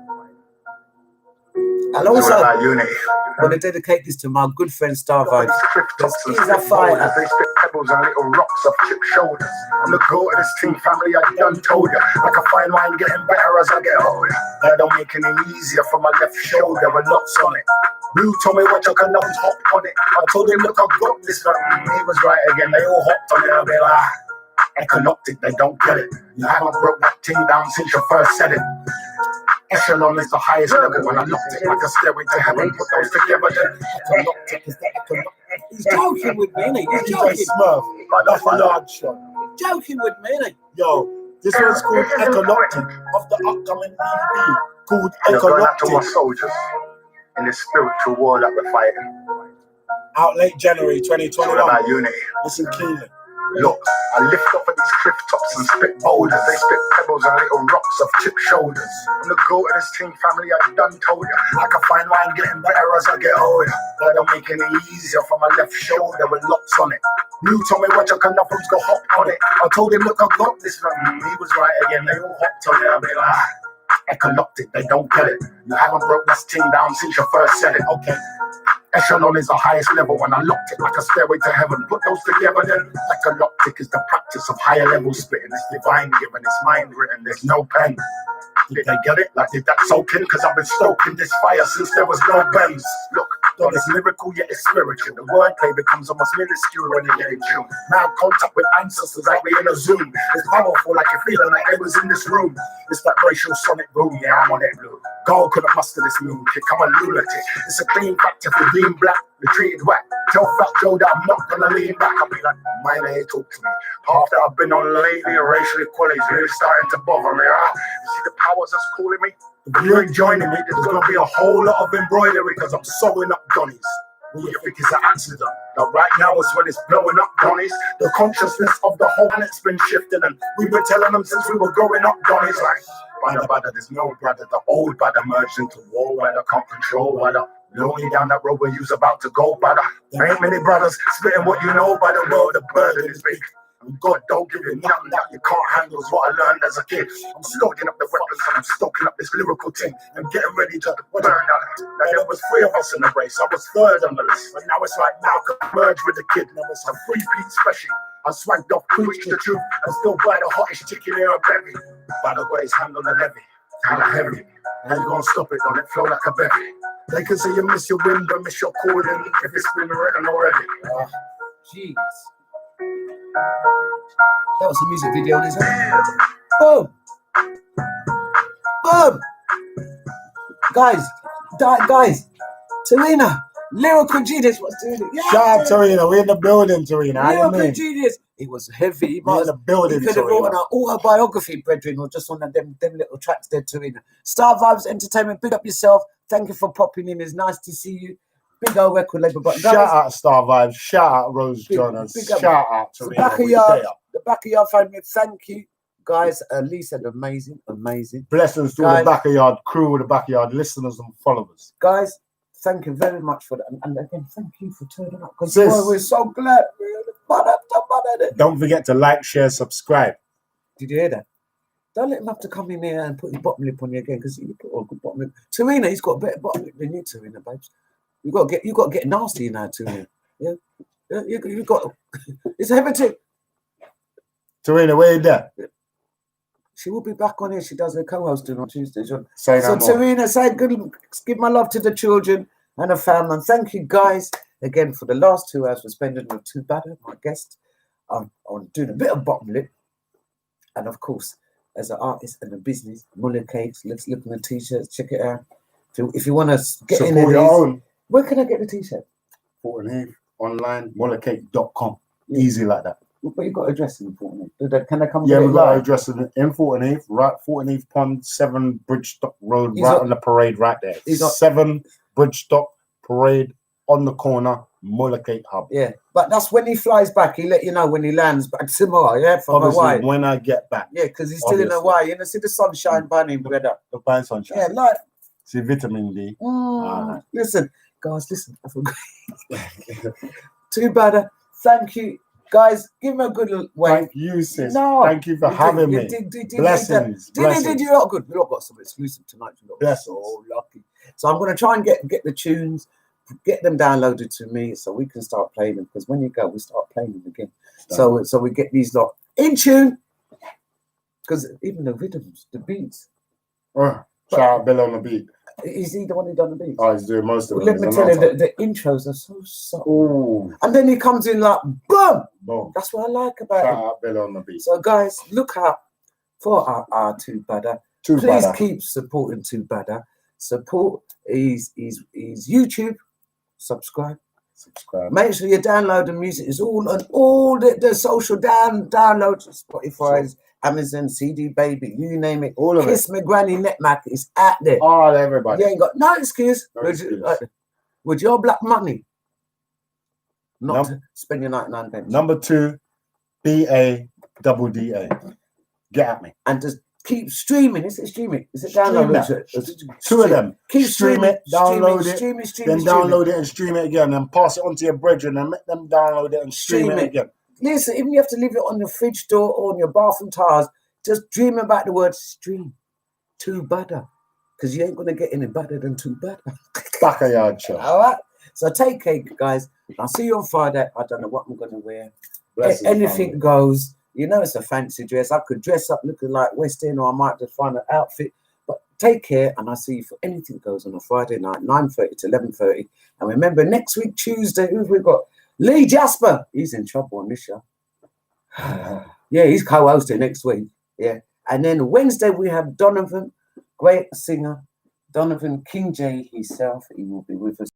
And also, about unity. I want to dedicate this to my good friend Star Vibes. Because he's a They fighter. spit pebbles and little rocks off chip shoulders. I'm the goat of this team family, I done told ya. Like a fine wine getting better as I get older. I don't make it any easier for my left shoulder with lots on it. You told me what you can always hop on it. I told him, look, I got this, but he was right again. They all hopped on it. I'll be like, ecoloptic, they don't get it. You haven't broke that thing down since you first said it. Echelon is the highest level when I looked it like a stairway to heaven. Put those together, then ecoloptic is the ecoloptic. He's joking with me, innit? He's DJ joking. Smurf. That's a large shot. Joking with me, innit? Yo, this one's called Ecoloptic of the upcoming EP called You're going out to my Ecoloptic. soldiers in this spiritual war that we're fighting. Out late January It's all 2021. about unity. Listen keenly. Look, I lift off of these cliff tops and spit boulders. They spit pebbles and little rocks off chip shoulders. I'm the goat of this team family, I done told ya. I can find wine getting better as I get older. I don't make it any easier for my left shoulder with locks on it. You told me what your knuckles go hop on it. I told him, look, I got this from him. He was right again, they all hopped on it. I'll be like, ecoloptic, they don't get it. You haven't broke this team down since you first said it. Okay. Echelon is the highest level when I locked it like a stairway to heaven. Put those together then. Ecoloptic is the practice of higher level spitting. It's divine given, it's mind written, there's no pen. Did they get it? Like did that soak in? Cause I've been stoking this fire since there was no bends. Look, God is lyrical yet it's spiritual. The wordplay becomes almost minuscule when you get in tune. Now contact with ancestors like we in a Zoom. It's powerful like you're feeling like it was in this room. It's that racial sonic boom, yeah, I'm on it blue. God couldn't muster this moon kick, I'm a lunatic. It's a clean fact if we're being black, we're treated whack. Tell Fat Joe that I'm not gonna lean back. I'll be like, my name talk to me. Half that I've been on lately, racial equality is really starting to bother me. You see the powers that's calling me? If you ain't joining me, there's gonna be a whole lot of embroidery because I'm sewing up Donnies. Who you think is an accident? Now right now is when it's blowing up Donnies. The consciousness of the whole planet's been shifting and we've been telling them since we were growing up Donnies like, Badda, there's no brother. The old Badda merged into war, Badda can't control Badda. Lonely down that road where you's about to go, Badda. There ain't many brothers spitting what you know by the world. The burden is big. And God don't give you nothing that you can't handle is what I learned as a kid. I'm stoking up the weapons and I'm stoking up this lyrical thing and getting ready to burn down it. Now there was 3 of us in the race. I was 3rd on the list. But now it's like Malcolm merged with the kid. Now it's a 3-peat special. I swagged off, preached the truth, and still buy the hottest chicken in a bevy. By the way, it's hand on the levy, kinda heavy. How you gonna stop it? Don't it flow like a bevy? They can say you miss your wind, but miss your calling if it's been written already. Jeez. That was a music video on his own. Boom! Boom! Guys, Tarina, lyrical genius was doing it. Yeah. Shout out Tarina, we're in the building, Tarina. How you Lyrical mean? genius. It was heavy. We're in the building, He could have wrote Tarina. an autobiography, brethren, or just on them little tracks there, Tarina. Star Vibes Entertainment, big up yourself. Thank you for popping in. It's nice to see you. Big old record label. But Shout out Star Vibes. Shout out Rose Jonas. big up. Shout out the Tarina. Backayard family, thank you. Guys, Lisa, amazing. Blessings to all the Backayard crew, all the Backayard listeners and followers. Guys, thank you very much for that. And again, thank you for turning up. Because we're so glad. Don't forget to like, share, subscribe. Did you hear that? Don't let him have to come in here and put his bottom lip on you again, because you put a good bottom lip. Tarina, he's got a better bottom lip than you, Tarina, babes. You got to get nasty now, Tarina. Yeah, you got. It's heavy. Tarina, where you there? She will be back on here. She does her co-hosting on Tuesdays. Say so no more. Tarina, say good. Give my love to the children and the family, and thank you guys again for the last 2 hours for spending with Too Badda, my guest, on doing a bit of bottom lip, and of course, as an artist and a business, Muller Cakes. Let's look at the t-shirts. Check it out. If you want to get Support in your own. Where can I get the t-shirt? Fortin Heath online, mullercake.com. Easy like that. But you've got an address in Fortin Heath. Can I come? Yeah, get we've it got an live? address in Fortin Heath, right? Fortin Heath Pond, 7 Bridgestock Road, He's right got- on the parade, right there. he's got- 7 Bridgestock Parade on the corner, Mulacate Hub. Yeah, but that's when he flies back. He let you know when he lands back tomorrow. Yeah, from Obviously, Hawaii. when I get back. Yeah, because he's still in Hawaii. You know, see the sunshine burning, brother. The fine sunshine. Yeah, like. See vitamin D. Listen, guys, listen. I forgot. Too bad. Thank you, guys. Give me a good wave. Thank you, sis. No, thank you for having me. Blessings. Did you lot good? We all got some exclusive tonight. Blessings. So lucky. So I'm going to try and get the tunes, get them downloaded to me, so we can start playing them. Because when you go, we start playing them again. So we get these lot in tune. Because even the rhythms, the beats. Shout out Bill on the beat. Is he the one who done the beats? Oh, he's doing most of it. Let me tell you, the intros are so subtle. And then he comes in like, boom! Boom. That's what I like about Shout him. out Bill on the beat. So, guys, look out for our Too Badda. Please keep supporting Too Badda. Support his YouTube. Subscribe. Make sure you download the music. It's all on all the social downloads. Spotify's, Amazon, CD Baby, you name it. All of Kiss Me Granny Netmac is out there. All everybody. You ain't got no excuse. With your black money, not to spend your 99 pence. Number 2, BADDA. Get at me. And just keep streaming. Is it streaming? Is it downloading? Two of them. Keep stream it, download it, then download it and stream it again, and pass it on to your brethren and make them download it and stream it again. Listen, even if you have to leave it on your fridge door or on your bathroom tiles, just dream about the word stream. Too Badda. Because you ain't going to get any better than Too Badda. Backayard show. All right? So take care, guys. I'll see you on Friday. I don't know what I'm going to wear. Anything goes. You know, it's a fancy dress. I could dress up looking like West End, or I might just find an outfit. But take care, and I'll see you for anything goes on a Friday night, 9:30 to 11:30. And remember, next week, Tuesday, who have we got? Lee Jasper. He's in trouble on this show. Yeah, he's co-hosting next week. Yeah. And then Wednesday, we have Donovan, great singer. Donovan King J himself. He will be with us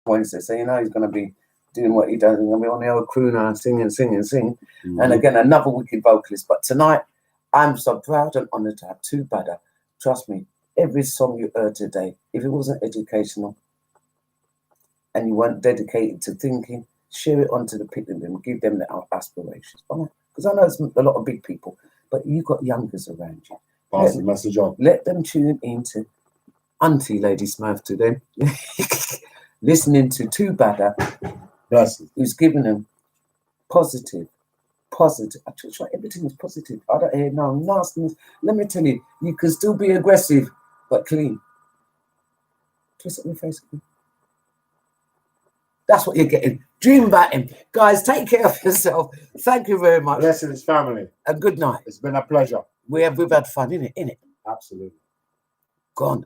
Wednesday. So, you know, he's going to be doing what he does. He's going to be on the old crooner, singing. And again, another wicked vocalist. But tonight, I'm so proud and honored to have Too Badda. Trust me, every song you heard today, if it wasn't educational and you weren't dedicated to thinking, share it onto the people and give them their aspirations. Because I know it's a lot of big people, but you've got youngers around you. Pass the message on. Let them tune into Auntie Lady Smurf to them. Listening to Too Badda, who's giving them positive. I try everything is positive. I don't hear no nastiness. Let me tell you, you can still be aggressive, but clean. Twist up your face. That's what you're getting. Dream about him. Guys, take care of yourself. Thank you very much. Blessings, family. And good night. It's been a pleasure. We've had fun, innit? Absolutely. Gone.